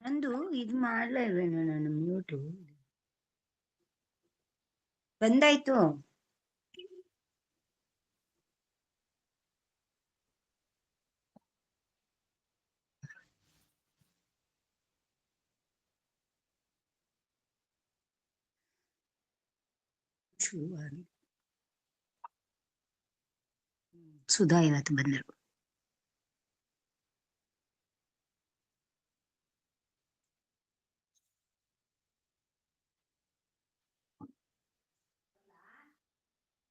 ನಂದು ಇದು ಮಾಡ್ಲೇ ಇಲ್ವೇನೋ ನಾನು ಮ್ಯೂಟು ಬಂದಾಯ್ತು. ಸುಧಾ ಇವತ್ತು ಬಂದರು.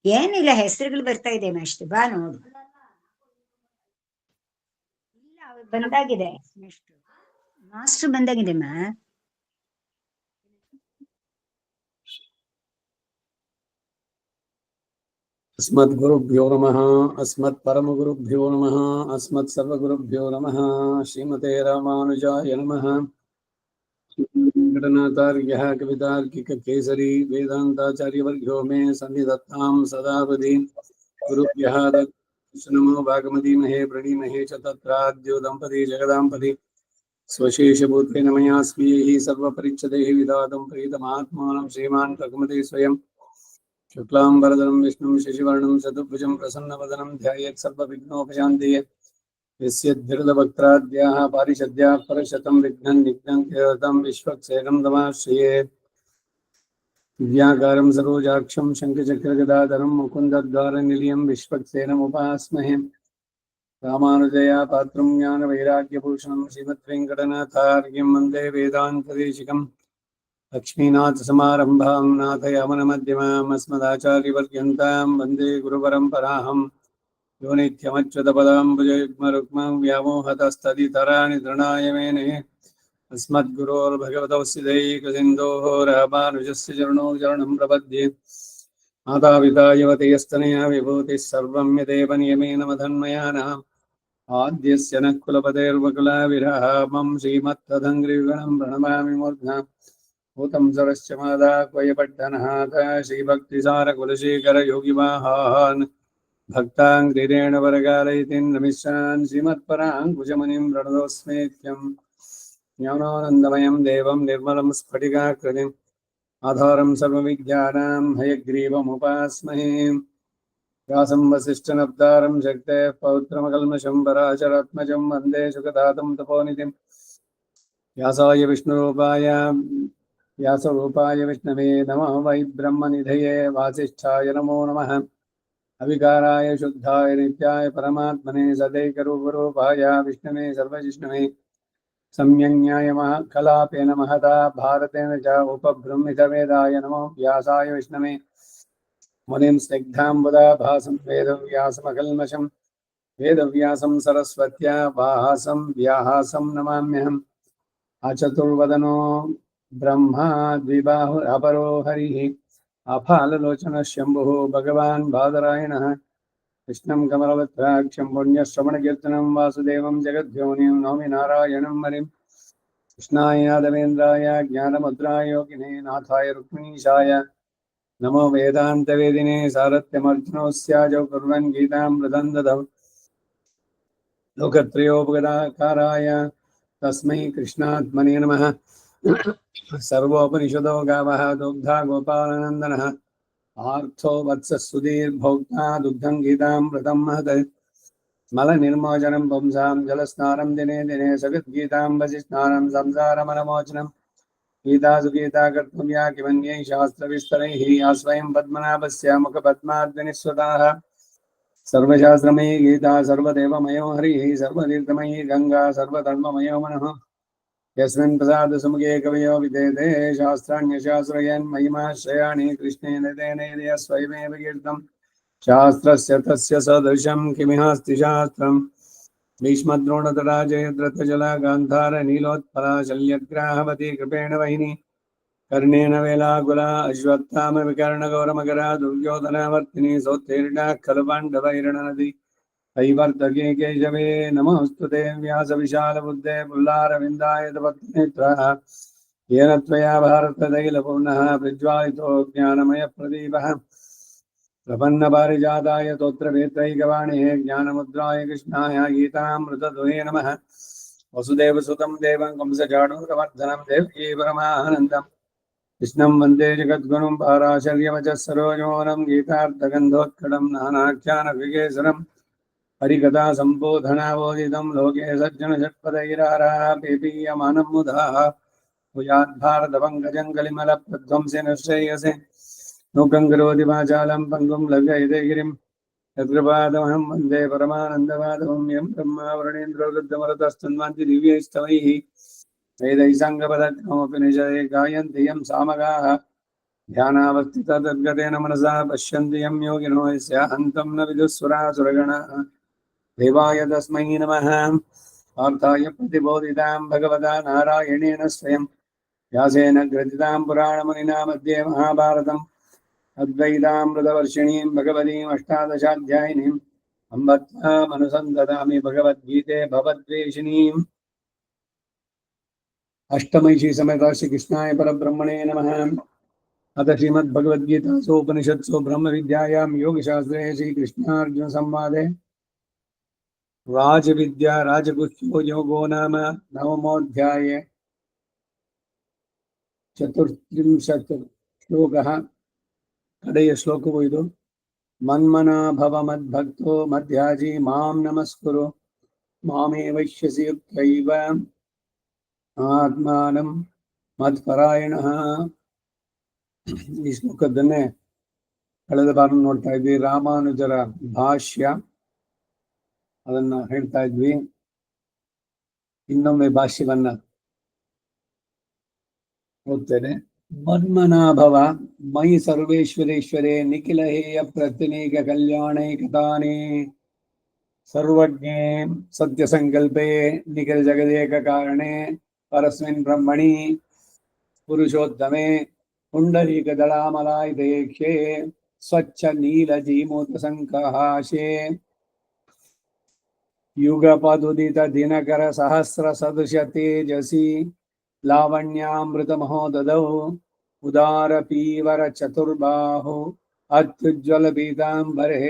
ಏನಿಲ್ಲ, ಹೆಸರುಗಳು ಬರ್ತಾ ಇದೆ ಅಷ್ಟೇ. ಬಾ ನೋಡು. ಇಲ್ಲ, ಅವ್ರು ಬಂದಾಗಿದೆ. ಮಾಸ್ಟರ್ ಬಂದಾಗಿದೆ ಮಾ. अस्मद्गुरुभ्यो नमः, अस्मत्परमगुरुभ्यो नमः, अस्मत्सर्वगुरुभ्यो नमः। श्रीमते रामानुजाय नमः। वेङ्कटनाथार्यः कवितार्किककेसरी वेदान्ताचार्यवर्यो मे सन्निधत्तां सदा हृदि। गुरुभ्यः नमो भागमदीमहे प्रणीमहे च तत्राद्यो दम्पती जगदाम्पति स्वशेषभूतेन मया स्वीयैः सर्वपरिच्छदैः विधातुं प्रीतमात्मानं श्रीमान् भगवते स्वयं शुक्लाम्बरधरं विष्णुं शशिवर्णं चतुर्भुजं प्रसन्नवदनं ध्यायेत् सर्वविघ्नोपशान्तये। यस्य धीर्तभक्ताद्याः पारिषद्याः परशतं विघ्नं निघ्नं विश्वक्सेनं तमाश्रये। दिव्याकारं सरोजाक्षं शङ्खचक्रगदाधरं मुकुन्दद्वारनिलयं विश्वक्सेनमुपास्महे। रामानुजया पात्रं ज्ञानवैराग्यभूषणं श्रीमद्वेङ्कटनाथार्यं वन्दे वेदान्तदेशिकम्। लक्ष्मीनाथसमारम्भां नाथयामनमध्यमाम् अस्मदाचार्यपर्यन्तां वन्दे गुरुपरम्पराहं। यो नित्यमच्युतपदाम्बुजयुग्मरुक्मं व्यामोहतस्तदितराणि तृणाय मेने। अस्मद्गुरोर्भगवतोऽस्य दैकसिन्धोः रामानुजस्य चरणौ चरणं प्रपद्ये। मातापिता युवतीस्तनया विभूतिः सर्वं यदेव नियमेन मधन्मयानाम्। आद्यस्य नः कुलपतेर्वकुलाविरहामं श्रीमत्तदङ्घ्रिगणं प्रणमामि मूर्ध्ना। भूतं सरश्च मादा क्वयपट्टनहाथ श्रीभक्तिसारकुलशेखरयोगिवाहान् भक्ताङ्घ्रिरेण वरगालयतीन्द्रमिश्रान् श्रीमत्पराङ्कुशमुनिं प्रणतोऽस्मेत्यं। ज्ञानानन्दमयं देवं निर्मलं स्फटिकाकृतिम् आधारं सर्वविद्यानां हयग्रीवमुपास्महे। व्यासं वसिष्ठनप्तारं शक्तेः पौत्रमकल्मषं पराशरात्मजं वन्दे सुखदातं तपोनिधिं। व्यासाय विष्णवे नमः वै ब्रह्मनिधये वासिष्ठाय नमो नमः। अविकाराय शुद्धाय नित्याय परमात्मने सदैकरूपरूपाय विष्णवे सर्वजिष्णवे सम्यङ्ज्ञाय कलापेन महता भारतेन च उपबृंहितवेदाय नमो। व्यासाय विष्णवे मुनिं स्निग्धाम्बुदा भासं वेदव्यासमकल्मषं वेदव्यासं सरस्वत्या भासं व्याहासं नमाम्यहम्। अचतुर्वदनो ब्रह्मा द्विबाहुरपरो हरिः अफाललोचनः शम्भुः भगवान् बादरायणः। कृष्णं कमलवत्राक्षं पुण्यश्रवणकीर्तनं वासुदेवं जगद्योनिं नौमि नारायणं हरिं। कृष्णाय यादवेन्द्राय ज्ञानमुद्राय योगिने नाथाय रुक्मिणीशाय नमो वेदान्तवेदिने सारथ्यमर्जुनोऽस्याजौ कुर्वन् गीतामृतं ददौ लोकत्रयोपगताकाराय तस्मै कृष्णात्मने नमः। सर्वोपनिषदो गावः दुग्धा गोपालनन्दनः आर्थो वत्सः सुधीर्भोक्ता दुग्धं गीतामृतं महत्। मलनिर्मोचनं पुंसां जलस्नानं दिने दिने सगद्गीतां वसिस्नानं संसारमनमोचनं। गीतासु गीता कर्तव्या किमन्यैः शास्त्रविस्तरैः या स्वयं पद्मनाभस्य मुखपद्माद्विनिःसृताः। सर्वशास्त्रमयी गीता सर्वदेवमयो हरिः सर्वतीर्थमयी गंगा सर्वधर्ममयो मनः। यस्मिन् प्रसादसमुखे कवयो विदेते शास्त्राण्यशास्त्रयन् महिमाश्रयाणि कृष्णेन तेन स्वयमेव कीर्तम्। शास्त्रस्य तस्य सदृशं किमिहास्ति शास्त्रम्। भीष्मद्रोणतटा जयद्रथजला गान्धार नीलोत्पला शल्यग्राहवती कृपेण वहिनी कर्णेन वेलाकुला अश्वत्थाम विकर्णगौरमकरा दुर्योधनावर्तिनी सोत्तीर्णा खलु पाण्डवैरणनदी कैवर्तके केशवे नमोऽस्तुते व्यासविशालबुद्धे पुल्लारविन्दायतपत्रनेत्रः। येन त्वया भारततैलपूर्णः प्रज्वालितो ज्ञानमयप्रदीपः प्रपन्नपारिजाताय तोत्रवेत्रैकवाणे ज्ञानमुद्राय कृष्णाय गीतामृतद्वये नमः। वसुदेवसुतं देवं कंसचाणूरमर्दनं देवकी परमानन्दम् कृष्णं वन्दे जगद्गुरुं पाराशर्यवचः सरोजमोहनं गीतार्थगन्धोत्कटं नानाख्यानविकेसरम् हरिकथा सम्बोधनावोदितं लोके सज्जनषट्पदैरारापेपीयमानं मुधाः भूयाद्भारतपङ्कजं कलिमलप्रध्वंसेन श्रेयसे नूकं करोति वाचालं पङ्गुं लङ्घयितगिरिं यत्कृपादमहं वन्दे परमानन्दमाधवं यं ब्रह्मा वरुणेन्द्रो रुद्रमरुतस्तन्वान्ति दिव्यैस्तवैः वेदैसाङ्गपदक्रमोऽपि निजये गायन्ति यं सामगाः ध्यानावस्थिता तद्गतेन मनसा पश्यन्ति यं योगिनो यस्याहन्तं न विदुःसुरासुरगणाः देवाय तस्मै नमः। पार्थाय प्रतिबोधितां भगवता नारायणेन स्वयं व्यासेन ग्रथितां पुराणमुनिना मध्ये महाभारतम् अद्वैतामृतवर्षिणीं भगवतीम् अष्टादशाध्यायिनीम् अम्ब त्वामनुसन्दधामि भगवद्गीते भवद्वेषिणीम्। अष्टमैषी समेत श्रीकृष्णाय परब्रह्मणे नमः। अथ श्रीमद्भगवद्गीतासु उपनिषत्सु ब्रह्मविद्यायां योगशास्त्रे श्रीकृष्णार्जुनसंवादे राजविद्या राजगुह्यो योगो नाम नवमोऽध्याये चतुर्त्रिंशत् श्लोकः। कडेय श्लोकवु इदु। मन्मना भव मद्भक्तो मध्याजी मां नमस्कुरु मामे वैश्यसि युक्तैव आत्मानं मत्परायणः। ಈ ಶ್ಲೋಕದನ್ನೇ ಕಳೆದ ಬಾರಿ ನೋಡ್ತಾ ಇದ್ವಿ. ರಾಮಾನುಜರ ಭಾಷ್ಯ ಅದನ್ನ ಹೇಳ್ತಾ ಇದ್ವಿ. ಇನ್ನೊಮ್ಮೆ ಭಾಷ್ಯವನ್ನ ಓದ್ತೇನೆ. ಮನ್ಮನಾಭವ ಮಯಿ ಸರ್ವೇಶ್ವರೇಶ್ವರೇ ನಿಖಿಲ ಹೇಯ ಪ್ರತಿನೇಕ ಕಲ್ಯಾಣೈಕತಾನೇ ಸರ್ವಜ್ಞೇ ಸತ್ಯ ಸಂಕಲ್ಪೇ ನಿಖಿಲ ಜಗದೇಕ ಕಾರಣೇ ಪರಸ್ಮಿನ್ ಬ್ರಹ್ಮಣಿ ಪುರುಷೋತ್ತಮೇ पुंडरीक दलामलायतेक्षे स्वच्छ नीलजीमूत संकाशे युगपदुदित दिनकर सहस्र सदृश तेजसी लावण्यामृत महोदधौ उदार पीवर चतुर्बाहु अत्युज्वल पीतांबरे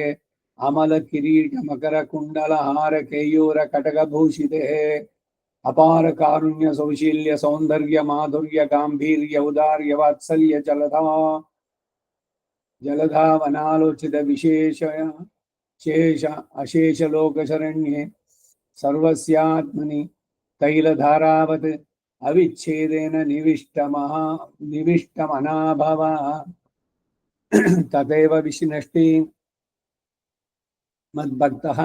अमल किरीट मकर कुंडल हार केयूर कटक भूषिते अपार कारुण्य सौशील्य सौंदर्य माधुर्य गांभीर्य उदार्य वात्सल्य जलधावनालोचित विशेष शेष अशेष लोक शरण्ये सर्वस्यात्मनि तैलधारावत् अविच्छेदेन निविष्टमनाभव तदेव विष्णष्टि मद्भक्तः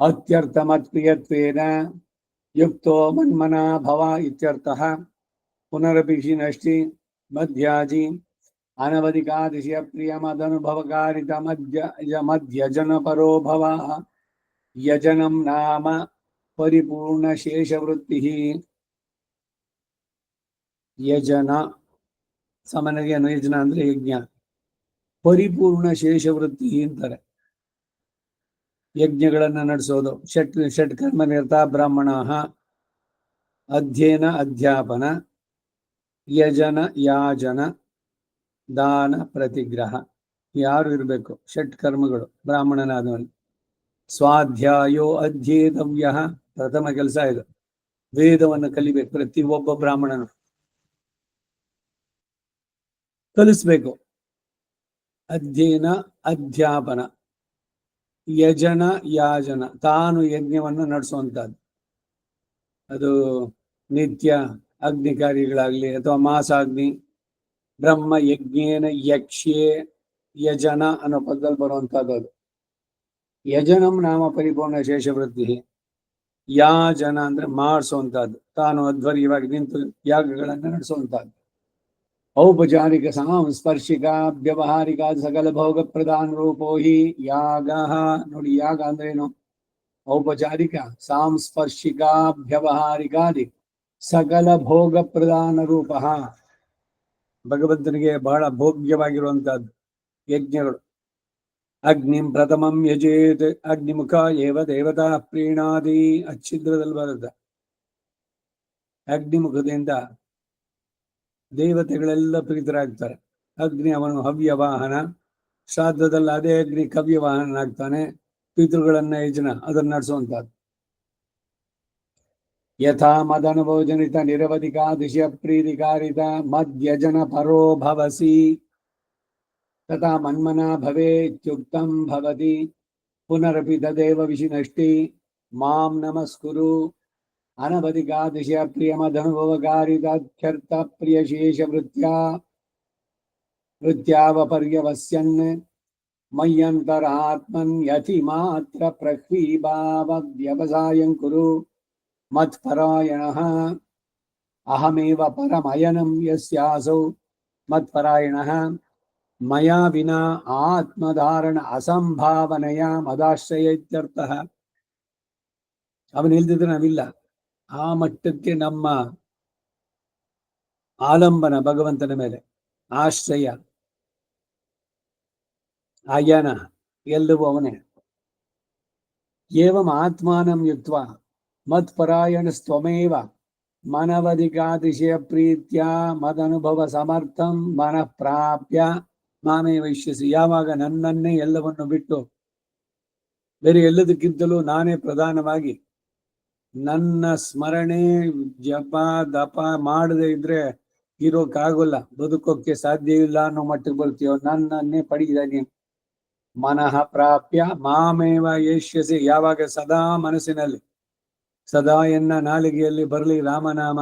अत्यर्थमत्प्रियत्वेन युक्तो मन्मना भव इत्यर्थः। पुनरपि विष्णष्टि मध्याजी अनवधिकातिशय प्रियमदनुभवकारितमध्यजन परो भव। यजनं नाम परिपूर्ण शेषवृत्तिः। यजन सामान्यವಾಗಿ ಯಜನ ಅಂದ್ರೆ ಯಜ್ಞ, ಪರಿಪೂರ್ಣ ಶೇಷವೃತ್ತಿ ಅಂತಾರೆ. ಯಜ್ಞಗಳನ್ನು ನಡೆಸೋದು ಷಟ್ ಕರ್ಮ ನಿರತ ಬ್ರಾಹ್ಮಣ ಅಧ್ಯಯನ ಅಧ್ಯಾಪನ ಯಜನ ಯಾಜನ ದಾನ ಪ್ರತಿಗ್ರಹ ಯಾರು ಇರಬೇಕು? ಷಟ್ ಕರ್ಮಗಳು ಬ್ರಾಹ್ಮಣನಾದವನು. ಸ್ವಾಧ್ಯಾಯೋ ಅಧ್ಯೇತವ್ಯ ಪ್ರಥಮ ಕೆಲಸ ಇದು. ವೇದವನ್ನು ಕಲಿಬೇಕು. ಪ್ರತಿಯೊಬ್ಬ ಬ್ರಾಹ್ಮಣನು ಕಲಿಸ್ಬೇಕು. ಅಧ್ಯಯನ ಅಧ್ಯಾಪನ ಯಜನ ಯಾಜನ ತಾನು ಯಜ್ಞವನ್ನು ನಡೆಸುವಂತಹದ್ದು. ಅದು ನಿತ್ಯ ಅಗ್ನಿ ಕಾರ್ಯಗಳಾಗ್ಲಿ ಅಥವಾ ಮಾಸಾಗ್ನಿ ಬ್ರಹ್ಮ ಯಜ್ಞೇನ ಯಕ್ಷ್ಯೆ ಯಜನ ಅನ್ನೋ ಪದದಲ್ಲಿ ಬರುವಂತಹದ್ದು. ಅದು ಯಜನಂ ನಾಮ ಪರಿಪೂರ್ಣ ಶೇಷವೃತ್ತಿ. ಯಾಜನ ಅಂದ್ರೆ ಮಾಡಿಸುವಂತಹದ್ದು, ತಾನು ಅಧ್ವರ್ಯವಾಗಿ ನಿಂತು ಯಾಗಗಳನ್ನು ನಡೆಸುವಂತಹದ್ದು. ಔಪಚಾರಿಕ ಸಾಂಸ್ಪರ್ಶಿಕ ವ್ಯವಹಾರಿಕ ಸಕಲ ಭೋಗ ಪ್ರಧಾನ ರೂಪೋ ಹಿ ಯಾಗ. ನೋಡಿ, ಯಾಗ ಅಂದ್ರೆ ಏನು? ಔಪಚಾರಿಕ ಸಾಂಸ್ಪರ್ಶಿಕ ವ್ಯವಹಾರಿಕಾದಿ ಸಕಲ ಭೋಗ ಪ್ರಧಾನ ರೂಪ. ಭಗವಂತನಿಗೆ ಬಹಳ ಭೋಗ್ಯವಾಗಿರುವಂತಹದ್ದು ಯಜ್ಞಗಳು. ಅಗ್ನಿಂ ಪ್ರಥಮಂ ಯಜೇತ್ ಅಗ್ನಿಮುಖ ಏವ ದೇವತಾ ಪ್ರೀಣಾದಿ. ಅಚ್ಛಿದ್ರದಲ್ಲಿ ಬರುತ್ತೆ. ಅಗ್ನಿಮುಖದಿಂದ ದೇವತೆಗಳೆಲ್ಲ ಪ್ರೀತರಾಗ್ತಾರೆ. ಅಗ್ನಿ ಅವನು ಹವ್ಯವಾಹನ, ಶ್ರಾದ್ದದಲ್ಲಿ ಅದೇ ಅಗ್ನಿ ಕವ್ಯವಾಹನಾಗ್ತಾನೆ, ಪಿತೃಗಳನ್ನ ಯಜ್ಞ ಅದನ್ನ ನಡೆಸುವಂತಹದ್ದು. ಯಥಾ ಮದನುಭೋಜನಿತ ನಿರವಧಿಕಾ ದಿಶ್ಯ ಪ್ರೀತಿಕಾರಿತ ಮದ್ಯಜನ ಪರೋ ಭವಸಿ ತಥಾ ಮನ್ಮನಾ ಭವೇತ್ಯುಕ್ತಂ ಭವತಿ ಪುನರಪಿ ತದೇವ ವಿಶಿನಷ್ಟಿ ಮಾಂ ನಮಸ್ಕುರು ಅನವಧಿಕಾ ದಿಶ್ಯ ಪ್ರಿಯಮದನುಭವಕಾರಿತಾಖ್ಯರ್ಥ ಪ್ರಿಯಶೇಷ ವೃತ್ಯಾವಪರ್ಯವಸ್ಯನ್ ಮಯ್ಯಂತರಾತ್ಮನ್ ಯತಿ ಮಾತ್ರ ಪ್ರಹ್ವೀಭಾವವ್ಯವಸಾಯಂ ಕುರು ಮತ್ಪರಾಯಣಃ ಅಹಮೇವ ಪರಮಯನಂ ಯಸ್ಯಾಸೌ ಮತ್ಪರಾಯಣಃ ಮಯಾ ವಿನಾ ಆತ್ಮಧಾರಣ ಅಸಂಭಾವನೆಯ ಮದಾಶ್ರಯ ಇತ್ಯರ್ಥಃ. ಅವನಿಲ್ದಿದ್ರೆ ನಾವಿಲ್ಲ. ಆ ಮಟ್ಟಕ್ಕೆ ನಮ್ಮ ಆಲಂಬನ ಭಗವಂತನ ಮೇಲೆ, ಆಶ್ರಯ, ಅಯನ ಎಲ್ಲವೂ ಅವನೇ. ಏವಂ ಆತ್ಮಾನಂ ಯುಕ್ತ್ವಾ ಮತ್ಪರಾಯಣಸ್ತ್ವಮೇವ ಮನವಧಿಕಾತಿಶಯ ಪ್ರೀತ್ಯ ಮದನುಭವ ಸಮರ್ಥಂ ಮನಃ ಪ್ರಾಪ್ಯ ಮಾಮೇ ವೈಶ್ಯಸಿ. ಯಾವಾಗ ನನ್ನನ್ನೇ ಎಲ್ಲವನ್ನು ಬಿಟ್ಟು ಬೇರೆ ಎಲ್ಲದಕ್ಕಿಂತಲೂ ನಾನೇ ಪ್ರಧಾನವಾಗಿ ನನ್ನ ಸ್ಮರಣೆ ಜಪ ದಪ ಮಾಡದೇ ಇದ್ರೆ ಇರೋಕ್ಕಾಗೋಲ್ಲ, ಬದುಕೋಕ್ಕೆ ಸಾಧ್ಯ ಇಲ್ಲ ಅನ್ನೋ ಮಟ್ಟಿಗೆ ಬರ್ತೀಯೋ, ನನ್ನನ್ನೇ ಪಡೆದಿದ್ದಾನೆ. ಮನಃ ಪ್ರಾಪ್ಯ ಮಾಮೇವ ಯೇಷ್ಯಸಿ. ಯಾವಾಗ ಸದಾ ಮನಸ್ಸಿನಲ್ಲಿ, ಸದಾ ಎನ್ನ ನಾಲಿಗೆಯಲ್ಲಿ ಬರಲಿ ರಾಮನಾಮ.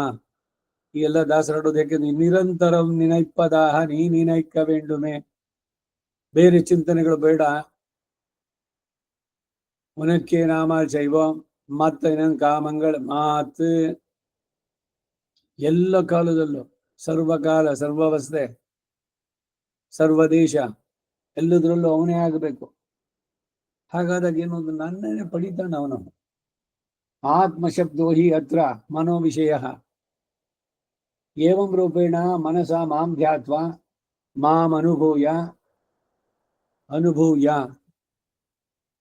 ಈ ಎಲ್ಲ ದಾಸರಡೋದು ಯಾಕೆಂದ್ರೆ ನಿರಂತರಂ ನಿನೈಪ್ಪದಾಹ ನೀ ನಿನೈಕ್ಕ ವೇಂಡುಮೆ. ಬೇರೆ ಚಿಂತನೆಗಳು ಬೇಡ. ಉನಕ್ಕೆ ನಾಮ ಚೈವ ಮತ್ತ ಕಾಮಂಗಳ ಮಾತು ಎಲ್ಲ ಕಾಲದಲ್ಲೂ, ಸರ್ವಕಾಲ ಸರ್ವವಸ್ಥೆ ಸರ್ವದೇಶ ಎಲ್ಲದರಲ್ಲೂ ಅವನೇ ಆಗಬೇಕು. ಹಾಗಾದಾಗ ಏನೊಂದು ನನ್ನೇ ಪಡಿತಾನೆ ಅವನು. ಆತ್ಮಶಬ್ದೋ ಹಿ ಅತ್ರ ಮನೋವಿಷಯ. ಏವಂ ರೂಪೇಣ ಮನಸ ಮಾಂ ಧ್ಯಾತ್ವ ಮಾಂ ಅನುಭೂಯ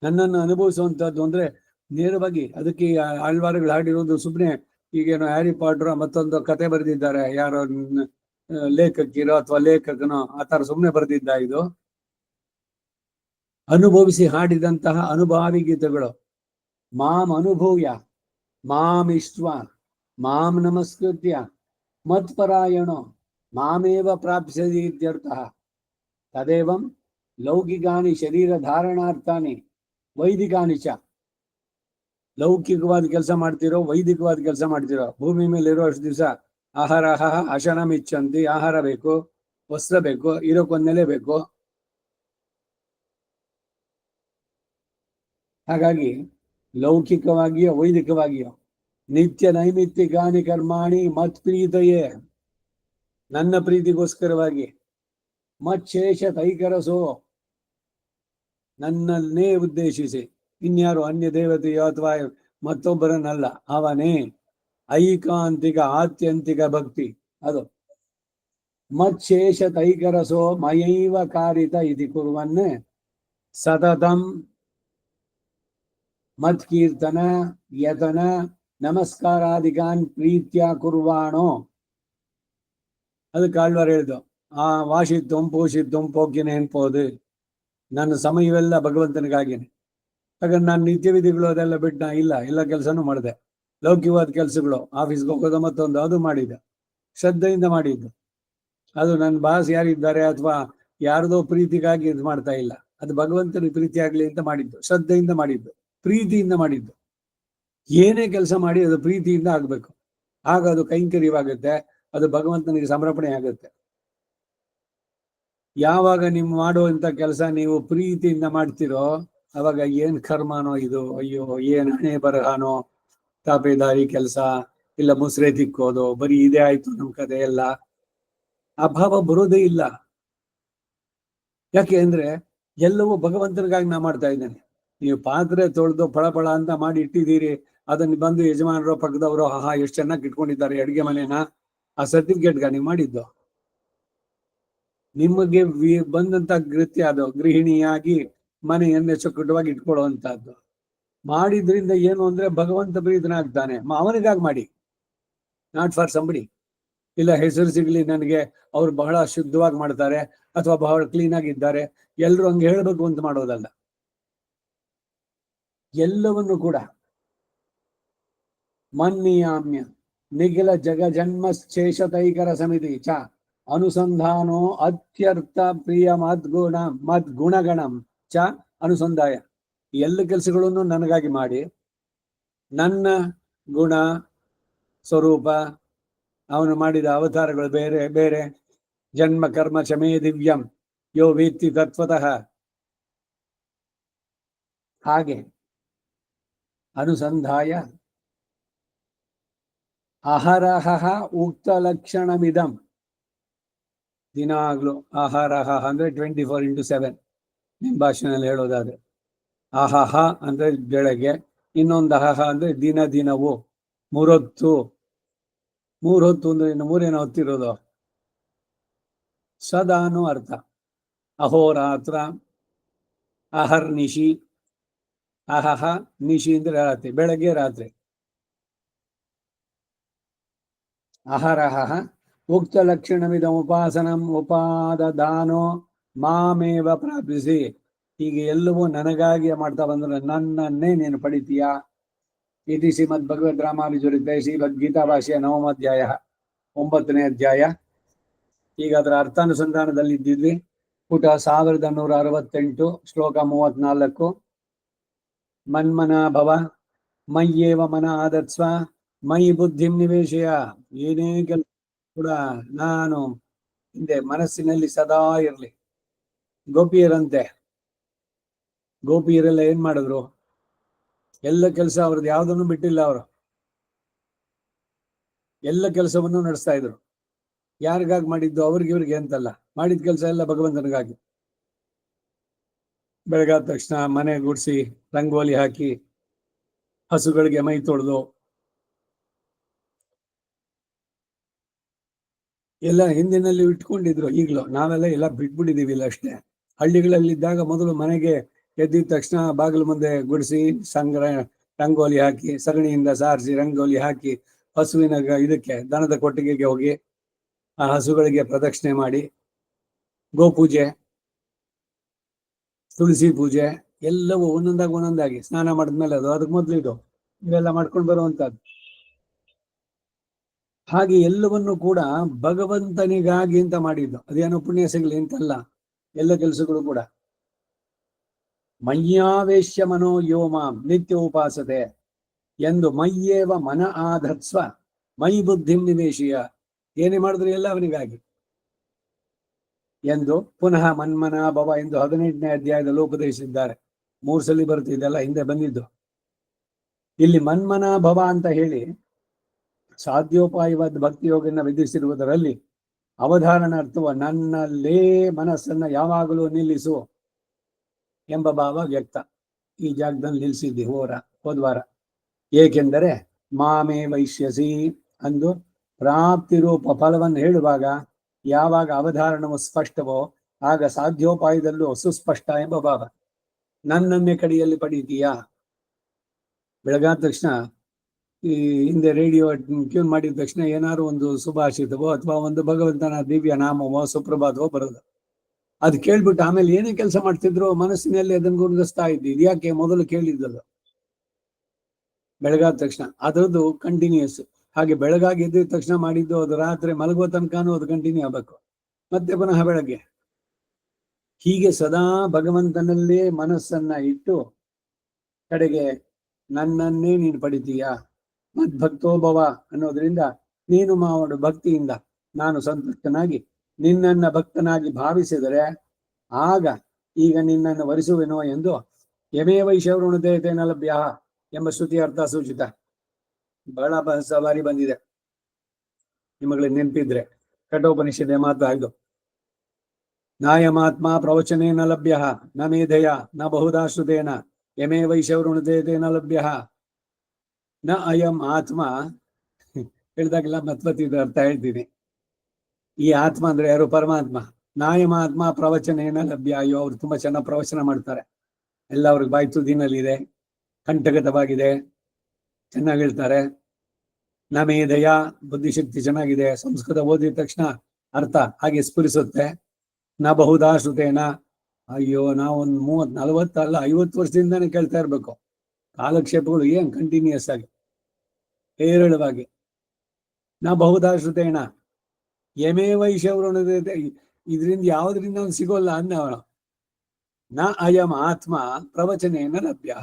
ನನ್ನನ್ನು ಅನುಭವಿಸುವಂತಹದ್ದು ಅಂದ್ರೆ ನೇರವಾಗಿ. ಅದಕ್ಕೆ ಆಳ್ವಾರಗಳು ಹಾಡಿರೋದು ಸುಮ್ಮನೆ ಈಗೇನೋ ಹ್ಯಾರಿ ಪಾಟರ್ ಮತ್ತೊಂದು ಕತೆ ಬರೆದಿದ್ದಾರೆ, ಯಾರೋ ಲೇಖಕಿರೋ ಅಥವಾ ಲೇಖಕನೋ ಆ ತರ ಸುಮ್ಮನೆ ಬರೆದಿದ್ದ. ಇದು ಅನುಭವಿಸಿ ಹಾಡಿದಂತಹ ಅನುಭಾವಿ ಗೀತೆಗಳು. ಮಾಂ ಅನುಭೂಯ ಮಾಂ ಇಷ್ಟ್ವ ಮಾಂ ನಮಸ್ಕೃತ್ಯ ಮತ್ಪರಾಯಣೋ ಮಾಮೇವ ಪ್ರಾಪ್ಸ್ಯತಿ ಇತ್ಯರ್ಥಃ. ತದೇವಂ ಲೌಕಿಕಾನಿ ಶರೀರ ಧಾರಣಾರ್ಥಾನಿ ವೈದಿಕಾನಿ ಚ. ಲೌಕಿಕವಾದ ಕೆಲಸ ಮಾಡ್ತಿರೋ, ವೈದಿಕವಾದ ಕೆಲಸ ಮಾಡ್ತಿರೋ. ಭೂಮಿ ಮೇಲೆ ಇರೋ ಅಷ್ಟು ದಿವಸ ಆಹಾರ ಅಶನಂ ಇಚ್ಛಂತಿ. ಆಹಾರ ಬೇಕು, ವಸ್ತ್ರ ಬೇಕು, ಇರೋಕ್ಕೊಂದು ನೆಲೆ ಬೇಕು. ಹಾಗಾಗಿ ಲೌಕಿಕವಾಗಿಯೋ ವೈದಿಕವಾಗಿಯೋ ನಿತ್ಯ ನೈಮಿತ್ತಿಕಾನಿ ಕರ್ಮಾಣಿ ಮತ್ ಪ್ರೀತಯೇ, ನನ್ನ ಪ್ರೀತಿಗೋಸ್ಕರವಾಗಿ. ಮಚ್ಛೇಷ ತೈಕರಸೋ, ನನ್ನನ್ನೇ ಉದ್ದೇಶಿಸಿ. ಇನ್ಯಾರು ಅನ್ಯ ದೇವತೆಯೋ ಅಥವಾ ಮತ್ತೊಬ್ಬರನ್ನಲ್ಲ, ಅವನೇ. ಐಕಾಂತಿಕ ಆತ್ಯಂತಿಕ ಭಕ್ತಿ ಅದು. ಮಚ್ಛೇಷ ತೈಕರಸೋ ಮಯೈವ ಕಾರಿತ ಇತಿ ಕುರ್ವನ್ ಸತತಂ ಮತ್ ಕೀರ್ತನ ಯತನ ನಮಸ್ಕಾರಾದಿಕಾನ್ ಪ್ರೀತ್ಯ ಕುರ್ವಾಣೋ. ಅದಕ್ಕೆ ಆಳ್ವಾರ ಹೇಳ್ದು, ಆ ವಾಶಿತ್ವಂ ಪೋಷಿತ್ವಂ ಪೋಕಿನೇನ್ ಪೋದು. ನನ್ನ ಸಮಯವೆಲ್ಲ ಭಗವಂತನಿಗಾಗಿನೇ. ಹಾಗಾದ್ರೆ ನಾನು ನಿತ್ಯ ವಿಧಿಗಳು ಅದೆಲ್ಲ ಬಿಟ್ಟ ಇಲ್ಲ, ಎಲ್ಲ ಕೆಲಸನೂ ಮಾಡಿದೆ. ಲೌಕಿಕವಾದ ಕೆಲಸಗಳು, ಆಫೀಸ್ಗೆ ಹೋಗೋದು ಮತ್ತೊಂದು, ಅದು ಮಾಡಿದ್ದೆ, ಶ್ರದ್ಧೆಯಿಂದ ಮಾಡಿದ್ದು. ಅದು ನನ್ನ ಬಾಸ್ ಯಾರಿದ್ದಾರೆ ಅಥವಾ ಯಾರದೋ ಪ್ರೀತಿಗಾಗಿ ಇದು ಮಾಡ್ತಾ ಇಲ್ಲ. ಅದು ಭಗವಂತನಿಗೆ ಪ್ರೀತಿ ಆಗ್ಲಿ ಅಂತ ಮಾಡಿದ್ದು, ಶ್ರದ್ಧೆಯಿಂದ ಮಾಡಿದ್ದು, ಪ್ರೀತಿಯಿಂದ ಮಾಡಿದ್ದು. ಏನೇ ಕೆಲಸ ಮಾಡಿ ಅದು ಪ್ರೀತಿಯಿಂದ ಆಗ್ಬೇಕು. ಆಗ ಅದು ಕೈಂಕರ್ಯವಾಗುತ್ತೆ, ಅದು ಭಗವಂತನಿಗೆ ಸಮರ್ಪಣೆ ಆಗುತ್ತೆ. ಯಾವಾಗ ನೀವು ಮಾಡುವಂತ ಕೆಲಸ ನೀವು ಪ್ರೀತಿಯಿಂದ ಮಾಡ್ತಿರೋ, ಅವಾಗ ಏನ್ ಕರ್ಮನೋ ಇದು, ಅಯ್ಯೋ ಏನ್ ಹಣೆ ಬರಹನೋ, ತಾಪೇದಾರಿ ಕೆಲಸ, ಇಲ್ಲ ಮುಸ್ರೆ ತಿಕ್ಕೋದು, ಬರೀ ಇದೇ ಆಯ್ತು ನಮ್ ಕತೆ ಎಲ್ಲ, ಅಭಾವ ಬರೋದೇ ಇಲ್ಲ. ಯಾಕೆ ಅಂದ್ರೆ ಎಲ್ಲವೂ ಭಗವಂತನಿಗಾಗಿ ನಾ ಮಾಡ್ತಾ ಇದ್ದೇನೆ. ನೀವು ಪಾತ್ರೆ ತೊಳೆದು ಫಳ ಅಂತ ಮಾಡಿ ಇಟ್ಟಿದ್ದೀರಿ, ಅದನ್ನ ಬಂದು ಯಜಮಾನರು ಪಕ್ಕದವರು ಎಷ್ಟು ಚೆನ್ನಾಗಿ ಇಟ್ಕೊಂಡಿದ್ದಾರೆ ಅಡಿಗೆ ಮನೆನ, ಆ ಸರ್ಟಿಫಿಕೇಟ್ಗ ನೀವು ಮಾಡಿದ್ದು. ನಿಮಗೆ ಬಂದಂತ ಕೃತ್ಯ ಅದು, ಗೃಹಿಣಿಯಾಗಿ ಮನೆಯನ್ನೇ ಚೊಕ್ಕಟವಾಗಿ ಇಟ್ಕೊಳ್ಳುವಂತಹದ್ದು ಮಾಡಿದ್ರಿಂದ ಏನು ಅಂದ್ರೆ ಭಗವಂತ ಪ್ರೀತನಾಗ್ತಾನೆ. ಅವನಿಗಾಗಿ ಮಾಡಿ, ನಾಟ್ ಫಾರ್ ಸಂಬಡಿ. ಇಲ್ಲ ಹೆಸರು ಸಿಗ್ಲಿ ನನಗೆ, ಅವ್ರು ಬಹಳ ಶುದ್ಧವಾಗಿ ಮಾಡ್ತಾರೆ ಅಥವಾ ಬಹಳ ಕ್ಲೀನ್ ಆಗಿದ್ದಾರೆ, ಎಲ್ರು ಹಂಗೆ ಹೇಳ್ಬೇಕು ಅಂತ ಮಾಡೋದಲ್ಲ. ಎಲ್ಲವನ್ನು ಕೂಡ ಮನ್ನಿಯಾಮ್ಯ ನಿಖಿಲ ಜಗಜನ್ಮಶೇಷತೈಕರ ಸಮಿತಿ ಚ ಅನುಸಂಧಾನೋ ಅತ್ಯರ್ಥ ಪ್ರಿಯ ಮದ್ಗುಣಗಣಂ ಚ ಅನುಸಂಧಾಯ. ಎಲ್ಲ ಕೆಲಸಗಳನ್ನು ನನಗಾಗಿ ಮಾಡಿ, ನನ್ನ ಗುಣ ಸ್ವರೂಪ, ಅವನು ಮಾಡಿದ ಅವತಾರಗಳು ಬೇರೆ ಬೇರೆ, ಜನ್ಮ ಕರ್ಮ ಚಮೇ ದಿವ್ಯಂ ಯೋ ವೇತ್ತಿ ತತ್ವತಃ, ಹಾಗೆ ಅನುಸಂಧಾಯ ಅಹರಹ ಉಕ್ತ ಲಕ್ಷಣಮಿದಂ, ದಿನಾಗ್ಲು ಅಹರಹ ಅಂದ್ರೆ 24x7 ನಿಮ್ಮ ಭಾಷೆನಲ್ಲಿ ಹೇಳೋದಾದ್ರೆ. ಅಹಹ ಅಂದ್ರೆ ಬೆಳಗ್ಗೆ, ಇನ್ನೊಂದು ಅಹಹ ಅಂದ್ರೆ ದಿನವೂ, ಮೂರೊತ್ತು ಅಂದ್ರೆ ಇನ್ನು ಮೂರೇನು ಹೊತ್ತಿರೋದು, ಸದಾನು ಅರ್ಥ. ಅಹೋರಾತ್ರ, ಅಹರ್ನಿಶಿ, ಅಹಹ ನಿಶಿ ಅಂದ್ರೆ ರಾತ್ರಿ, ಬೆಳಗ್ಗೆ ರಾತ್ರಿ. ಅಹರಹ ಉಕ್ತ ಲಕ್ಷಣವಿದ ಉಪಾಸನಂ ಉಪಾದದಾನೋ ಮಾಮೇವ ಪ್ರಾಪಿಸಿ. ಹೀಗೆ ಎಲ್ಲವೂ ನನಗಾಗಿ ಮಾಡ್ತಾ ಬಂದ್ರೆ ನನ್ನನ್ನೇ ನೀನು ಪಡಿತೀಯಾ. ಇತಿ ಶ್ರೀಮದ್ ಭಗವದ್ ರಾಮಾನುಜರಿದ್ದೆ ಶ್ರೀಮದ್ಗೀತಾ ಭಾಷೆಯ 9ನೇ ಅಧ್ಯಾಯ 9ನೇ ಅಧ್ಯಾಯ. ಈಗ ಅದರ ಅರ್ಥಾನುಸಂಧಾನದಲ್ಲಿ ಇದ್ದಿದ್ವಿ. ಪುಟ 1168, ಶ್ಲೋಕ 34. ಮನ್ಮನ ಭವ ಮಯ್ಯೇವ ಮನ ಆದತ್ಸ್ವ ಮೈ ಬುದ್ಧಿಂ ನಿವೇಶಯ. ಏನೇ ಕೆಲಸ ಕೂಡ ನಾನು ಹಿಂದೆ ಮನಸ್ಸಿನಲ್ಲಿ ಸದಾ ಇರಲಿ. ಗೋಪಿಯರಂತೆ, ಗೋಪಿಯರೆಲ್ಲ ಏನ್ ಮಾಡಿದ್ರು, ಎಲ್ಲ ಕೆಲಸ ಅವ್ರದ್ದು ಯಾವುದನ್ನು ಬಿಟ್ಟಿಲ್ಲ. ಅವರು ಎಲ್ಲ ಕೆಲಸವನ್ನು ನಡೆಸ್ತಾ ಇದ್ರು. ಯಾರಿಗಾಗಿ ಮಾಡಿದ್ದು, ಇವ್ರಿಗೆ ಅಂತಲ್ಲ, ಮಾಡಿದ ಕೆಲಸ ಎಲ್ಲ ಭಗವಂತನಿಗಾಗಿ. ಬೆಳಗಾದ ತಕ್ಷಣ ಮನೆ ಗುಡಿಸಿ ರಂಗೋಲಿ ಹಾಕಿ ಹಸುಗಳಿಗೆ ಮೈ ತೊಳೆದು ಎಲ್ಲ ಹಿಂದಿನಲ್ಲಿ ಇಟ್ಕೊಂಡಿದ್ರು. ಈಗಲೂ ನಾವೆಲ್ಲ ಎಲ್ಲ ಬಿಟ್ಬಿಟ್ಟಿದೀವಿ ಇಲ್ಲ ಅಷ್ಟೇ. ಹಳ್ಳಿಗಳಲ್ಲಿದ್ದಾಗ ಮೊದಲು ಮನೆಗೆ ಎದ್ದಿದ ತಕ್ಷಣ ಬಾಗಿಲು ಮುಂದೆ ಗುಡಿಸಿ ರಂಗೋಲಿ ಹಾಕಿ, ಸಗಣಿಯಿಂದ ಸಾರಿಸಿ ರಂಗೋಲಿ ಹಾಕಿ, ಹಸುವಿನ ಇದಕ್ಕೆ ದನದ ಕೊಟ್ಟಿಗೆಗೆ ಹೋಗಿ ಆ ಹಸುಗಳಿಗೆ ಪ್ರದಕ್ಷಿಣೆ ಮಾಡಿ, ಗೋಪೂಜೆ, ತುಳಸಿ ಪೂಜೆ ಎಲ್ಲವೂ ಒಂದೊಂದಾಗಿ ಸ್ನಾನ ಮಾಡಿದ್ಮೇಲೆ ಅದಕ್ಕೆ ಮೊದಲು ಇವೆಲ್ಲ ಮಾಡ್ಕೊಂಡು ಬರುವಂತದ್ದು. ಹಾಗೆ ಎಲ್ಲವನ್ನು ಕೂಡ ಭಗವಂತನಿಗಾಗಿ ಅಂತ ಮಾಡಿದ್ದು. ಅದೇನೋ ಪುಣ್ಯ ಸಿಗಲಿ ಅಂತಲ್ಲ, ಎಲ್ಲ ಕೆಲಸಗಳು ಕೂಡ. ಮಯ್ಯಾವೇಶ್ಯ ಮನೋ ಯೋ ಮಾಂ ನಿತ್ಯ ಉಪಾಸತೆ ಎಂದು ಮಯ್ಯೇವ ಮನ ಆಧತ್ಸ್ವ ಮೈ ಬುದ್ಧಿಂ ನಿವೇಶಿಯ. ಏನೇ ಮಾಡಿದ್ರು ಎಲ್ಲ ಅವನಿಗಾಗಿ ಎಂದು ಪುನಃ ಮನ್ಮನ ಭವ ಎಂದು 18ನೇ ಅಧ್ಯಾಯದಲ್ಲಿ ಉಪದೇಶಿಸಿದ್ದಾರೆ. 3 ಸಲ ಬರ್ತಿದ್ದೆಲ್ಲ ಹಿಂದೆ ಬಂದಿದ್ದು. ಇಲ್ಲಿ ಮನ್ಮನ ಭವ ಅಂತ ಹೇಳಿ ಸಾಧ್ಯೋಪಾಯವಾದ ಭಕ್ತಿಯೋಗನ ವಿಧಿಸಿರುವುದರಲ್ಲಿ ಅವಧಾರಣ ಅರ್ಥವ ನನ್ನಲ್ಲೇ ಮನಸ್ಸನ್ನ ಯಾವಾಗಲೂ ನಿಲ್ಲಿಸು ಎಂಬ ಭಾವ ವ್ಯಕ್ತ. ಈ ಜಾಗದಲ್ಲಿ ನಿಲ್ಲಿಸಿದ್ದಿ ಹೋದ್ವಾರ. ಏಕೆಂದರೆ ಮಾಮೇ ವೈಶ್ಯಸಿ ಅಂದು ಪ್ರಾಪ್ತಿ ರೂಪ ಫಲವನ್ನು ಹೇಳುವಾಗ ಯಾವಾಗ ಅವಧಾರಣವು ಸ್ಪಷ್ಟವೋ ಆಗ ಸಾಧ್ಯೋಪಾಯದಲ್ಲೂ ಸುಸ್ಪಷ್ಟ ಎಂಬ ಭಾವ. ನನ್ನನ್ನೇ ಕಡೆಯಲ್ಲಿ ಪಡೀತೀಯಾ. ಬೆಳಗಾದ ತಕ್ಷಣ ಈ ಹಿಂದೆ ರೇಡಿಯೋ ಟ್ಯೂನ್ ಮಾಡಿದ ತಕ್ಷಣ ಏನಾದ್ರು ಒಂದು ಸುಭಾಷಿತವೋ ಅಥವಾ ಒಂದು ಭಗವಂತನ ದಿವ್ಯ ನಾಮವೋ ಸುಪ್ರಭಾತವೋ ಬರೋದು. ಅದು ಕೇಳ್ಬಿಟ್ಟು ಆಮೇಲೆ ಏನೇ ಕೆಲಸ ಮಾಡ್ತಿದ್ರು ಮನಸ್ಸಿನಲ್ಲಿ ಅದನ್ನು ಗುರುಗಿಸ್ತಾ ಇದ್ದೀವಿ. ಯಾಕೆ ಮೊದಲು ಕೇಳಿದ್ದಲ್ಲ. ಬೆಳಗಾದ ತಕ್ಷಣ ಅದರದ್ದು ಕಂಟಿನ್ಯೂಸ್. ಹಾಗೆ ಬೆಳಗಾಗಿ ಎದ್ದ ತಕ್ಷಣ ಮಾಡಿದ್ದು ಅದು ರಾತ್ರಿ ಮಲಗುವ ತನಕನೂ ಅದು ಕಂಟಿನ್ಯೂ ಆಗಬೇಕು. ಮತ್ತೆ ಪುನಃ ಬೆಳಗ್ಗೆ. ಹೀಗೆ ಸದಾ ಭಗವಂತನಲ್ಲೇ ಮನಸ್ಸನ್ನ ಇಟ್ಟು ಕಡೆಗೆ ನನ್ನನ್ನೇ ನೀನು ಪಡಿತೀಯಾ ಮದ್ಭಕ್ತೋಭವ ಅನ್ನೋದ್ರಿಂದ ನೀನು ಮಾಡು ಭಕ್ತಿಯಿಂದ ನಾನು ಸಂತುಷ್ಟನಾಗಿ ನಿನ್ನನ್ನ ಭಕ್ತನಾಗಿ ಭಾವಿಸಿದರೆ ಆಗ ಈಗ ನಿನ್ನನ್ನು ವರಿಸುವೆನೋ ಎಂದು ಯಮೇ ವೈಶವೃಣುದೇತೇನ ಲಭ್ಯ ಎಂಬ ಶ್ರುತಿ ಅರ್ಥ ಸೂಚಿತ. ಬಹಳ ಬಾರಿ ಬಂದಿದೆ, ನಿಮಗೆ ನೆನಪಿದ್ರೆ. ಕಠೋಪನಿಷದೆ ಮಾತು ಇದು. ನಾಯಮಾತ್ಮ ಪ್ರವಚನೇನ ಲಭ್ಯ ನ ಮೇಧೆಯ ನ ಬಹುಧಾ ಶ್ರುತೇನ ಯಮೇ ವೈಶವೃಣುದೇತೇನ ಲಭ್ಯ ನ ಅಯಂ ಆತ್ಮ. ಹೇಳಿದಾಗೆಲ್ಲ ಮತ್ವತ್ತಿದ ಅರ್ಥ ಹೇಳ್ತೀನಿ. ಈ ಆತ್ಮ ಅಂದ್ರೆ ಯಾರು? ಪರಮಾತ್ಮ. ನಾಯಮಾತ್ಮ ಪ್ರವಚನೇನ ಲಭ್ಯ. ಅಯ್ಯೋ, ಅವ್ರು ತುಂಬಾ ಚೆನ್ನಾಗಿ ಪ್ರವಚನ ಮಾಡ್ತಾರೆ. ಎಲ್ಲ ಅವ್ರಿಗೆ ಬಾಯಿ ತುದಿನಲ್ಲಿದೆ, ಕಂಠಗತವಾಗಿದೆ, ಚೆನ್ನಾಗಿ ಹೇಳ್ತಾರೆ. ನಮೇದಯ, ಬುದ್ಧಿಶಕ್ತಿ ಚೆನ್ನಾಗಿದೆ, ಸಂಸ್ಕೃತ ಓದಿದ ತಕ್ಷಣ ಅರ್ಥ ಹಾಗೆ ಸ್ಫುರಿಸುತ್ತೆ. ನ ಬಹುಧಾ ಶ್ರುತೇನ, ಅಯ್ಯೋ ನಾವೊಂದು 30-40 ಅಲ್ಲ 50 ವರ್ಷದಿಂದಾನೇ ಕೇಳ್ತಾ ಇರ್ಬೇಕು ಕಾಲಕ್ಷೇಪಗಳು ಏನ್ ಕಂಟಿನ್ಯೂಸ್ ಆಗಿ ಹೇರಳವಾಗಿ. ನ ಬಹುಧಾ ಶ್ರುತೇನ ಯಮೇ ವೈಶವ್ರು, ಇದರಿಂದ ಯಾವ್ದ್ರಿಂದ ಅವ್ನು ಸಿಗೋಲ್ಲ ಅಂದ ಅವನು. ನ ಅಯಂ ಆತ್ಮ ಪ್ರವಚನೇನ ಲಭ್ಯ,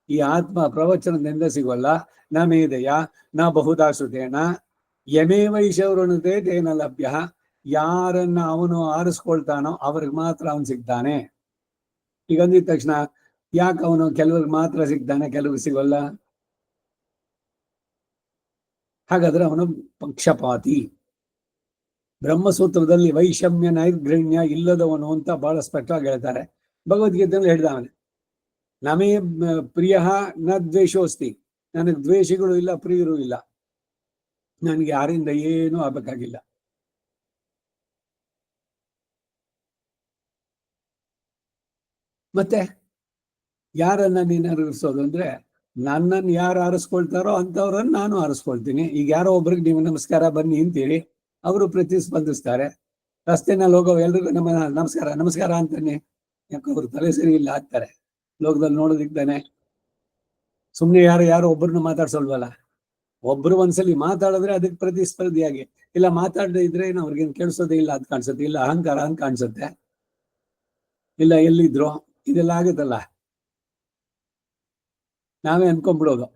ಈ ಆತ್ಮ ಪ್ರವಚನದಿಂದ ಸಿಗೋಲ್ಲ. ನ ಮೇಧೆಯ ನ ಬಹುಧಾ ಶ್ರುತೇನ ಯಮೇ ವೈಶವ್ರಣತೆ ತೇನ ಲಭ್ಯ, ಯಾರನ್ನ ಅವನು ಆರಿಸ್ಕೊಳ್ತಾನೋ ಅವ್ರಿಗೆ ಮಾತ್ರ ಅವನು ಸಿಗ್ತಾನೆ. ಈಗ ಅಂದಿದ ತಕ್ಷಣ ಯಾಕೆ ಅವನು ಕೆಲವ್ರಿಗೆ ಮಾತ್ರ ಸಿಗ್ತಾನೆ ಕೆಲವ್ರಿಗೆ ಸಿಗೋಲ್ಲ? ಹಾಗಾದ್ರೆ ಅವನು ಪಕ್ಷಪಾತಿ. ಬ್ರಹ್ಮಸೂತ್ರದಲ್ಲಿ ವೈಷಮ್ಯ ನೈರ್ಘೃಣ್ಯ ಇಲ್ಲದವನು ಅಂತ ಬಹಳ ಸ್ಪಷ್ಟವಾಗಿ ಹೇಳ್ತಾರೆ. ಭಗವದ್ಗೀತೆಯಲ್ಲಿ ಹೇಳಿದವನೆ, ನಮೇ ಪ್ರಿಯ ನ ದ್ವೇಷೋಸ್ತಿ, ನನಗೆ ದ್ವೇಷಗಳು ಇಲ್ಲ ಪ್ರಿಯರು ಇಲ್ಲ, ನನಗೆ ಯಾರಿಂದ ಏನೂ ಆಗ್ಬೇಕಾಗಿಲ್ಲ. ಮತ್ತೆ ಯಾರನ್ನ ನೀನು ಅರಿಸೋದು ಅಂದ್ರೆ, ನನ್ನನ್ನು ಯಾರು ಆರಿಸ್ಕೊಳ್ತಾರೋ ಅಂಥವ್ರನ್ನ ನಾನು ಆರಿಸ್ಕೊಳ್ತೀನಿ. ಈಗ ಯಾರೋ ಒಬ್ರಿಗೆ ನೀವು ನಮಸ್ಕಾರ ಬನ್ನಿ ಅಂತೇಳಿ ಅವರು ಪ್ರತಿಸ್ಪಂದಿಸ್ತಾರೆ. ರಸ್ತೆನಲ್ಲಿ ಹೋಗೋ ಎಲ್ರಿಗೂ ನಮಸ್ಕಾರ ನಮಸ್ಕಾರ ಅಂತಾನೆ, ಯಾಕೆ ಅವ್ರು ತಲೆ ಸರಿ ಇಲ್ಲ ಆಗ್ತಾರೆ. ಲೋಕದಲ್ಲಿ ನೋಡೋದಿದ್ದಾನೆ. ಸುಮ್ಮನೆ ಯಾರು ಒಬ್ಬರನ್ನ ಮಾತಾಡ್ಸಲ್ವಲ್ಲ. ಒಬ್ರು ಒಂದ್ಸಲಿ ಮಾತಾಡಿದ್ರೆ ಅದಕ್ಕೆ ಪ್ರತಿಸ್ಪರ್ಧಿಯಾಗಿ, ಇಲ್ಲ ಮಾತಾಡದೇ ಇದ್ರೆ ಏನು ಅವ್ರಿಗೇನು ಕೇಳಿಸೋದೇ ಇಲ್ಲ ಅಂತ ಕಾಣಿಸುತ್ತೆ, ಇಲ್ಲ ಅಹಂಕಾರ ಅಂತ ಕಾಣಿಸುತ್ತೆ, ಇಲ್ಲ ಎಲ್ಲಿದ್ರು ಇದೆಲ್ಲ ಆಗುತ್ತಲ್ಲ. ನಾವೇ ಅನ್ಕೊಂಡ್ಬಿಡೋದು.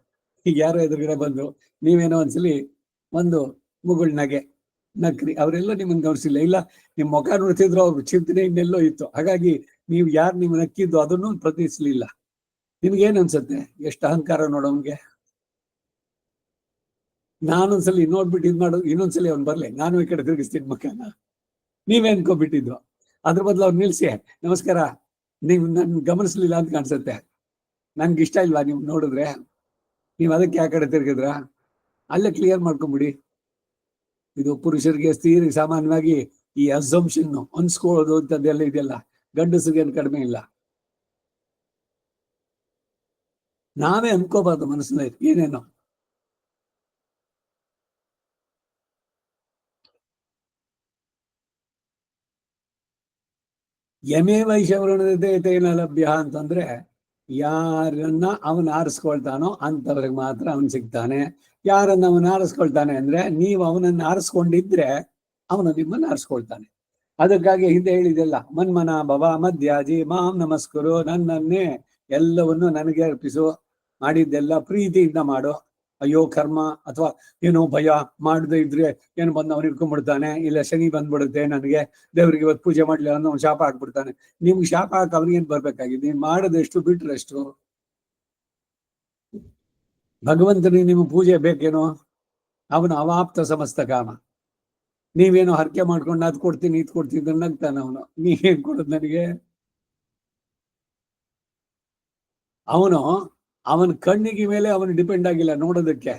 ಈಗ ಯಾರೋ ಎದುರುಗಡೆ ಬಂದ್ರು, ನೀವೇನೋ ಒಂದ್ಸಲಿ ಒಂದು ಮುಗುಳ್ ನಕ್ರಿ, ಅವರೆಲ್ಲ ನಿಮ್ಮನ್ನು ಗಮನಿಸಿಲ್ಲ, ಇಲ್ಲ ನಿಮ್ ಮುಖ ನೋಡ್ತಿದ್ರು, ಅವ್ರ ಚಿಂತನೆ ಇನ್ನೆಲ್ಲೋ ಇತ್ತು. ಹಾಗಾಗಿ ನೀವು ಯಾರು ನಿಮ್ ನಕ್ಕಿದ್ದು ಅದನ್ನು ಪ್ರತಿಸ್ಲಿಲ್ಲ. ನಿಮ್ಗೇನ್ ಅನ್ಸುತ್ತೆ? ಎಷ್ಟು ಅಹಂಕಾರ ನೋಡೋನ್ಗೆ. ನಾನೊಂದ್ಸಲಿ ನೋಡ್ಬಿಟ್ಟು ಇದ್ ಮಾಡೋದು, ಇನ್ನೊಂದ್ಸಲಿ ಅವ್ನು ಬರ್ಲಿ ನಾನು ಈ ಕಡೆ ತಿರುಗಿಸ್ತೀನಿ ಮುಖನ, ನೀವೇ ಅನ್ಕೋಬಿಟ್ಟಿದ್ದು. ಅದ್ರ ಬದಲು ಅವ್ರು ನಿಲ್ಸಿ ನಮಸ್ಕಾರ, ನೀವು ನನ್ ಗಮನಿಸ್ಲಿಲ್ಲ ಅಂತ ಕಾಣಿಸುತ್ತೆ, ನನ್ಗೆ ಇಷ್ಟ ಇಲ್ವಾ ನೀವು ನೋಡಿದ್ರೆ, ನೀವು ಅದಕ್ಕೆ ಆ ಕಡೆ ತಿರುಗಿದ್ರ, ಅಲ್ಲೇ ಕ್ಲಿಯರ್ ಮಾಡ್ಕೊಂಬಿಡಿ. ಇದು ಪುರುಷರಿಗೆ ಸ್ತ್ರೀರಿಗೆ ಸಾಮಾನ್ಯವಾಗಿ ಈ ಅಸಂಪ್ಷನ್ ಅನ್ಸ್ಕೊಳ್ಳೋದು ಅಂತದ್ದೆಲ್ಲ ಇದೆಯಲ್ಲ, ಗಂಡಸರಿಗೇನು ಕಡಿಮೆ ಇಲ್ಲ. ನಾವೇ ಅನ್ಕೋಬಾರ್ದು ಮನಸ್ಸಿನಲ್ಲಿ ಏನೇನೋ. ಯಮೇ ವೈಶವ್ರಣೇನ ಲಭ್ಯ ಅಂತಂದ್ರೆ, ಯಾರನ್ನ ಅವನು ಆರಿಸ್ಕೊಳ್ತಾನೋ ಅಂತವ್ರಿಗೆ ಮಾತ್ರ ಅವನು ಸಿಗ್ತಾನೆ. ಯಾರನ್ನ ಅವನು ಆರಿಸ್ಕೊಳ್ತಾನೆ ಅಂದ್ರೆ, ನೀವು ಅವನನ್ನು ಆರಿಸ್ಕೊಂಡಿದ್ರೆ ಅವನು ನಿಮ್ಮನ್ನು ಆರಿಸ್ಕೊಳ್ತಾನೆ. ಅದಕ್ಕಾಗಿ ಹಿಂದೆ ಹೇಳಿದೆಲ್ಲ, ಮನ್ಮನ ಭವ ಮಧ್ಯಾಜಿ ಮಾಂ ನಮಸ್ಕರು, ನನ್ನನ್ನೇ ಎಲ್ಲವನ್ನು ನನಗೆ ಅರ್ಪಿಸು, ಮಾಡಿದ್ದೆಲ್ಲ ಪ್ರೀತಿಯಿಂದ ಮಾಡು. ಅಯ್ಯೋ ಕರ್ಮ ಅಥವಾ ಏನೋ ಭಯ ಮಾಡದೇ ಇದ್ರೆ ಏನು ಬಂದು ಅವ್ನು ಇಟ್ಕೊಂಡ್ಬಿಡ್ತಾನೆ, ಇಲ್ಲ ಶನಿ ಬಂದ್ಬಿಡುತ್ತೆ, ನನಗೆ ದೇವ್ರಿಗೆ ಇವತ್ತು ಪೂಜೆ ಮಾಡ್ಲಿಲ್ಲ ಅನ್ನೋ ಅವ್ನು ಶಾಪ ಹಾಕ್ಬಿಡ್ತಾನೆ. ನಿಮ್ಗೆ ಶಾಪ ಹಾಕಿ ಅವ್ನಿಗೇನು ಬರ್ಬೇಕಾಗಿದೆ? ನೀನ್ ಮಾಡದೆಷ್ಟು ಬಿಟ್ರಷ್ಟು. ಭಗವಂತನಿಗೆ ನಿಮ್ಮ ಪೂಜೆ ಬೇಕೇನೋ? ಅವನು ಅವಾಪ್ತ ಸಮಸ್ತ ಕಾಮ. ನೀವೇನೋ ಹರಕೆ ಮಾಡ್ಕೊಂಡು ಅದ್ ಕೊಡ್ತೀನಿ ಇದ್ ಕೊಡ್ತೀನಿ ನಗ್ತಾನೆ ಅವನು. ನೀವೇನ್ ಕೊಡೋದು ನನಗೆ? ಅವನ ಕಣ್ಣಿಗೆ ಮೇಲೆ ಅವನು ಡಿಪೆಂಡ್ ಆಗಿಲ್ಲ ನೋಡೋದಕ್ಕೆ.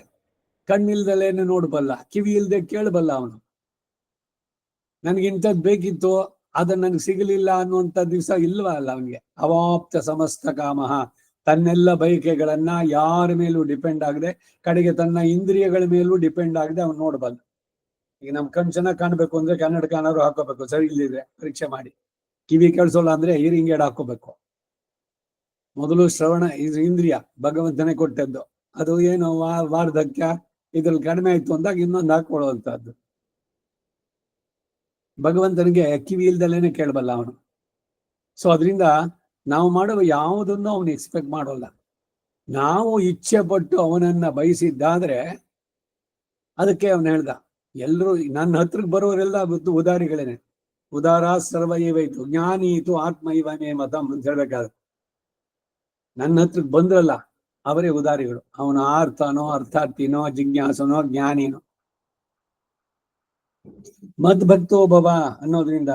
ಕಣ್ಣಿಲ್ದಲೇನೆ ನೋಡಬಲ್ಲ, ಕಿವಿ ಇಲ್ದೆ ಕೇಳಬಲ್ಲ ಅವನು. ನನ್ಗಿಂಥದ್ದು ಬೇಕಿತ್ತು, ಅದನ್ನ ನನಗೆ ಸಿಗಲಿಲ್ಲ ಅನ್ನುವಂಥ ದಿವಸ ಇಲ್ವಾ ಅಲ್ಲ ಅವನಿಗೆ. ಅವಾಪ್ತ ಸಮಸ್ತ ಕಾಮಃ, ತನ್ನೆಲ್ಲ ಬಯಕೆಗಳನ್ನ ಯಾರ ಮೇಲೂ ಡಿಪೆಂಡ್ ಆಗದೆ, ಕಡೆಗೆ ತನ್ನ ಇಂದ್ರಿಯಗಳ ಮೇಲೂ ಡಿಪೆಂಡ್ ಆಗದೆ ಅವನು ನೋಡಬಲ್ಲ. ಈಗ ನಮ್ ಕಣ್ ಚೆನ್ನಾಗಿ ಕಾಣ್ಬೇಕು ಅಂದ್ರೆ ಕನ್ನಡ ಕಾಣೋರು ಹಾಕೋಬೇಕು, ಸರಿ ಇಲ್ಲಿದ್ರೆ ಪರೀಕ್ಷೆ ಮಾಡಿ. ಕಿವಿ ಕೇಳಿಸೋಲ್ಲ ಅಂದ್ರೆ ಹಿಯರಿಂಗ್ ಏಡ್ ಹಾಕೋಬೇಕು. ಮೊದಲು ಶ್ರವಣ ಇದು ಇಂದ್ರಿಯ ಭಗವಂತನೇ ಕೊಟ್ಟದ್ದು, ಅದು ಏನು ವಾರ್ಧಕ್ಯ ಇದ್ರಲ್ಲಿ ಕಡಿಮೆ ಆಯ್ತು ಅಂದಾಗ ಇನ್ನೊಂದು ಹಾಕೊಳ್ಳುವಂತಹದ್ದು. ಭಗವಂತನಿಗೆ ಕಿವಿ ಇಲ್ದಲೇನೆ ಕೇಳಬಲ್ಲ ಅವನು. ಸೊ ಅದರಿಂದ ನಾವು ಮಾಡುವ ಯಾವುದನ್ನು ಅವನು ಎಕ್ಸ್ಪೆಕ್ಟ್ ಮಾಡೋಲ್ಲ. ನಾವು ಇಚ್ಛೆ ಪಟ್ಟು ಅವನನ್ನ ಬಯಸಿದ್ದಾದ್ರೆ ಅದಕ್ಕೆ ಅವನು ಹೇಳ್ದ, ಎಲ್ರು ನನ್ನ ಹತ್ರಕ್ಕೆ ಬರೋರೆಲ್ಲ ಉದಾರಿಗಳೇನೆ. ಉದಾರ ಸರ್ವ ಏವೈತು ಜ್ಞಾನೀತು ಆತ್ಮ ಇವನೇ ಮತಂ ಅಂತ ಹೇಳ್ಬೇಕಾದ್ರೆ, ನನ್ನ ಹತ್ರಕ್ಕೆ ಬಂದ್ರಲ್ಲ ಅವರೇ ಉದಾರಿಗಳು. ಅವನು ಆರ್ಥನೋ ಅರ್ಥಾರ್ಥಿನೋ ಜಿಜ್ಞಾಸನೋ ಜ್ಞಾನಿನೋ. ಮದ್ಭಕ್ತೋ ಭವ ಅನ್ನೋದ್ರಿಂದ,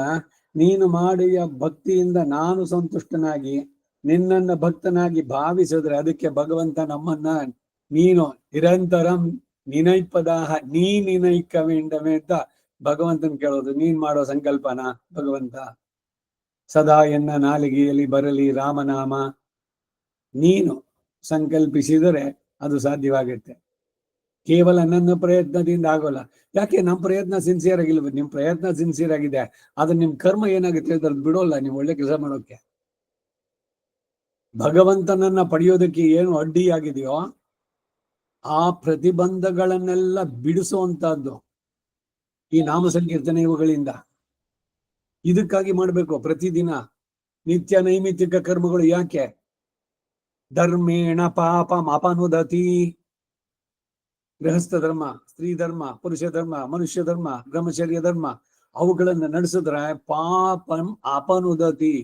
ನೀನು ಮಾಡಿಯ ಭಕ್ತಿಯಿಂದ ನಾನು ಸಂತುಷ್ಟನಾಗಿ ನಿನ್ನನ್ನ ಭಕ್ತನಾಗಿ ಭಾವಿಸಿದ್ರೆ ಅದಕ್ಕೆ ಭಗವಂತ ನಮ್ಮನ್ನ ನೀನು ನಿರಂತರಂ ನಿನೈಪದಾಹ ನೀ ನಿನೈಕವೇಂಡಮೆ ಅಂತ ಭಗವಂತನ್ ಕೇಳೋದು. ನೀನ್ ಮಾಡೋ ಸಂಕಲ್ಪನ ಭಗವಂತ ಸದಾ ಎನ್ನ ನಾಲಿಗೆಯಲ್ಲಿ ಬರಲಿ ರಾಮನಾಮ, ನೀನು ಸಂಕಲ್ಪಿಸಿದರೆ ಅದು ಸಾಧ್ಯವಾಗುತ್ತೆ. ಕೇವಲ ನನ್ನ ಪ್ರಯತ್ನದಿಂದ ಆಗೋಲ್ಲ. ಯಾಕೆ ನಮ್ಮ ಪ್ರಯತ್ನ ಸಿನ್ಸಿಯರ್ ಆಗಿಲ್ವ? ನಿಮ್ ಪ್ರಯತ್ನ ಸಿನ್ಸಿಯರ್ ಆಗಿದೆ, ಆದ್ರೆ ನಿಮ್ ಕರ್ಮ ಏನಾಗುತ್ತೆ ಅದ್ರಲ್ಲಿ ಬಿಡೋಲ್ಲ ನೀವು ಒಳ್ಳೆ ಕೆಲಸ ಮಾಡೋಕೆ. ಭಗವಂತನನ್ನ ಪಡೆಯೋದಕ್ಕೆ ಏನು ಅಡ್ಡಿಯಾಗಿದೆಯೋ ಆ ಪ್ರತಿಬಂಧಗಳನ್ನೆಲ್ಲ ಬಿಡಿಸುವಂತಹದ್ದು ಈ ನಾಮ ಸಂಕೀರ್ತನೆ ಇವುಗಳಿಂದ. ಇದಕ್ಕಾಗಿ ಮಾಡ್ಬೇಕು ಪ್ರತಿದಿನ ನಿತ್ಯ ನೈಮಿತ್ತಿಕ ಕರ್ಮಗಳು. ಯಾಕೆ? ಧರ್ಮೇಣ ಪಾಪಂ ಅಪನುದತಿ. ಗೃಹಸ್ಥ ಧರ್ಮ, ಸ್ತ್ರೀ ಧರ್ಮ, ಪುರುಷ ಧರ್ಮ, ಮನುಷ್ಯ ಧರ್ಮ, ಬ್ರಹ್ಮಚರ್ಯ ಧರ್ಮ ಅವುಗಳನ್ನ ನಡೆಸಿದ್ರೆ ಪಾಪಂ ಅಪನುದತಿ.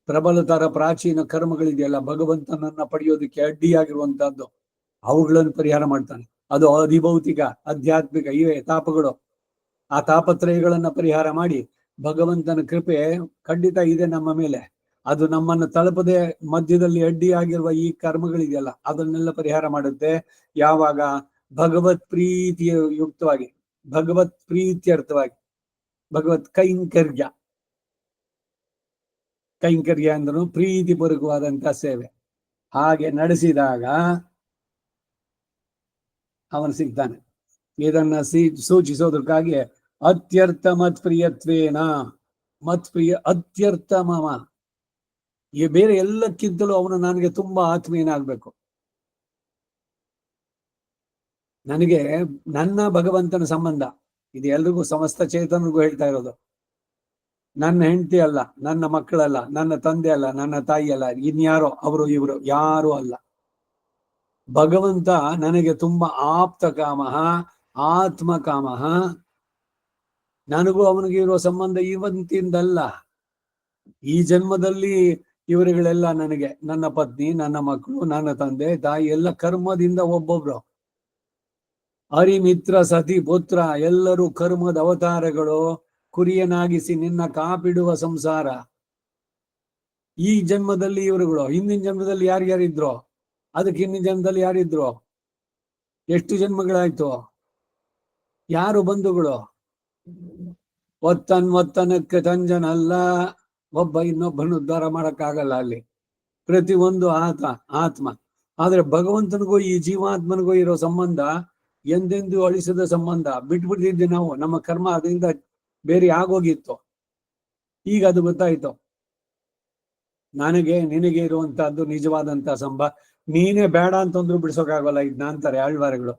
ಪ್ರಬಲತರ ಪ್ರಾಚೀನ ಕರ್ಮಗಳಿದೆಯಲ್ಲ ಭಗವಂತನನ್ನ ಪಡೆಯೋದಕ್ಕೆ ಅಡ್ಡಿಯಾಗಿರುವಂತಹದ್ದು, ಅವುಗಳನ್ನು ಪರಿಹಾರ ಮಾಡ್ತಾನೆ. ಅದು ಅಧಿಭೌತಿಕ ಆಧ್ಯಾತ್ಮಿಕ ಇವೆ ತಾಪಗಳು. ಆ ತಾಪತ್ರಯಗಳನ್ನ ಪರಿಹಾರ ಮಾಡಿ ಭಗವಂತನ ಕೃಪೆ ಖಂಡಿತ ಇದೆ ನಮ್ಮ ಮೇಲೆ. ಅದು ನಮ್ಮನ್ನು ತಲುಪದೆ ಮಧ್ಯದಲ್ಲಿ ಅಡ್ಡಿಯಾಗಿರುವ ಈ ಕರ್ಮಗಳಿದೆಯಲ್ಲ ಅದನ್ನೆಲ್ಲ ಪರಿಹಾರ ಮಾಡುತ್ತೆ. ಯಾವಾಗ? ಭಗವತ್ ಪ್ರೀತಿಯ ಯುಕ್ತವಾಗಿ, ಭಗವತ್ ಪ್ರೀತ್ಯರ್ಥವಾಗಿ, ಭಗವತ್ ಕೈಂಕರ್ಯ. ಕೈಂಕರ್ಯ ಅಂದ್ರೂ ಪ್ರೀತಿಪೂರ್ವಕವಾದಂತಹ ಸೇವೆ. ಹಾಗೆ ನಡೆಸಿದಾಗ ಅವನು ಸಿಗ್ತಾನೆ. ಇದನ್ನ ಸೂಚಿಸೋದಕ್ಕಾಗಿ ಅತ್ಯರ್ಥ ಮತ್ಪ್ರಿಯತ್ವೇನ, ಮತ್ಪ್ರಿಯ ಅತ್ಯರ್ಥ ಮಮ, ಈ ಬೇರೆ ಎಲ್ಲಕ್ಕಿಂತಲೂ ಅವನು ನನಗೆ ತುಂಬಾ ಆತ್ಮೀಯನಾಗ್ಬೇಕು. ನನಗೆ ನನ್ನ ಭಗವಂತನ ಸಂಬಂಧ ಇದು ಎಲ್ರಿಗೂ, ಸಮಸ್ತ ಚೇತನಿಗೂ ಹೇಳ್ತಾ ಇರೋದು. ನನ್ನ ಹೆಂಡತಿ ಅಲ್ಲ, ನನ್ನ ಮಕ್ಕಳಲ್ಲ, ನನ್ನ ತಂದೆ ಅಲ್ಲ, ನನ್ನ ತಾಯಿ ಅಲ್ಲ, ಇನ್ಯಾರೋ ಅವರು ಇವರು ಯಾರು ಅಲ್ಲ. ಭಗವಂತ ನನಗೆ ತುಂಬಾ ಆಪ್ತ ಕಾಮಃ, ಆತ್ಮ ಕಾಮಃ. ನನಗೂ ಅವನಿಗೆ ಇರುವ ಸಂಬಂಧ ಇವತ್ತಿಂದಲ್ಲ, ಈ ಜನ್ಮದಲ್ಲಿ ಇವರುಗಳೆಲ್ಲ ನನಗೆ, ನನ್ನ ಪತ್ನಿ, ನನ್ನ ಮಕ್ಕಳು, ನನ್ನ ತಂದೆ ತಾಯಿ ಎಲ್ಲ ಕರ್ಮದಿಂದ ಒಬ್ಬೊಬ್ರು. ಹರಿಮಿತ್ರ ಸತಿ ಪುತ್ರ ಎಲ್ಲರೂ ಕರ್ಮದ ಅವತಾರಗಳು. ಕುರಿಯನಾಗಿಸಿ ನಿನ್ನ ಕಾಪಿಡುವ ಸಂಸಾರ. ಈ ಜನ್ಮದಲ್ಲಿ ಇವರುಗಳು, ಹಿಂದಿನ ಜನ್ಮದಲ್ಲಿ ಯಾರ್ಯಾರಿದ್ರು, ಅದಕ್ಕೆ ಹಿಂದಿನ ಜನ್ಮದಲ್ಲಿ ಯಾರಿದ್ರು, ಎಷ್ಟು ಜನ್ಮಗಳಾಯ್ತು, ಯಾರು ಬಂಧುಗಳು? ಒತ್ತನಕ್ಕೆ ತಂಜನಲ್ಲ, ಒಬ್ಬ ಇನ್ನೊಬ್ಬನ ಉದ್ಧಾರ ಮಾಡಕ್ಕಾಗಲ್ಲ. ಅಲ್ಲಿ ಪ್ರತಿಯೊಂದು ಆತ್ಮ. ಆದ್ರೆ ಭಗವಂತನಿಗೂ ಈ ಜೀವಾತ್ಮನಿಗೂ ಇರೋ ಸಂಬಂಧ ಎಂದೆಂದೂ ಅಳಿಸದ ಸಂಬಂಧ. ಬಿಟ್ಬಿಟ್ಟಿದ್ವಿ ನಾವು, ನಮ್ಮ ಕರ್ಮ ಅದರಿಂದ ಬೇರೆ ಆಗೋಗಿತ್ತು. ಈಗ ಅದು ಗೊತ್ತಾಯ್ತು. ನನಗೆ ನಿನಗೆ ಇರುವಂತಹದ್ದು ನಿಜವಾದಂತಹ ಸಂಬಂಧ. ನೀನೇ ಬೇಡ ಅಂತಂದ್ರು ಬಿಡ್ಸೋಕಾಗಲ್ಲ ಇದನ್ನ ಅಂತಾರೆ ಆಳ್ವಾರಗಳು.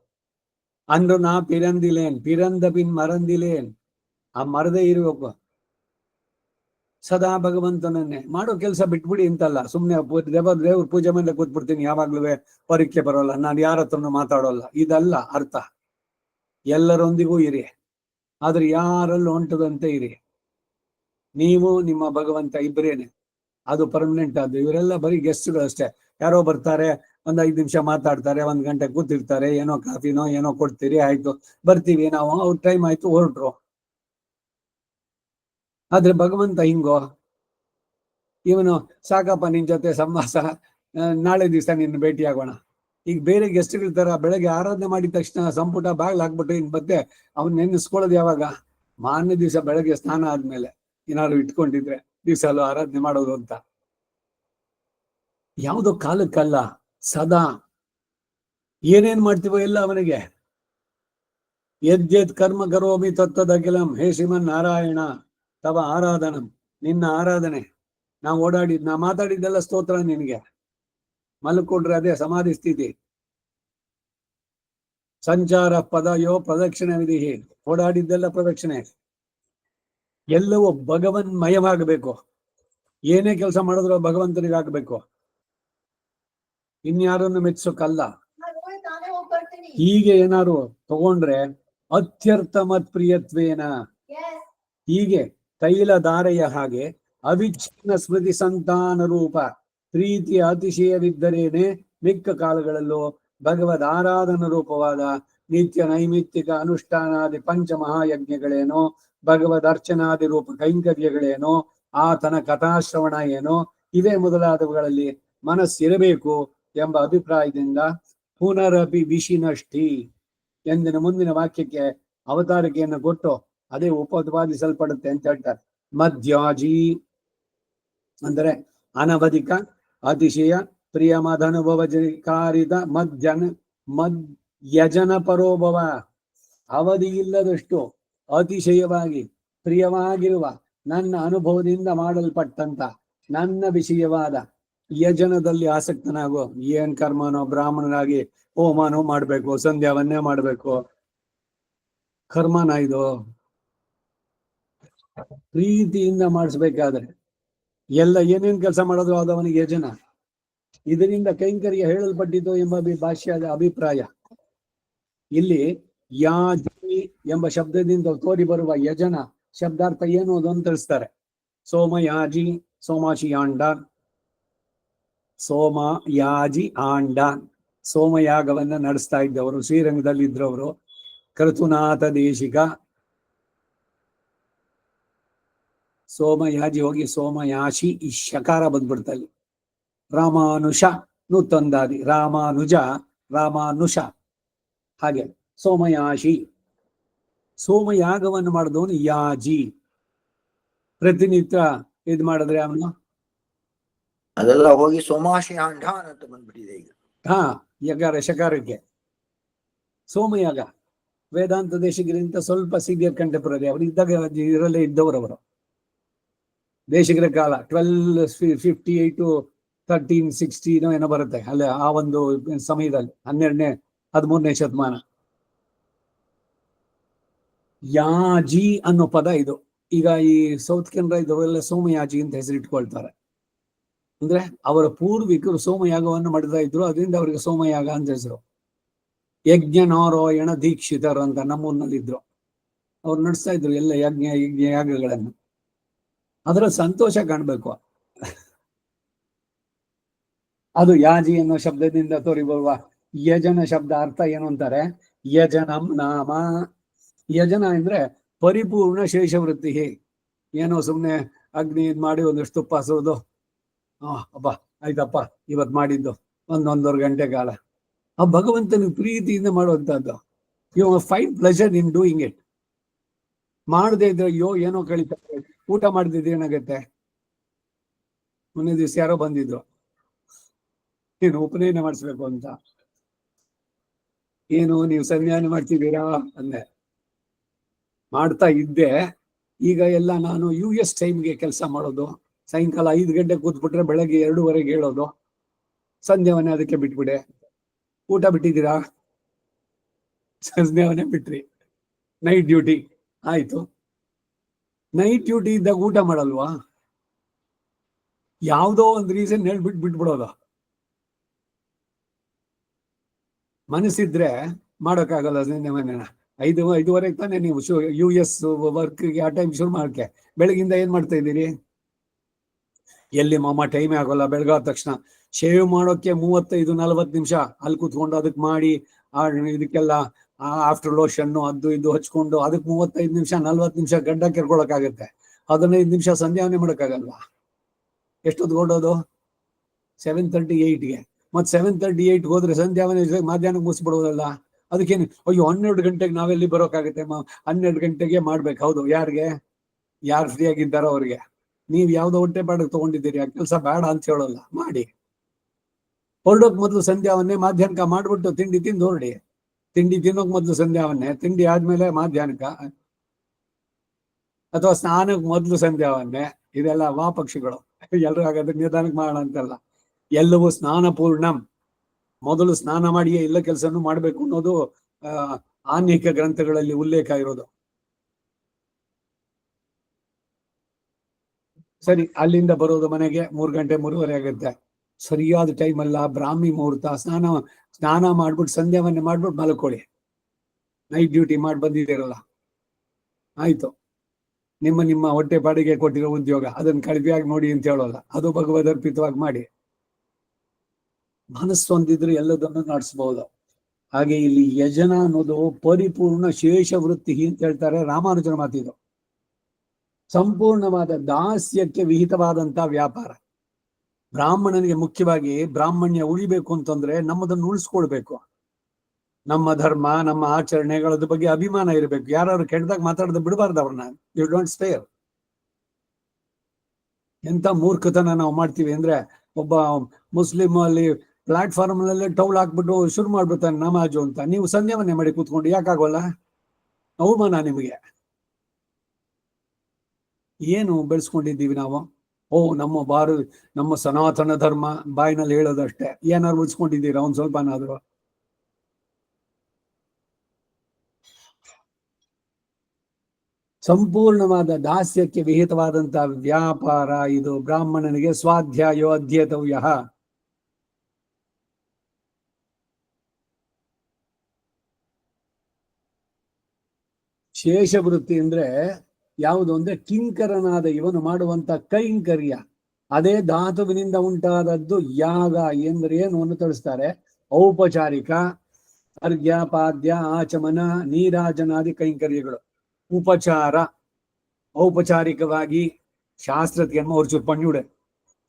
ಅಂದ್ರು ನಾ ಪಿರಂದಿಲೇನ್, ಪಿರಂದ ಪಿನ್ ಮರಂದಿಲೇನ್. ಆ ಮರದೇ ಇರಬೇಕು. ಸದಾ ಭಗವಂತನನ್ನೇ ಮಾಡೋ ಕೆಲಸ ಬಿಟ್ಬಿಡಿ ಅಂತಲ್ಲ. ಸುಮ್ನೆ ದೇವ್ರ ಪೂಜೆ ಮೇಲೆ ಕೂತ್ಬಿಡ್ತೀನಿ, ಯಾವಾಗ್ಲೂ ಪರೀಕ್ಷೆ ಬರೋಲ್ಲ, ನಾನು ಯಾರ ಹತ್ರನು ಮಾತಾಡೋಲ್ಲ, ಇದಲ್ಲ ಅರ್ಥ. ಎಲ್ಲರೊಂದಿಗೂ ಇರಿ, ಆದ್ರೆ ಯಾರಲ್ಲೂ ಹೊಂಟದಂತೆ ಇರಿ. ನೀವು ನಿಮ್ಮ ಭಗವಂತ ಇಬ್ಬರೇನೆ, ಅದು ಪರ್ಮನೆಂಟ್. ಅದು ಇವರೆಲ್ಲ ಬರೀ ಗೆಸ್ಟ್ಗಳು ಅಷ್ಟೇ. ಯಾರೋ ಬರ್ತಾರೆ, ಒಂದ್ 5 ನಿಮಿಷ ಮಾತಾಡ್ತಾರೆ, 1 ಗಂಟೆ ಕೂತಿರ್ತಾರೆ, ಏನೋ ಕಾಫಿನೋ ಏನೋ ಕೊಡ್ತೀರಿ, ಆಯ್ತು ಬರ್ತೀವಿ ನಾವು, ಅವ್ರ ಟೈಮ್ ಆಯ್ತು ಹೊರಟ್ರು. ಆದ್ರೆ ಭಗವಂತ ಹಿಂಗೋ, ಇವನು ಸಾಕಪ್ಪ ನಿನ್ ಜೊತೆ ಸಂವಾಸ, ನಾಳೆ ದಿವಸ ನಿನ್ನ ಭೇಟಿ ಆಗೋಣ. ಈಗ ಬೇರೆ ಗೆಸ್ಟ್ಗಳ ತರ ಬೆಳಗ್ಗೆ ಆರಾಧನೆ ಮಾಡಿದ ತಕ್ಷಣ ಸಂಪುಟ ಬಾಗ್ಲು ಹಾಕ್ಬಿಟ್ಟು ಇನ್ ಮತ್ತೆ ಅವ್ನು ನೆನೆಸ್ಕೊಳ್ಳೋದು ಯಾವಾಗ? ಮಾರನೇ ದಿವಸ ಬೆಳಗ್ಗೆ ಸ್ನಾನ ಆದ್ಮೇಲೆ ಏನಾದ್ರು ಇಟ್ಕೊಂಡಿದ್ರೆ ದಿವಸ ಅಲ್ಲೂ ಆರಾಧನೆ ಮಾಡೋದು ಅಂತ. ಯಾವುದೋ ಕಾಲಕ್ಕಲ್ಲ, ಸದಾ ಏನೇನ್ ಮಾಡ್ತೀವೋ ಎಲ್ಲ ಅವನಿಗೆ. ಯದ್ಯದ್ ಕರ್ಮ ಕರೋಮಿ ತತ್ತದಖಿಲಂ, ಹೇ ಶ್ರೀಮನ್ ನಾರಾಯಣ ತವ ಆರಾಧನಂ. ನಿನ್ನ ಆರಾಧನೆ, ನಾವು ನಾ ಮಾತಾಡಿದ್ದೆಲ್ಲ ಸ್ತೋತ್ರ ನಿನಗೆ. ಮಲ್ಕೊಂಡ್ರೆ ಅದೇ ಸಮಾಧಿ ಸ್ಥಿತಿ. ಸಂಚಾರ ಪದಯೋ ಪ್ರದಕ್ಷಿಣೆ ವಿಧಿ, ಓಡಾಡಿದ್ದೆಲ್ಲ ಪ್ರದಕ್ಷಿಣೆ. ಎಲ್ಲವೂ ಭಗವನ್ಮಯವಾಗಬೇಕು. ಏನೇ ಕೆಲಸ ಮಾಡಿದ್ರು ಭಗವಂತನಿಗೆ ಆಗ್ಬೇಕು, ಇನ್ಯಾರನ್ನು ಮೆಚ್ಚೋಕಲ್ಲ. ಹೀಗೆ ಏನಾರು ತಗೊಂಡ್ರೆ ಅತ್ಯರ್ಥ ಮತ್ಪ್ರಿಯತ್ವೇನ, ಹೀಗೆ ತೈಲ ಧಾರೆಯ ಹಾಗೆ ಅವಿಚ್ಛಿನ್ನ ಸ್ಮೃತಿ ಸಂತಾನ ರೂಪ ಪ್ರೀತಿಯ ಅತಿಶಯವಿದ್ದರೇನೆ ಮಿಕ್ಕ ಕಾಲಗಳಲ್ಲೂ ಭಗವದ್ ಆರಾಧನ ರೂಪವಾದ ನಿತ್ಯ ನೈಮಿತ್ತಿಕ ಅನುಷ್ಠಾನಾದಿ ಪಂಚಮಹಾಯಜ್ಞಗಳೇನೋ, ಭಗವದ್ ಅರ್ಚನಾದಿ ರೂಪ ಕೈಂಕರ್ಯಗಳೇನೋ, ಆತನ ಕಥಾಶ್ರವಣ ಏನೋ, ಇವೇ ಮೊದಲಾದವುಗಳಲ್ಲಿ ಮನಸ್ಸಿರಬೇಕು ಎಂಬ ಅಭಿಪ್ರಾಯದಿಂದ ಪುನರಪಿ ವಿಶಿನಷ್ಟಿ ಎಂದಿನ ಮುಂದಿನ ವಾಕ್ಯಕ್ಕೆ ಅವತಾರಿಕೆಯನ್ನು ಕೊಟ್ಟು ಅದೇ ಉಪೋತ್ಪಾದಿಸಲ್ಪಡುತ್ತೆ ಅಂತ ಹೇಳ್ತಾರೆ. ಮಧ್ಯಾಜಿ ಅಂದರೆ ಅನವಧಿಕ ಅತಿಶಯ ಪ್ರಿಯಮದನುಭವಕಾರಿತ ಯಜನ ಪರೋಭವ, ಅವಧಿ ಇಲ್ಲದಷ್ಟು ಅತಿಶಯವಾಗಿ ಪ್ರಿಯವಾಗಿರುವ ನನ್ನ ಅನುಭವದಿಂದ ಮಾಡಲ್ಪಟ್ಟಂತ ನನ್ನ ವಿಷಯವಾದ ಯಜನದಲ್ಲಿ ಆಸಕ್ತನಾಗೋ. ಏನ್ ಕರ್ಮನೋ, ಬ್ರಾಹ್ಮಣನಾಗಿ ಹೋಮನೋ ಮಾಡ್ಬೇಕು, ಸಂಧ್ಯಾವನ್ನೇ ಮಾಡ್ಬೇಕು, ಕರ್ಮನ ಇದು? ಪ್ರೀತಿಯಿಂದ ಮಾಡಿಸ್ಬೇಕಾದ್ರೆ ಎಲ್ಲ ಏನೇನ್ ಕೆಲಸ ಮಾಡೋದು ಅದು ಅವನಿಗೆ ಯಜನ. ಇದರಿಂದ ಕೈಂಕರ್ಯ ಹೇಳಲ್ಪಟ್ಟಿದ್ದು ಎಂಬ ಭಾಷ್ಯದ ಅಭಿಪ್ರಾಯ. ಇಲ್ಲಿ ಯಾಜಿ ಎಂಬ ಶಬ್ದದಿಂದ ತೋರಿ ಬರುವ ಯಜನ ಶಬ್ದಾರ್ಥ ಏನು ಅದನ್ನು ತಿಳಿಸ್ತಾರೆ. ಸೋಮಯಾಜಿ, ಸೋಮಾಶಿ ಆಂಡಾನ್, ಸೋಮಯಾಜಿ ಆಂಡಾನ್, ಸೋಮಯಾಗವನ್ನ ನಡೆಸ್ತಾ ಇದ್ದವರು, ಶ್ರೀರಂಗದಲ್ಲಿ ಇದ್ರವರು. ಕೃತುನಾಥ ದೇಶಿಕ, ಸೋಮಯಾಜಿ ಹೋಗಿ ಸೋಮಯಾಶಿ, ಈ ಶಕಾರ ಬಂದ್ಬಿಡ್ತಲ್ಲಿ. ರಾಮಾನುಷ ನು ತಂದಾದಿ, ರಾಮಾನುಜ, ರಾಮಾನುಷ, ಹಾಗೆ ಸೋಮಯಾಶಿ. ಸೋಮಯಾಗವನ್ನು ಮಾಡಿದವನು ಯಾಜಿ. ಪ್ರತಿನಿತ್ಯ ಇದ್ ಮಾಡಿದ್ರೆ ಅವನು ಅದೆಲ್ಲ ಹೋಗಿ ಸೋಮಾಶಿ ಆಂಡಾನ್ ಅಂತ ಬಂದ್ಬಿಟ್ಟಿದೆ ಈಗ. ಹಾ, ಯಗಾರ ಶಕಾರಕ್ಕೆ ಸೋಮಯಾಗ. ವೇದಾಂತ ದೇಶಿಗರಿಂದ ಸ್ವಲ್ಪ ಸೀನಿಯರ್ ಕಂಟೆಂಪರರಿ, ಅವರು ಇದ್ದಾಗ ಇದರಲ್ಲೇ ಇದ್ದವರವರು. ದೇಶಿಗರ ಕಾಲ 1258 to 1360 ಏನೋ ಬರುತ್ತೆ ಅಲ್ಲೇ, ಆ ಒಂದು ಸಮಯದಲ್ಲಿ 12ನೇ 13ನೇ ಶತಮಾನ. ಯಾಜಿ ಅನ್ನೋ ಪದ ಇದು. ಈಗ ಈ ಸೌತ್ ಕೆನರಾ ಇದವರೆಲ್ಲ ಸೋಮಯಾಜಿ ಅಂತ ಹೆಸರಿಟ್ಕೊಳ್ತಾರೆ. ಅಂದ್ರೆ ಅವರ ಪೂರ್ವಿಕರು ಸೋಮಯಾಗವನ್ನು ಮಾಡ್ತಾ ಇದ್ರು, ಅದರಿಂದ ಅವರಿಗೆ ಸೋಮಯಾಗ ಅಂತ ಹೆಸರು. ಯಜ್ಞ ನಾರಾಯಣ ದೀಕ್ಷಿತರು ಅಂತ ನಮ್ಮೂರಿನಲ್ಲಿದ್ರು. ಅವ್ರು ನಡೆಸ್ತಾ ಇದ್ರು ಎಲ್ಲ ಯಜ್ಞ ಯಾಗಗಳನ್ನು. ಅದರ ಸಂತೋಷ ಕಾಣ್ಬೇಕು. ಅದು ಯಾಜಿ ಅನ್ನೋ ಶಬ್ದದಿಂದ ತೋರಿ ಬರುವ ಯಜನ ಶಬ್ದ ಅರ್ಥ ಏನು ಅಂತಾರೆ, ಯಜನಂ ನಾಮ. ಯಜನ ಅಂದ್ರೆ ಪರಿಪೂರ್ಣ ಶೇಷವೃತ್ತಿ. ಏನೋ ಸುಮ್ನೆ ಅಗ್ನಿ ಇದ್ ಮಾಡಿ ಒಂದಷ್ಟು ತುಪ್ಪ ಹಸೋದು, ಅಬ್ಬಾ ಆಯ್ತಪ್ಪ ಇವತ್ ಮಾಡಿದ್ದು ಒಂದೊಂದೂವರೆ ಗಂಟೆ ಕಾಲ, ಆ ಭಗವಂತನ ಪ್ರೀತಿಯಿಂದ ಮಾಡುವಂತಹದ್ದು. You find pleasure in doing it. ಮಾಡದೇ ಇದ್ರೆ ಅಯ್ಯೋ ಏನೋ ಕಳೀತಾರೆ. ಊಟ ಮಾಡ್ದಿದ್ರೆ ಏನಾಗತ್ತೆ? ಮೊನ್ನೆ ದಿವಸ ಯಾರೋ ಬಂದಿದ್ರು, ಏನು ಉಪನಯನ ಮಾಡಿಸ್ಬೇಕು ಅಂತ. ಏನು ನೀವು ಸಂಧ್ಯಾನ ಮಾಡ್ತಿದ್ದೀರಾ ಅಂದೆ. ಮಾಡ್ತಾ ಇದ್ದೆ. ಈಗ ಎಲ್ಲ ನಾನು US ಟೈಮ್ಗೆ ಕೆಲಸ ಮಾಡೋದು. ಸಾಯಂಕಾಲ 5 ಗಂಟೆ ಕೂತ್ಬಿಟ್ರೆ ಬೆಳಗ್ಗೆ 2:30 ಹೇಳೋದು. ಸಂಧ್ಯಾವನೆ ಅದಕ್ಕೆ ಬಿಟ್ಬಿಡೆ. ಊಟ ಬಿಟ್ಟಿದ್ದೀರಾ? ಸಂಧ್ಯಾವನೆ ಬಿಟ್ರಿ. ನೈಟ್ ಡ್ಯೂಟಿ ಆಯ್ತು. ನೈಟ್ ಡ್ಯೂಟಿ ಇದ್ದಾಗ ಊಟ ಮಾಡಲ್ವಾ? ಯಾವುದೋ ಒಂದು ರೀಸನ್ ಹೇಳ್ಬಿಟ್ಟು ಬಿಟ್ಬಿಡೋದು. ಮನಸ್ಸಿದ್ರೆ ಮಾಡೋಕ್ಕಾಗಲ್ಲ. ಸಂಧ್ಯಾವನೆನ 5:30 ತಾನೇ ನೀವು US ವರ್ಕ್ಗೆ ಆ ಟೈಮ್ ಶುರು ಮಾಡಕ್ಕೆ. ಬೆಳಗಿಂದ ಏನ್ ಮಾಡ್ತಾ ಇದ್ದೀರಿ? ಎಲ್ಲಿ ಮಾಮ ಟೈಮೇ ಆಗೋಲ್ಲ. ಬೆಳಗಾದ ತಕ್ಷಣ ಶೇವ್ ಮಾಡೋಕ್ಕೆ 35-40 ನಿಮಿಷ ಅಲ್ಲಿ ಕೂತ್ಕೊಂಡು ಅದಕ್ಕೆ ಮಾಡಿ, ಇದಕ್ಕೆಲ್ಲ ಆಫ್ಟರ್ ಲೋಷನ್ನು ಅದು ಇದು ಹಚ್ಕೊಂಡು ಅದಕ್ಕೆ 35 ನಿಮಿಷ 40 ನಿಮಿಷ ಗಡ್ಡ ಕೆರ್ಕೊಳಕ್ಕಾಗತ್ತೆ. 15 ನಿಮಿಷ ಸಂಧ್ಯಾವನೆ ಮಾಡೋಕ್ಕಾಗಲ್ವಾ? ಎಷ್ಟೊತ್ತು ಹೊರಡೋದು? 7:38ಗೆ. ಮತ್ತೆ 7:38 ಹೋದ್ರೆ ಸಂಧ್ಯಾವನೆ ಮಧ್ಯಾಹ್ನಕ್ಕೆ ಮುಗಿಸ್ಬಿಡೋದಲ್ಲ. ಅದಕ್ಕೇನು ಅಯ್ಯೋ 12 ಗಂಟೆಗೆ ನಾವೆಲ್ಲಿ ಬರೋಕ್ಕಾಗತ್ತೆ? 12 ಗಂಟೆಗೆ ಮಾಡ್ಬೇಕು. ಹೌದು, ಯಾರಿಗೆ? ಯಾರು ಫ್ರೀ ಆಗಿದ್ದಾರೋ ಅವ್ರಿಗೆ. ನೀವ್ ಯಾವ್ದೋ ಹೊಟ್ಟೆ ಪಾಡಕ್ಕೆ ತಗೊಂಡಿದ್ದೀರಿ, ಆ ಕೆಲಸ ಬೇಡ ಅಂತ ಹೇಳೋಲ್ಲ, ಮಾಡಿ. ಹೊರಡೋಕ್ ಮೊದಲು ಸಂಧ್ಯಾವನ್ನೇ ಮಾಧ್ಯಾಹ್ನಕ ಮಾಡ್ಬಿಟ್ಟು ತಿಂಡಿ ತಿಂದು ಹೊರಡಿ. ತಿಂಡಿ ತಿನ್ನೋಕ್ ಮೊದಲು ಸಂಧ್ಯಾವನ್ನೇ, ತಿಂಡಿ ಆದ್ಮೇಲೆ ಮಾಧ್ಯಾಹ್ನಕ, ಅಥವಾ ಸ್ನಾನಕ್ಕೆ ಮೊದಲು ಸಂಧ್ಯಾವನ್ನೇ. ಇದೆಲ್ಲ ವಾಪಕ್ಷಿಗಳು. ಎಲ್ರು ಹಾಗಾದ್ರೆ ನಿಧಾನಕ್ಕೆ ಮಾಡೋಣ ಅಂತಲ್ಲ. ಎಲ್ಲವೂ ಸ್ನಾನ ಪೂರ್ಣಂ. ಮೊದಲು ಸ್ನಾನ ಮಾಡಿಯೇ ಎಲ್ಲ ಕೆಲಸನೂ ಮಾಡ್ಬೇಕು ಅನ್ನೋದು ಆನ್ಯಿಕ ಗ್ರಂಥಗಳಲ್ಲಿ ಉಲ್ಲೇಖ ಇರೋದು. ಸರಿ, ಅಲ್ಲಿಂದ ಬರೋದು ಮನೆಗೆ 3 ಗಂಟೆ 3:30 ಆಗುತ್ತೆ. ಸರಿಯಾದ ಟೈಮ್ ಅಲ್ಲ, ಬ್ರಾಹ್ಮಿ ಮುಹೂರ್ತ. ಸ್ನಾನ ಮಾಡ್ಬಿಟ್ಟು ಸಂಧ್ಯಾವನ್ನೇ ಮಾಡ್ಬಿಟ್ಟು ಮಲ್ಕೊಳ್ಳಿ. ನೈಟ್ ಡ್ಯೂಟಿ ಮಾಡಿ ಬಂದಿದ್ದೀರಲ್ಲ, ಆಯ್ತು. ನಿಮ್ಮ ಹೊಟ್ಟೆ ಪಾಡಿಗೆ ಕೊಟ್ಟಿರೋ ಉದ್ಯೋಗ, ಅದನ್ನ ಕಡಿಮೆಯಾಗಿ ನೋಡಿ ಅಂತ ಹೇಳೋಲ್ಲ. ಅದು ಭಗವದರ್ಪಿತವಾಗಿ ಮಾಡಿ. ಮನಸ್ಸು ಹೊಂದಿದ್ರೆ ಎಲ್ಲದನ್ನು ನಡೆಸಬಹುದು. ಹಾಗೆ ಇಲ್ಲಿ ಯಜನ ಅನ್ನೋದು ಪರಿಪೂರ್ಣ ಶೇಷ ವೃತ್ತಿ ಅಂತ ಹೇಳ್ತಾರೆ. ರಾಮಾನುಜನ ಮಾತಿದು. ಸಂಪೂರ್ಣವಾದ ದಾಸ್ಯಕ್ಕೆ ವಿಹಿತವಾದಂತಹ ವ್ಯಾಪಾರ. ಬ್ರಾಹ್ಮಣನಿಗೆ ಮುಖ್ಯವಾಗಿ ಬ್ರಾಹ್ಮಣ್ಯ ಉಳಿಬೇಕು ಅಂತಂದ್ರೆ ನಮ್ಮದನ್ನು ಉಳಿಸ್ಕೊಳ್ಬೇಕು. ನಮ್ಮ ಧರ್ಮ, ನಮ್ಮ ಆಚರಣೆಗಳದ ಬಗ್ಗೆ ಅಭಿಮಾನ ಇರಬೇಕು. ಯಾರು ಕೆಟ್ಟದಾಗ ಮಾತಾಡೋದು ಬಿಡಬಾರ್ದು ಅವ್ರನ್ನ. You don't spare. ಎಂತ ಮೂರ್ಖತನ ನಾವು ಮಾಡ್ತೀವಿ ಅಂದ್ರೆ, ಒಬ್ಬ ಮುಸ್ಲಿಂ ಅಲ್ಲಿ ಪ್ಲಾಟ್ಫಾರ್ಮ್ ನಲ್ಲಿ ಟೌಲ್ ಹಾಕ್ಬಿಟ್ಟು ಶುರು ಮಾಡ್ಬಿಡ್ತಾನೆ ನಮಾಜು ಅಂತ. ನೀವು ಸಂಧ್ಯಾವನ್ನೇ ಮಾಡಿ ಕೂತ್ಕೊಂಡು ಯಾಕಾಗೋಲ್ಲ? ಅವಮಾನ ನಿಮಗೆ. ಏನು ಬೆಳೆಸ್ಕೊಂಡಿದ್ದೀವಿ ನಾವು? ನಮ್ಮ ಸನಾತನ ಧರ್ಮ ಬಾಯಿನಲ್ಲಿ ಹೇಳೋದಷ್ಟೇ. ಏನಾದ್ರು ಉಳಿಸ್ಕೊಂಡಿದ್ದೀರಾ ಒಂದ್ ಸ್ವಲ್ಪನಾದ್ರು? ಸಂಪೂರ್ಣವಾದ ದಾಸ್ಯಕ್ಕೆ ವಿಹಿತವಾದಂತಹ ವ್ಯಾಪಾರ ಇದು. ಬ್ರಾಹ್ಮಣನಿಗೆ ಸ್ವಾಧ್ಯಾಯೋ ಅಧ್ಯೇತವ್ಯ. ಶೇಷವೃತ್ತಿ ಅಂದ್ರೆ ಯಾವುದು ಅಂದ್ರೆ ಕಿಂಕರನಾದ ಇವನು ಮಾಡುವಂತ ಕೈಂಕರ್ಯ. ಅದೇ ಧಾತುವಿನಿಂದ ಉಂಟಾದದ್ದು ಯಾಗ ಎಂದ್ರೆ ಏನು ಅನ್ನು ತಿಳಿಸ್ತಾರೆ. ಔಪಚಾರಿಕ ಅರ್ಘ್ಯ, ಪಾದ್ಯ, ಆಚಮನ, ನೀರಾಜನಾದಿ ಕೈಂಕರ್ಯಗಳು. ಉಪಚಾರ ಔಪಚಾರಿಕವಾಗಿ ಶಾಸ್ತ್ರಕ್ಕೆ ஒரு ಚೂರು பண்ணிவிடு.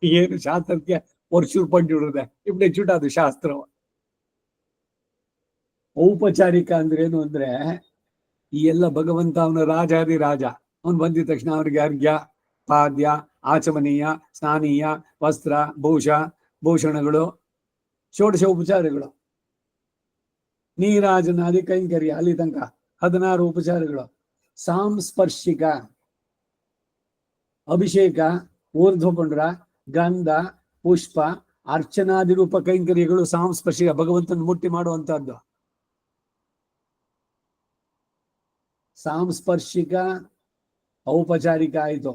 ಏನು ಶಾಸ್ತ್ರಕ್ಕೆ ஒரு ಚೂರು பண்ணிவிடுದೆ இப்படி ಚುಟಾದು ಶಾಸ್ತ್ರ. ಔಪಚಾರಿಕ ಅಂದ್ರೆ ಏನು ಅಂದ್ರೆ ಈ ಎಲ್ಲ ಭಗವಂತ ಅವನ ರಾಜಾದಿ ರಾಜ. ಅವನು ಬಂದಿದ ತಕ್ಷಣ ಅವನಿಗೆ ಅರ್ಘ್ಯ, ಪಾದ್ಯ, ಆಚಮನೀಯ, ಸ್ನಾನೀಯ, ವಸ್ತ್ರ, ಭೂಷಣಗಳು, ಷೋಡಶ ಉಪಚಾರಗಳು, ನೀರಾಜನಾದಿ ಕೈಂಕರ್ಯ ಅಲ್ಲಿ ತನಕ 16 ಉಪಚಾರಗಳು. ಸಾಂಸ್ಪರ್ಶಿಕ ಅಭಿಷೇಕ, ಊರ್ಧ್ವಪುಂಡ್ರ, ಗಂಧ, ಪುಷ್ಪ, ಅರ್ಚನಾದಿ ರೂಪ ಕೈಂಕರ್ಯಗಳು ಸಾಂಸ್ಪರ್ಶಿಕ, ಭಗವಂತನ ಮುಟ್ಟಿ ಮಾಡುವಂತಹದ್ದು. ಸಾಂಸ್ಪರ್ಶಿಕ ಔಪಚಾರಿಕ ಆಯಿತು.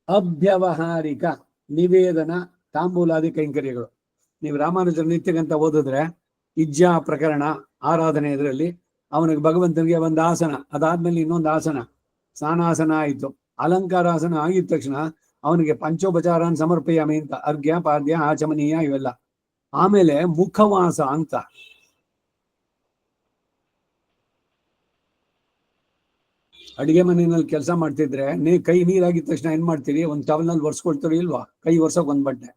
ಅಭ್ಯವಹಾರಿಕ ನಿವೇದನ, ತಾಂಬೂಲಾದಿ ಕೈಂಕರ್ಯಗಳು. ನೀವು ರಾಮಾನುಜರ ನಿತ್ಯಗಂತ ಓದಿದ್ರೆ ಇಜ್ಜಾ ಪ್ರಕರಣ ಆರಾಧನೆ ಇದರಲ್ಲಿ ಅವನಿಗೆ ಭಗವಂತನಿಗೆ ಒಂದು ಆಸನ, ಅದಾದ್ಮೇಲೆ ಇನ್ನೊಂದು ಆಸನ, ಸ್ನಾನಾಸನ ಆಯಿತು. ಅಲಂಕಾರಾಸನ ಆಗಿದ ತಕ್ಷಣ ಅವನಿಗೆ ಪಂಚೋಪಚಾರನ್ ಸಮರ್ಪಯಾಮಿ ಅಂತ, ಅರ್ಘ್ಯ, ಪಾದ್ಯ, ಆಚಮನೀಯ ಇವೆಲ್ಲ. ಆಮೇಲೆ ಮುಖವಾಸ ಅಂತ. ಅಡಿಗೆ ಮನೆಯಲ್ಲಿ ಕೆಲಸ ಮಾಡ್ತಿದ್ರೆ ಕೈ ನೀರಾಗಿದ ತಕ್ಷಣ ಏನ್ ಮಾಡ್ತೀರಿ? ಒಂದ್ ಟವಲ್ನಲ್ಲಿ ಒರೆಸ್ಕೊಳ್ತೀರಿ ಇಲ್ವಾ? ಕೈ ಒರ್ಸೋಕ್ ಒಂದ್ ಬಟ್ಟೆ.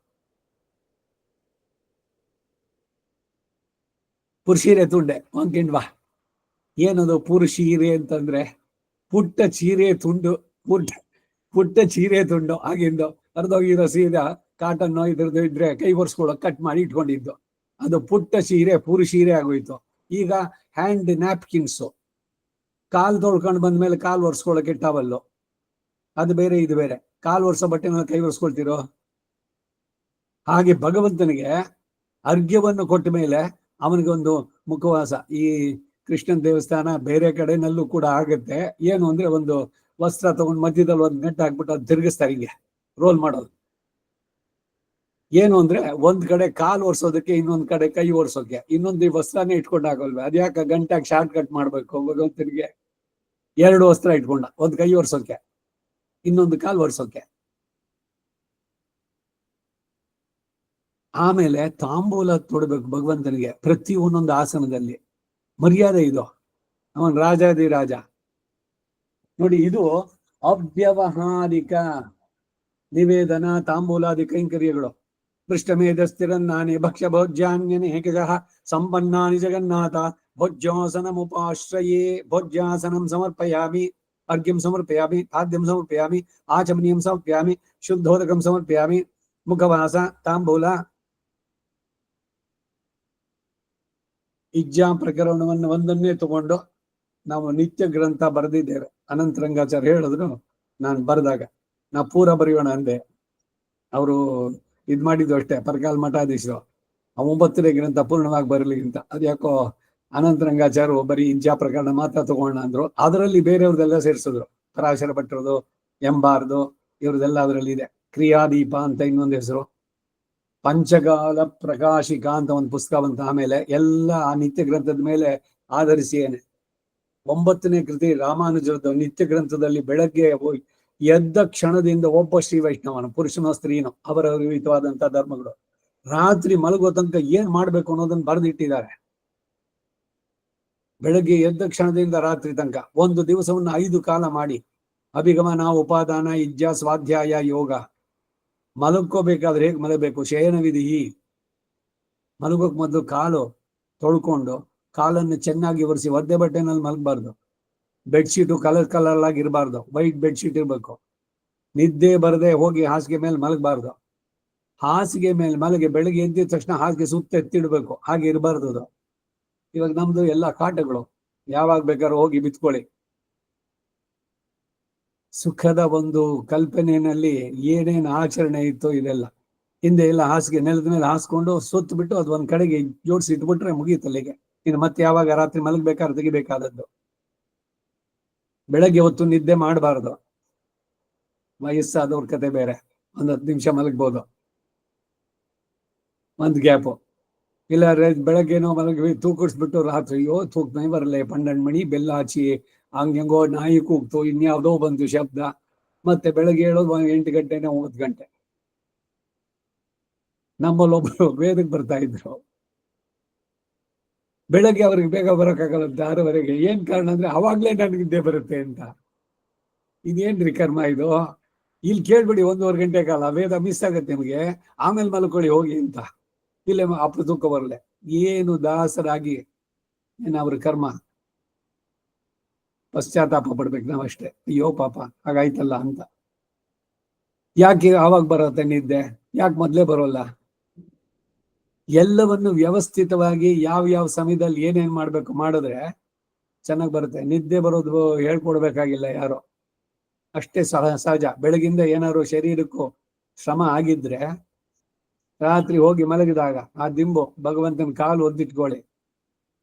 ಪುರುಷೀರೆ ತುಂಡೆ ಒಂದ್ಕಿಂಡ್ವಾ. ಏನದು ಪುರುಷೀರೆ ಅಂತಂದ್ರೆ? ಪುಟ್ಟ ಚೀರೆ ತುಂಡು, ಪುಟ್ಟ ಚೀರೆ ತುಂಡು. ಆಗಿಂದು ಅರ್ಧೋಗಿರೋ ಸೀದಾ ಕಾಟನ್ ಇದ್ರದ್ದು ಇದ್ರೆ ಕೈ ಒರೆಸ್ಕೊಳ್ಳೋಕೆ ಕಟ್ ಮಾಡಿ ಇಟ್ಕೊಂಡಿದ್ದು, ಅದು ಪುಟ್ಟ ಸೀರೆ ಪುರುಷೀರೆ ಆಗೋಯ್ತು. ಈಗ ಹ್ಯಾಂಡ್ ನ್ಯಾಪ್ಕಿನ್ಸು, ಕಾಲ್ ತೊಳ್ಕೊಂಡು ಬಂದ್ಮೇಲೆ ಕಾಲ್ ಒರೆಸ್ಕೊಳ್ಳೋಕೆ ಟವಲ್ಲು, ಅದು ಬೇರೆ ಇದು ಬೇರೆ. ಕಾಲ್ ಒರೆಸೋ ಬಟ್ಟೆನ ಕೈ ಒರೆಸ್ಕೊಳ್ತಿರೋ? ಹಾಗೆ ಭಗವಂತನಿಗೆ ಅರ್ಘ್ಯವನ್ನು ಕೊಟ್ಟ ಮೇಲೆ ಅವನಿಗೆ ಒಂದು ಮುಖವಾಸ. ಈ ಕೃಷ್ಣನ ದೇವಸ್ಥಾನ ಬೇರೆ ಕಡೆನಲ್ಲೂ ಕೂಡ ಆಗುತ್ತೆ. ಏನು ಅಂದ್ರೆ ಒಂದು ವಸ್ತ್ರ ತಗೊಂಡು ಮಧ್ಯದಲ್ಲಿ ಒಂದು ಗಂಟೆ ಹಾಕ್ಬಿಟ್ಟು ಅದು ತಿರುಗಿಸ್ತಾರೆ, ಹಿಂಗೆ ರೋಲ್ ಮಾಡೋದು. ಏನು ಅಂದ್ರೆ ಒಂದ್ ಕಡೆ ಕಾಲ್ ಒರೆಸೋದಕ್ಕೆ, ಇನ್ನೊಂದ್ ಕಡೆ ಕೈ ಒರೆಸೋಕೆ. ಇನ್ನೊಂದು ಈ ವಸ್ತ್ರನೇ ಇಟ್ಕೊಂಡು ಹಾಕೋಲ್ವ? ಅದ್ಯಾಕೆ ಗಂಟಾಗಿ ಶಾರ್ಟ್ ಕಟ್ ಮಾಡ್ಬೇಕು? ಭಗವಂತನಿಗೆ 2 ವಸ್ತ್ರ ಇಟ್ಕೊಂಡ, ಒಂದ್ ಕೈ ಒರೆಸೋಕೆ, ಇನ್ನೊಂದು ಕಾಲ್ ಒರೆಸೋಕೆ. ಆಮೇಲೆ ತಾಂಬೂಲ ತೊಡಬೇಕು ಭಗವಂತನಿಗೆ ಪ್ರತಿ ಒಂದೊಂದು ಆಸನದಲ್ಲಿ. ಮರ್ಯಾದೆ ಇದು. ಅವನ್ ರಾಜಾದಿ ರಾಜ ನೋಡಿ. ಇದು ಅವ್ಯವಹಾರಿಕ ನಿವೇದನ, ತಾಂಬೂಲಾದಿ ಕೈಂಕರ್ಯಗಳು. ಪೃಷ್ಠಮೇಧಸ್ಥಿರನ್ನಾನಿ ಭಕ್ಷ್ಯ ಭೋಜ್ಯಾನ್ಯನಿ ಹೇಕಜಃ ಸಂಪನ್ನಾನಿ ಜಗನ್ನಾಥ ಭೋಜ್ಯಾಸನಮುಪಾಶ್ರಯೇ. ಭೋಜ್ಯಾಸನಂ ಸಮರ್ಪಯಾಮಿ, ಅರ್ಘ್ಯಂ ಸಮರ್ಪಯಾಮಿ, ಖಾದ್ಯಂ ಸಮರ್ಪಯಾಮಿ, ಆಚಮನೀಯಂ ಸಮರ್ಪಯಾಮಿ, ಶುದ್ಧೋದಕಂ ಸಮರ್ಪಯಾಮಿ, ಮುಖವಾಸ, ತಾಂಬೂಲ. ಇಜ್ಜಾ ಪ್ರಕರಣವನ್ನು ಒಂದನ್ನೇ ತಗೊಂಡು ನಾವು ನಿತ್ಯ ಗ್ರಂಥ ಬರೆದಿದ್ದೇವೆ. ಅನಂತರಂಗಾಚಾರ್ಯ ಹೇಳಿದ್ರು, ನಾನು ಬರೆದಾಗ ನಾ ಪೂರ ಬರೆಯೋಣ ಅಂದೆ. ಅವರು ಇದ್ ಮಾಡಿದ್ದು ಅಷ್ಟೇ, ಪರಕಾಲ ಮಠಾಧೀಶರು 9ನೇ ಗ್ರಂಥ ಪೂರ್ಣವಾಗಿ ಬರಲಿ ಅಂತ. ಅದ್ಯಾಕೋ ಅನಂತರಂಗಾಚಾರ್ಯರು ಬರೀ ಇಜ್ಜಾ ಪ್ರಕರಣ ಮಾತ್ರ ತಗೋಣ ಅಂದ್ರು. ಅದರಲ್ಲಿ ಬೇರೆಯವ್ರದೆಲ್ಲ ಸೇರಿಸಿದ್ರು. ಪರಾಶರ ಭಟ್ರದು, ಎಂಬಾರ್ದು, ಇವ್ರದೆಲ್ಲ ಅದರಲ್ಲಿ ಇದೆ. ಕ್ರಿಯಾದೀಪ ಅಂತ ಇನ್ನೊಂದು ಹೆಸರು, ಪಂಚಕಾಲ ಪ್ರಕಾಶಿಕ ಅಂತ ಒಂದು ಪುಸ್ತಕ ಬಂತ. ಆಮೇಲೆ ಎಲ್ಲ ಆ ನಿತ್ಯ ಗ್ರಂಥದ ಮೇಲೆ ಆಧರಿಸಿ ಏನೆ 9ನೇ ಕೃತಿ ರಾಮಾನುಜರದ್ದು ನಿತ್ಯ ಗ್ರಂಥದಲ್ಲಿ ಬೆಳಗ್ಗೆ ಎದ್ದ ಕ್ಷಣದಿಂದ ಒಬ್ಬ ಶ್ರೀ ವೈಷ್ಣವನು, ಪುರುಷನೋ ಸ್ತ್ರೀನೋ, ಅವರ ವಿಹಿತವಾದಂತಹ ಧರ್ಮಗಳು. ರಾತ್ರಿ ಮಲಗೋ ತನಕ ಏನ್ ಮಾಡ್ಬೇಕು ಅನ್ನೋದನ್ನ ಬರೆದಿಟ್ಟಿದ್ದಾರೆ. ಬೆಳಗ್ಗೆ ಎದ್ದ ಕ್ಷಣದಿಂದ ರಾತ್ರಿ ತನಕ ಒಂದು ದಿವಸವನ್ನು 5 ಕಾಲ ಮಾಡಿ, ಅಭಿಗಮನ, ಉಪಾದಾನ, ಇಜ್ಜಾ, ಸ್ವಾಧ್ಯಾಯ, ಯೋಗ. ಮಲಗ್ಕೋಬೇಕಾದ್ರೆ ಹೇಗೆ ಮಲಗಬೇಕು? ಶಯನ ವಿಧಿ. ಮಲಗೋಕ್ ಮೊದಲು ಕಾಲು ತೊಳ್ಕೊಂಡು ಕಾಲನ್ನು ಚೆನ್ನಾಗಿ ಒರೆಸಿ, ಒದ್ದೆ ಬಟ್ಟೆನಲ್ಲಿ ಮಲಗಬಾರ್ದು. ಬೆಡ್ಶೀಟು ಕಲರ್ ಆಗಿರಬಾರ್ದು, ವೈಟ್ ಬೆಡ್ಶೀಟ್ ಇರ್ಬೇಕು. ನಿದ್ದೆ ಬರದೆ ಹೋಗಿ ಹಾಸಿಗೆ ಮೇಲೆ ಮಲಗಬಾರ್ದು. ಹಾಸಿಗೆ ಮೇಲೆ ಮಲಗಿ ಬೆಳಗ್ಗೆ ಎದ್ದಿದ ತಕ್ಷಣ ಹಾಸಿಗೆ ಸುತ್ತ ಎತ್ತಿಡ್ಬೇಕು. ಹಾಗೆ ಇರಬಾರ್ದು ಅದು. ಇವಾಗ ನಮ್ದು ಎಲ್ಲ ಕಾಟಗಳು, ಯಾವಾಗ ಬೇಕಾದ್ರೂ ಹೋಗಿ ಬಿತ್ಕೊಳ್ಳಿ. ಸುಖದ ಒಂದು ಕಲ್ಪನೆಯಲ್ಲಿ ಏನೇನು ಆಚರಣೆ ಇತ್ತು ಇದೆಲ್ಲ ಹಿಂದೆ ಎಲ್ಲ ಹಾಸಿಗೆ ನೆಲದ ಮೇಲೆ ಹಾಸ್ಕೊಂಡು ಸುತ್ತ ಬಿಟ್ಟು ಅದು ಒಂದ್ ಕಡೆಗೆ ಜೋಡಿಸಿ ಇಟ್ಬಿಟ್ರೆ ಮುಗೀತಲ್ಲಿಗೆ. ಇನ್ನು ಮತ್ತೆ ಯಾವಾಗ ರಾತ್ರಿ ಮಲಗ್ಬೇಕಾದ್ರೆ ತೆಗಿಬೇಕಾದದ್ದು. ಬೆಳಗ್ಗೆ ಹೊತ್ತು ನಿದ್ದೆ ಮಾಡಬಾರ್ದು. ವಯಸ್ಸಾದವ್ರ ಕತೆ ಬೇರೆ, 10 ನಿಮಿಷ ಮಲಗ್ಬೋದು, ಒಂದ್ ಗ್ಯಾಪು. ಇಲ್ಲ ಬೆಳಗ್ಗೆನೋ ಮಲಗಿ ತೂಕಿಸ್ಬಿಟ್ಟು ರಾತ್ರಿ ತೂಕನೇ ಬರಲ್ಲ, 12 ಮಣಿ ಬೆಲ್ಲ ಹಚ್ಚಿ ಹಂಗೆಂಗೋ ನಾಯಿ ಕೂಗ್ತು, ಇನ್ಯಾವುದೋ ಬಂತು ಶಬ್ದ, ಮತ್ತೆ ಬೆಳಗ್ಗೆ ಹೇಳೋದು 8 ಗಂಟೆನೇ 9 ಗಂಟೆ. ನಮ್ಮಲ್ಲೊಬ್ರು ವೇದಕ್ಕೆ ಬರ್ತಾ ಇದ್ರು. ಬೆಳಗ್ಗೆ ಅವ್ರಿಗೆ ಬೇಗ ಬರೋಕ್ಕಾಗಲ್ಲ 6:30. ಏನ್ ಕಾರಣ ಅಂದ್ರೆ ಅವಾಗ್ಲೇ ನನಗೆ ನಿದ್ದೆ ಬರುತ್ತೆ ಅಂತ. ಇದೇನ್ರಿ ಕರ್ಮ ಇದು? ಇಲ್ಲಿ ಕೇಳ್ಬಿಡಿ 1.5 ಗಂಟೆ ಕಾಲ ವೇದ ಮಿಸ್ ಆಗತ್ತೆ ನಿಮಗೆ, ಆಮೇಲೆ ಮಲ್ಕೊಳ್ಳಿ ಹೋಗಿ ಅಂತ. ಇಲ್ಲೇ ಅಪ್ಪ ತೂಕ ಬರಲೆ. ಏನು ದಾಸರಾಗಿ ಏನ್ ಅವ್ರ ಕರ್ಮ. ಪಶ್ಚಾತ್ತಾಪ ಪಡ್ಬೇಕು ನಾವಷ್ಟೇ. ಅಯ್ಯೋ ಪಾಪ ಹಾಗಾಯ್ತಲ್ಲ ಅಂತ. ಯಾಕೆ ಆವಾಗ ಬರುತ್ತೆ ನಿದ್ದೆ? ಯಾಕೆ ಮೊದ್ಲೇ ಬರೋಲ್ಲ? ಎಲ್ಲವನ್ನು ವ್ಯವಸ್ಥಿತವಾಗಿ ಯಾವ ಸಮಯದಲ್ಲಿ ಏನೇನ್ ಮಾಡ್ಬೇಕು ಮಾಡಿದ್ರೆ ಚೆನ್ನಾಗಿ ಬರುತ್ತೆ. ನಿದ್ದೆ ಬರೋದು ಹೇಳ್ಕೊಡ್ಬೇಕಾಗಿಲ್ಲ ಯಾರು, ಅಷ್ಟೇ ಸಹಜ. ಬೆಳಗಿಂದ ಏನಾದ್ರು ಶರೀರಕ್ಕೂ ಶ್ರಮ ಆಗಿದ್ರೆ ರಾತ್ರಿ ಹೋಗಿ ಮಲಗಿದಾಗ ಆ ದಿಂಬು ಭಗವಂತನ ಕಾಲು ಒದ್ದಿಟ್ಕೊಳ್ಳಿ.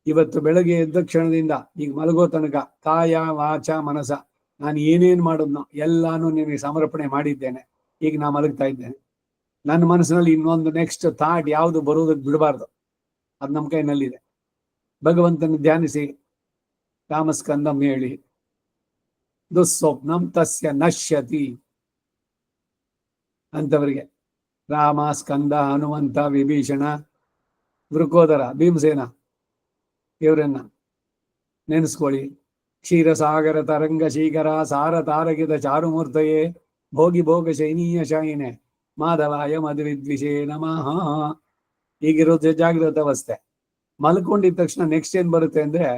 ಇವತ್ತು ಬೆಳಗ್ಗೆ ಎದ್ದ ಕ್ಷಣದಿಂದ ಈಗ ಮಲಗೋ ತನಕ ಕಾಯ ವಾಚ ಮನಸ ನಾನು ಏನೇನ್ ಮಾಡೋದ್ನೋ ಎಲ್ಲಾನು ನಿನಗೆ ಸಮರ್ಪಣೆ ಮಾಡಿದ್ದೇನೆ. ಈಗ ನಾ ಮಲಗ್ತಾ ಇದ್ದೇನೆ. ನನ್ನ ಮನಸ್ಸಿನಲ್ಲಿ ಇನ್ನೊಂದು ನೆಕ್ಸ್ಟ್ ಥಾಟ್ ಯಾವುದು ಬರುವುದಕ್ಕೆ ಬಿಡಬಾರ್ದು. ಅದು ನಮ್ಮ ಕೈನಲ್ಲಿದೆ. ಭಗವಂತನ ಧ್ಯಾನಿಸಿ, ರಾಮಸ್ಕಂದಂ ಹೇಳಿ, ದುಸ್ವಪ್ನಂ ತಸ್ಯ ನಶ್ಯತಿ ಅಂತವರಿಗೆ ರಾಮ, ಸ್ಕಂದ, ಹನುಮಂತ, ವಿಭೀಷಣ, ವೃಕೋದರ, ಭೀಮಸೇನ ಇವರನ್ನ ನೆನೆಸ್ಕೊಳ್ಳಿ. ಕ್ಷೀರಸಾಗರ ತರಂಗ ಶೀಕರ ಸಾರ ತಾರಕಿತ ಚಾರುಮೂರ್ತಯೇ ಭೋಗಿ ಭೋಗ ಶೈನೀಯ ಶಾಯಿನೆ ಮಾಧವಾಯ ಮಧುವಿದ್ವಿಷೇ ನಮಃ. ಹೀಗಿರುತ್ತೆ ಜಾಗೃತ ಅವಸ್ಥೆ. ಮಲ್ಕೊಂಡಿದ ತಕ್ಷಣ ನೆಕ್ಸ್ಟ್ ಏನ್ ಬರುತ್ತೆ ಅಂದ್ರೆ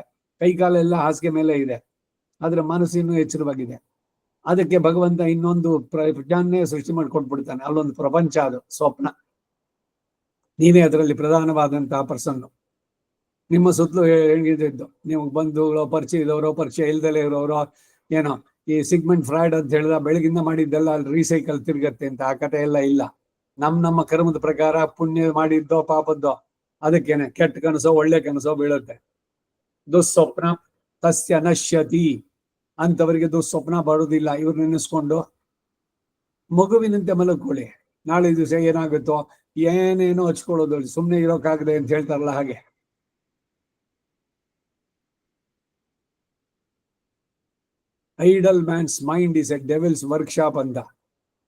ಕೈ ಕಾಲೆಲ್ಲ ಹಾಸಿಗೆ ಮೇಲೆ ಇದೆ, ಆದ್ರೆ ಮನಸ್ಸು ಇನ್ನೂ ಎಚ್ಚರವಾಗಿದೆ. ಅದಕ್ಕೆ ಭಗವಂತ ಇನ್ನೊಂದು ಪ್ರಜ್ಞಾನ್ನೇ ಸೃಷ್ಟಿ ಮಾಡ್ಕೊಟ್ಬಿಡ್ತಾನೆ. ಅಲ್ಲೊಂದು ಪ್ರಪಂಚ, ಅದು ಸ್ವಪ್ನ. ನೀವೇ ಅದರಲ್ಲಿ ಪ್ರಧಾನವಾದಂತಹ ಪರ್ಸನ್ನು. ನಿಮ್ಮ ಸುತ್ತಲೂ ಹೆಂಗಿದ್ದು ನಿಮ್ಗೆ ಬಂಧುಗಳು, ಪರಿಚಯ ಇರೋರು, ಪರಿಚಯ ಇಲ್ದಲೇ ಇರೋರು, ಏನೋ ಈ ಸಿಗ್ಮೆಂಟ್ ಫ್ರಾಯ್ಡ್ ಅಂತ ಹೇಳಿದ ಬೆಳಗಿಂದ ಮಾಡಿದ್ದೆಲ್ಲ ಅಲ್ಲಿ ರೀಸೈಕಲ್ ತಿರುಗತ್ತೆ ಅಂತ. ಆ ಕಥೆ ಎಲ್ಲ ಇಲ್ಲ. ನಮ್ಮ ಕರ್ಮದ ಪ್ರಕಾರ ಪುಣ್ಯ ಮಾಡಿದ್ದೋ ಪಾಪದ್ದೋ ಅದಕ್ಕೇನೆ ಕೆಟ್ಟ ಕನಸೋ ಒಳ್ಳೆ ಕನಸೋ ಬೀಳುತ್ತೆ. ದುಸ್ವಪ್ನ ತಸ್ಯ ನಶ್ಯತಿ ಅಂತವರಿಗೆ ದುಸ್ವಪ್ನ ಬರುವುದಿಲ್ಲ. ಇವ್ರು ನೆನೆಸ್ಕೊಂಡು ಮಗುವಿನಂತೆ ಮಲಗ್ಕೊಳ್ಳಿ. ನಾಳೆ ದಿವಸ ಏನಾಗುತ್ತೋ ಏನೇನೋ ಹಚ್ಕೊಳ್ಳೋದು, ಸುಮ್ಮನೆ ಇರೋಕ್ಕಾಗದೆ ಅಂತ ಹೇಳ್ತಾರಲ್ಲ ಹಾಗೆ. Idle man's mind is a devil's workshop ಅಂತ.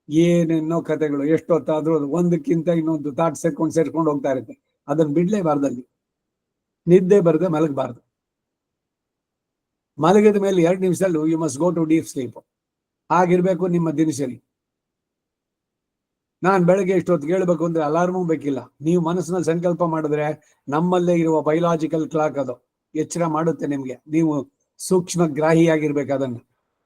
ಏನೇನೋ ಕಥೆಗಳು ಎಷ್ಟೊತ್ತಾದ್ರೂ ಒಂದಕ್ಕಿಂತ ಇನ್ನೊಂದು ತಾಟ್ ಸೇರ್ಕೊಂಡು ಹೋಗ್ತಾ ಇರುತ್ತೆ. ಅದನ್ನ ಬಿಡ್ಲೇಬಾರ್ದಲ್ಲಿ. ನಿದ್ದೆ ಬರದೆ ಮಲಗಬಾರ್ದು. ಮಲಗಿದ ಮೇಲೆ 2 ನಿಮಿಷದಲ್ಲಿ you must go to deep sleep. ಆಗಿರ್ಬೇಕು ನಿಮ್ಮ ದಿನಚರಿ. ನಾನ್ ಬೆಳಗ್ಗೆ ಇಷ್ಟೊತ್ತಿಗೆ ಹೇಳ್ಬೇಕು ಅಂದ್ರೆ ಅಲಾರ್ಮೂ ಬೇಕಿಲ್ಲ. ನೀವು ಮನಸ್ಸಿನಲ್ಲಿ ಸಂಕಲ್ಪ ಮಾಡಿದ್ರೆ ನಮ್ಮಲ್ಲೇ ಇರುವ ಬಯೋಲಾಜಿಕಲ್ ಕ್ಲಾಕ್ ಅದು ಎಚ್ಚರ ಮಾಡುತ್ತೆ ನಿಮ್ಗೆ. ನೀವು ಸೂಕ್ಷ್ಮ ಗ್ರಾಹಿಯಾಗಿರ್ಬೇಕು ಅದನ್ನ.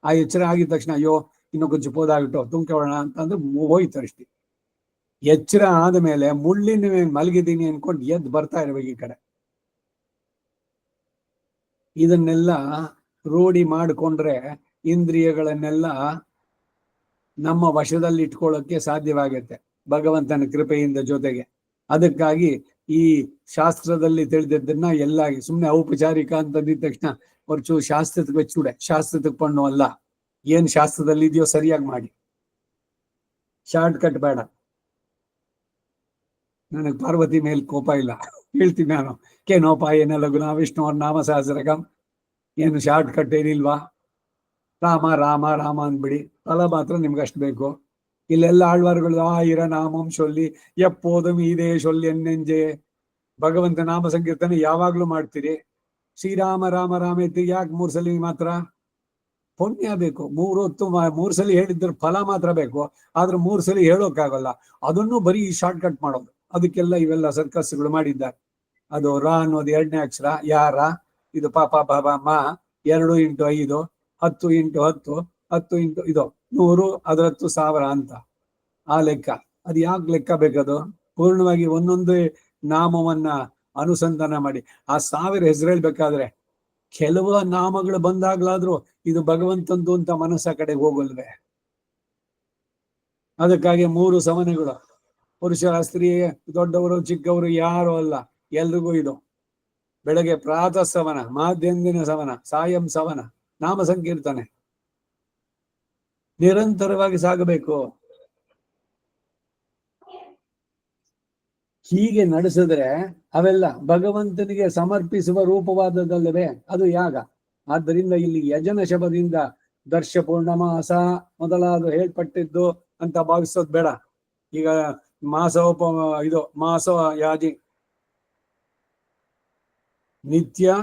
ಆ ಎಚ್ಚರ ಆಗಿದ ತಕ್ಷಣ ಅಯ್ಯೋ ಇನ್ನು ಕೊಂಚ ಪೋದಾಗಿಟ್ಟು ತುಂಬ್ಕೊಳ್ಳೋಣ ಅಂತಂದ್ರೆ ಹೋಯ್ತು ಅಷ್ಟೇ. ಎಚ್ಚರ ಆದ್ಮೇಲೆ ಮುಳ್ಳಿನ ಮಲಗಿದ್ದೀನಿ ಅನ್ಕೊಂಡು ಎದ್ದು ಬರ್ತಾ ಇರ್ಬೇಕು ಈ ಕಡೆ. ಇದನ್ನೆಲ್ಲ ರೂಢಿ ಮಾಡಿಕೊಂಡ್ರೆ ಇಂದ್ರಿಯಗಳನ್ನೆಲ್ಲ ನಮ್ಮ ವಶದಲ್ಲಿ ಇಟ್ಕೊಳ್ಳೋಕೆ ಸಾಧ್ಯವಾಗುತ್ತೆ ಭಗವಂತನ ಕೃಪೆಯಿಂದ ಜೊತೆಗೆ. ಅದಕ್ಕಾಗಿ ಈ ಶಾಸ್ತ್ರದಲ್ಲಿ ತಿಳಿದದ್ದನ್ನ ಎಲ್ಲ ಸುಮ್ಮನೆ ಔಪಚಾರಿಕ ಅಂತಂದಿದ ತಕ್ಷಣ ಹೊರಚು ಶಾಸ್ತ್ರಕ್ಕೆ ವೆಚ್ಚುಡೆ, ಶಾಸ್ತ್ರಕ್ಕೆ ಪಣ್ಣು ಅಲ್ಲ. ಏನ್ ಶಾಸ್ತ್ರದಲ್ಲಿ ಇದೆಯೋ ಸರಿಯಾಗಿ ಮಾಡಿ. ಶಾರ್ಟ್ ಕಟ್ ಬೇಡ. ನನಗೆ ಪಾರ್ವತಿ ಮೇಲೆ ಕೋಪ ಇಲ್ಲ, ಹೇಳ್ತೀನಿ ನಾನು. ಕೇನೋಪಾಯನ ಲಘುನ ವಿಷ್ಣು ನಾಮ ಸಹಸ್ರಕಂ. ಏನು ಶಾರ್ಟ್ ಕಟ್ ಏನಿಲ್ವಾ? ರಾಮ ರಾಮ ರಾಮ ಅಂದ್ಬಿಡಿ. ಫಲ ಮಾತ್ರ ನಿಮ್ಗೆ ಅಷ್ಟು ಬೇಕು. ಇಲ್ಲೆಲ್ಲ ಆಳ್ವಾರ್ಗಳು 1000 ನಾಮಂ ಸೊಲ್ಲಿ ಎಪ್ಪೋದಂ ಇದೇ ಸೊಲ್ಲಿ ಎನ್ನೆಂಜೆ. ಭಗವಂತ ನಾಮ ಸಂಕೀರ್ತನೆ ಯಾವಾಗ್ಲೂ ಮಾಡ್ತೀರಿ. ಶ್ರೀರಾಮ ರಾಮ ರಾಮೇತಿ ಯಾಕೆ 3 ಸಲ ಮಾತ್ರ? ಪುಣ್ಯ ಬೇಕು. 3 ಹೊತ್ತು 3 ಸಲ ಹೇಳಿದ್ರೆ ಫಲ ಮಾತ್ರ ಬೇಕು. ಆದ್ರೆ 3 ಸಲ ಹೇಳೋಕ್ಕಾಗಲ್ಲ. ಅದನ್ನು ಬರೀ ಶಾರ್ಟ್ ಕಟ್ ಮಾಡೋದು. ಅದಕ್ಕೆಲ್ಲ ಇವೆಲ್ಲ ಸರ್ಕಸ್ಗಳು ಮಾಡಿದ್ದಾರೆ. ಅದು ರಾ ಅನ್ನೋದು 2ನೇ ಅಕ್ಷರ, ಯಾರ, ಇದು ಪಾಪ ಬಾಬಾ ಮಾ, 2 × 5, 10 × 10, 10 × ಇದು 100, 10 1000 ಅಂತ ಆ ಲೆಕ್ಕ. ಅದು ಯಾಕೆ ಲೆಕ್ಕ ಬೇಕದು? ಪೂರ್ಣವಾಗಿ ಒಂದೊಂದೇ ನಾಮವನ್ನ ಅನುಸಂಧಾನ ಮಾಡಿ ಆ 1000 ಹೆಸರು ಹೇಳ್ಬೇಕಾದ್ರೆ ಕೆಲವು ನಾಮಗಳು ಬಂದಾಗ್ಲಾದ್ರೂ ಇದು ಭಗವಂತಂದು ಅಂತ ಮನಸ್ಸ ಕಡೆಗೆ ಹೋಗಲ್ವೇ? ಅದಕ್ಕಾಗಿ 3 ಸಮನೆಗಳು, ಪುರುಷ ಸ್ತ್ರೀ, ದೊಡ್ಡವರು ಚಿಕ್ಕವರು ಯಾರು ಅಲ್ಲ, ಎಲ್ರಿಗೂ ಇದು. ಬೆಳಗ್ಗೆ ಪ್ರಾತಃ ಸವನ, ಮಾಧ್ಯಂದಿನ ಸವನ, ಸಾಯಂ ಸವನ, ನಾಮ ಸಂಕೀರ್ತನೆ ನಿರಂತರವಾಗಿ ಸಾಗಬೇಕು. ಹೀಗೆ ನಡೆಸಿದ್ರೆ ಅವೆಲ್ಲ ಭಗವಂತನಿಗೆ ಸಮರ್ಪಿಸುವ ರೂಪವಾದದಲ್ಲವೇ? ಅದು ಯಾಗ. ಆದ್ದರಿಂದ ಇಲ್ಲಿ ಯಜನ ಶಬದಿಂದ ದರ್ಶ ಪೂರ್ಣಮಾಸ ಮೊದಲಾದ ಹೇಳ್ಪಟ್ಟಿದ್ದು ಅಂತ ಭಾವಿಸೋದು ಬೇಡ. ಈಗ ಇದು ಮಾಸ ಯಾಜಿ ನಿತ್ಯ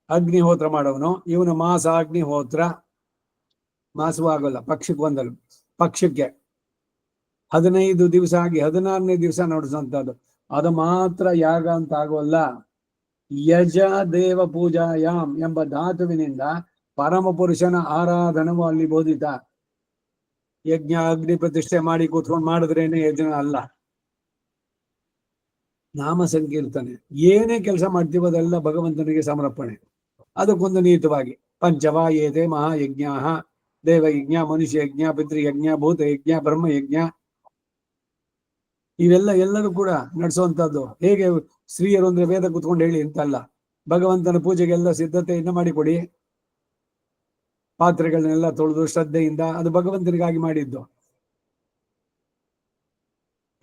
ಅಗ್ನಿಹೋತ್ರ ಮಾಡೋವನು, ಇವನು ಮಾಸ ಅಗ್ನಿಹೋತ್ರ ಮಾಸವೂ ಆಗೋಲ್ಲ, ಪಕ್ಷಕ್ಕೆ ಒಂದಲ್ಲ, ಪಕ್ಷಕ್ಕೆ 15 ದಿವಸ ಆಗಿ 16ನೇ ದಿವಸ ನಡೆಸುವಂತದ್ದು, ಅದು ಮಾತ್ರ ಯಾಗ ಅಂತ ಆಗೋಲ್ಲ. ಯಜ ದೇವ ಪೂಜಾಯಾಮ್ ಎಂಬ ಧಾತುವಿನಿಂದ ಪರಮ ಪುರುಷನ ಆರಾಧನವು ಅಲ್ಲಿ ಬೋಧಿತ. ಯಜ್ಞ ಅಗ್ನಿ ಪ್ರತಿಷ್ಠೆ ಮಾಡಿ ಕೂತ್ಕೊಂಡು ಮಾಡಿದ್ರೇನೆ ಯಜ್ಞ ಅಲ್ಲ. ನಾಮ ಸಂಕೀರ್ತನೆ ಏನೇ ಕೆಲಸ ಮಾಡ್ತೀವೋ ಅದೆಲ್ಲ ಭಗವಂತನಿಗೆ ಸಮರ್ಪಣೆ. ಅದಕ್ಕೊಂದು ನೀತವಾಗಿ ಪಂಚವಾಯೇತೆ ಮಹಾಯಜ್ಞ, ದೇವಯಜ್ಞ, ಮನುಷ್ಯ ಯಜ್ಞ, ಪಿತೃಯಜ್ಞ, ಭೂತಯಜ್ಞ, ಬ್ರಹ್ಮಯಜ್ಞ, ಇವೆಲ್ಲ ಎಲ್ಲರೂ ಕೂಡ ನಡೆಸುವಂತದ್ದು. ಹೇಗೆ ಸ್ತ್ರೀಯರು ಅಂದ್ರೆ ವೇದ ಕೂತ್ಕೊಂಡು ಹೇಳಿ ಅಂತಲ್ಲ, ಭಗವಂತನ ಪೂಜೆಗೆಲ್ಲ ಸಿದ್ಧತೆಯಿಂದ ಮಾಡಿಕೊಡಿ, ಪಾತ್ರೆಗಳನ್ನೆಲ್ಲ ತೊಳೆದು ಶ್ರದ್ಧೆಯಿಂದ, ಅದು ಭಗವಂತನಿಗಾಗಿ ಮಾಡಿದ್ದು.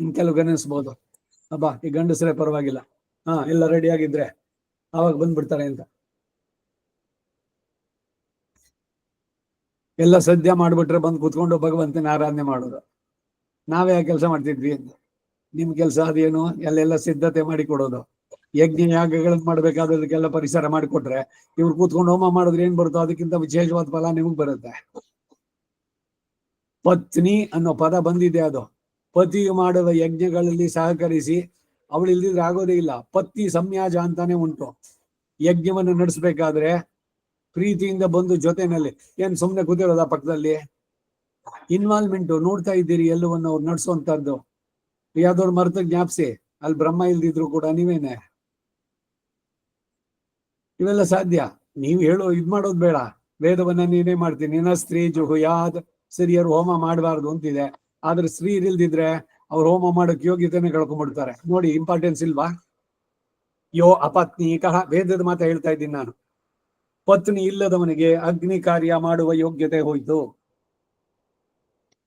ಕೆಲವು ಗಮನಿಸ್ಬೋದು, ಅಬ್ಬಾ ಈ ಗಂಡಸರೇ ಪರವಾಗಿಲ್ಲ, ಎಲ್ಲ ರೆಡಿ ಆಗಿದ್ರೆ ಅವಾಗ ಬಂದ್ಬಿಡ್ತಾರೆ ಅಂತ. ಎಲ್ಲ ಸದ್ಯ ಮಾಡ್ಬಿಟ್ರೆ ಬಂದು ಕೂತ್ಕೊಂಡು ಭಗವಂತನ ಆರಾಧನೆ ಮಾಡೋದು. ನಾವೇ ಆ ಕೆಲಸ ಮಾಡ್ತಿದ್ವಿ ಅಂತ. ನಿಮ್ ಕೆಲಸ ಅದೇನು? ಎಲ್ಲ ಸಿದ್ಧತೆ ಮಾಡಿ ಕೊಡೋದು. ಯಜ್ಞ ಯಾಗಗಳನ್ನ ಮಾಡ್ಬೇಕಾದಕ್ಕೆಲ್ಲ ಪರಿಸರ ಮಾಡಿಕೊಟ್ರೆ ಇವ್ರು ಕೂತ್ಕೊಂಡು ಹೋಮ ಮಾಡಿದ್ರೆ ಏನ್ ಬರುತ್ತೋ ಅದಕ್ಕಿಂತ ವಿಶೇಷವಾದ ಫಲ ನಿಮಗ್ ಬರುತ್ತೆ. ಪತ್ನಿ ಅನ್ನೋ ಪದ ಬಂದಿದೆ, ಅದು ಪತಿ ಮಾಡುವ ಯಜ್ಞಗಳಲ್ಲಿ ಸಹಕರಿಸಿ, ಅವಳು ಇಲ್ದಿದ್ರೆ ಆಗೋದೇ ಇಲ್ಲ. ಪತ್ನಿ ಸಂಯಾಜ ಅಂತಾನೆ ಉಂಟು. ಯಜ್ಞವನ್ನು ನಡೆಸ್ಬೇಕಾದ್ರೆ ಪ್ರೀತಿಯಿಂದ ಬಂದು ಜೊತೆನಲ್ಲಿ, ಏನ್ ಸುಮ್ನೆ ಕೂತಿರೋದ ಪಕ್ಕದಲ್ಲಿ? ಇನ್ವಾಲ್ವ್ಮೆಂಟ್ ನೋಡ್ತಾ ಇದ್ದೀರಿ ಎಲ್ಲವನ್ನು ಅವ್ರು ನಡ್ಸುವಂತದ್ದು. ಯಾವ್ದವ್ರು ಮರೆತ ಜ್ಞಾಪಿಸಿ, ಅಲ್ಲಿ ಬ್ರಹ್ಮ ಇಲ್ದಿದ್ರು ಕೂಡ ನೀವೇನೆ. ಇವೆಲ್ಲ ಸಾಧ್ಯ. ನೀವು ಇದ್ ಮಾಡೋದು ಬೇಡ, ವೇದವನ್ನ ನೀನೇ ಮಾಡ್ತೀನಿ. ನಿನ್ನ ಸ್ತ್ರೀ ಜುಹುಯಾದ್, ಸ್ತ್ರೀಯರು ಹೋಮ ಮಾಡಬಾರ್ದು ಅಂತಿದೆ. ಆದ್ರೆ ಸ್ತ್ರೀ ಇಲ್ದಿದ್ರೆ ಅವ್ರು ಹೋಮ ಮಾಡಕ್ ಯೋಗ್ಯತೆನೆ ಕಳ್ಕೊಂಡ್ಬಿಡ್ತಾರೆ. ನೋಡಿ, ಇಂಪಾರ್ಟೆನ್ಸ್ ಇಲ್ವಾ? ಯೋ ಅಪತ್ನೀಕಃ, ವೇದದ ಮಾತ ಹೇಳ್ತಾ ಇದ್ದೀನಿ ನಾನು. ಪತ್ನಿ ಇಲ್ಲದವನಿಗೆ ಅಗ್ನಿ ಕಾರ್ಯ ಮಾಡುವ ಯೋಗ್ಯತೆ ಹೋಯ್ತು.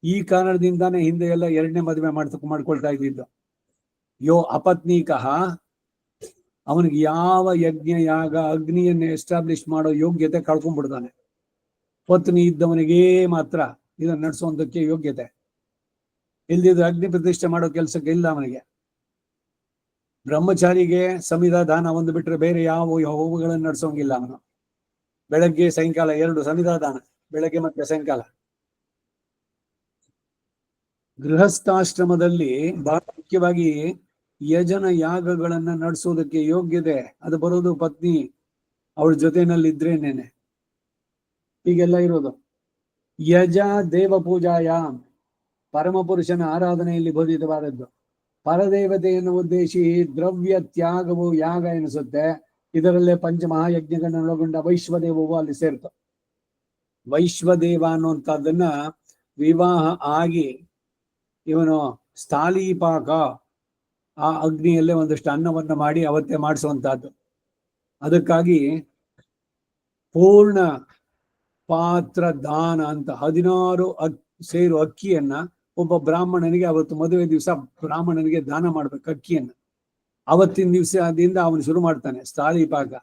ಈ ಕಾರಣದಿಂದಾನೇ ಹಿಂದೆ ಎಲ್ಲ 2ನೇ ಮದುವೆ ಮಾಡ್ಕೊಳ್ತಾ ಇದ್ದಿದ್ದು. ಯೋ ಅಪತ್ನೀಕಃ, ಅವನಿಗೆ ಯಾವ ಯಜ್ಞ ಯಾಗ ಅಗ್ನಿಯನ್ನು ಎಸ್ಟಾಬ್ಲಿಷ್ ಮಾಡೋ ಯೋಗ್ಯತೆ ಕಳ್ಕೊಂಡ್ಬಿಡ್ತಾನೆ. ಪತ್ನಿ ಇದ್ದವನಿಗೇ ಮಾತ್ರ ಇದನ್ನ ನಡೆಸುವಂತಕ್ಕೆ ಯೋಗ್ಯತೆ. ಇಲ್ದಿದ್ರೆ ಅಗ್ನಿ ಪ್ರತಿಷ್ಠೆ ಮಾಡೋ ಕೆಲಸಕ್ಕೆ ಇಲ್ಲ ಅವನಿಗೆ. ಬ್ರಹ್ಮಚಾರಿಗೆ ಸಮಿಧ ದಾನ ಒಂದು ಬಿಟ್ರೆ ಬೇರೆ ಯಾವ ಹೋಮಗಳನ್ನು ನಡೆಸೋಂಗಿಲ್ಲ ಅವನು. ಬೆಳಗ್ಗೆ ಸಾಯಂಕಾಲ 2 ಸಮಿಧ ದಾನ, ಬೆಳಗ್ಗೆ ಮತ್ತೆ ಸಾಯಂಕಾಲ. ಗೃಹಸ್ಥಾಶ್ರಮದಲ್ಲಿ ಬಹಳ ಮುಖ್ಯವಾಗಿ ಯಜನ ಯಾಗಗಳನ್ನ ನಡೆಸೋದಕ್ಕೆ ಯೋಗ್ಯತೆ ಅದು ಬರೋದು ಪತ್ನಿ ಅವಳ ಜೊತೆನಲ್ಲಿ ಇದ್ರೇನೇನೆ. ಹೀಗೆಲ್ಲ ಇರೋದು. ಯಜ ದೇವ ಪೂಜಾಯಾಮ್, ಪರಮ ಪುರುಷನ ಆರಾಧನೆಯಲ್ಲಿ ಬೋಧಿತವಾದದ್ದು. ಪರದೇವತೆಯನ್ನು ಉದ್ದೇಶಿ ದ್ರವ್ಯ ತ್ಯಾಗವು ಯಾಗ ಎನಿಸುತ್ತೆ. ಇದರಲ್ಲೇ ಪಂಚಮಹಾಯಜ್ಞಗಳನ್ನ ಒಳಗೊಂಡ ವೈಶ್ವದೇವವು ಅಲ್ಲಿ ಸೇರ್ತು. ವೈಶ್ವದೇವ ಅನ್ನುವಂಥದ್ದನ್ನ ವಿವಾಹ ಆಗಿ ಇವನು ಸ್ಥಾಲೀಪಾಕ, ಆ ಅಗ್ನಿಯಲ್ಲೇ ಒಂದಷ್ಟು ಅನ್ನವನ್ನ ಮಾಡಿ ಅವತ್ತೇ ಮಾಡಿಸುವಂತಹದ್ದು. ಅದಕ್ಕಾಗಿ ಪೂರ್ಣ ಪಾತ್ರ ದಾನ ಅಂತ 16 ಸೇರು ಅಕ್ಕಿಯನ್ನ ಒಬ್ಬ ಬ್ರಾಹ್ಮಣನಿಗೆ ಅವತ್ತು ಮದುವೆ ದಿವಸ ಬ್ರಾಹ್ಮಣನಿಗೆ ದಾನ ಮಾಡ್ಬೇಕು ಅಕ್ಕಿಯನ್ನ. ಅವತ್ತಿನ ದಿವಸದಿಂದ ಅವನು ಶುರು ಮಾಡ್ತಾನೆ ಸ್ಥಾಲೀಪಾಕ.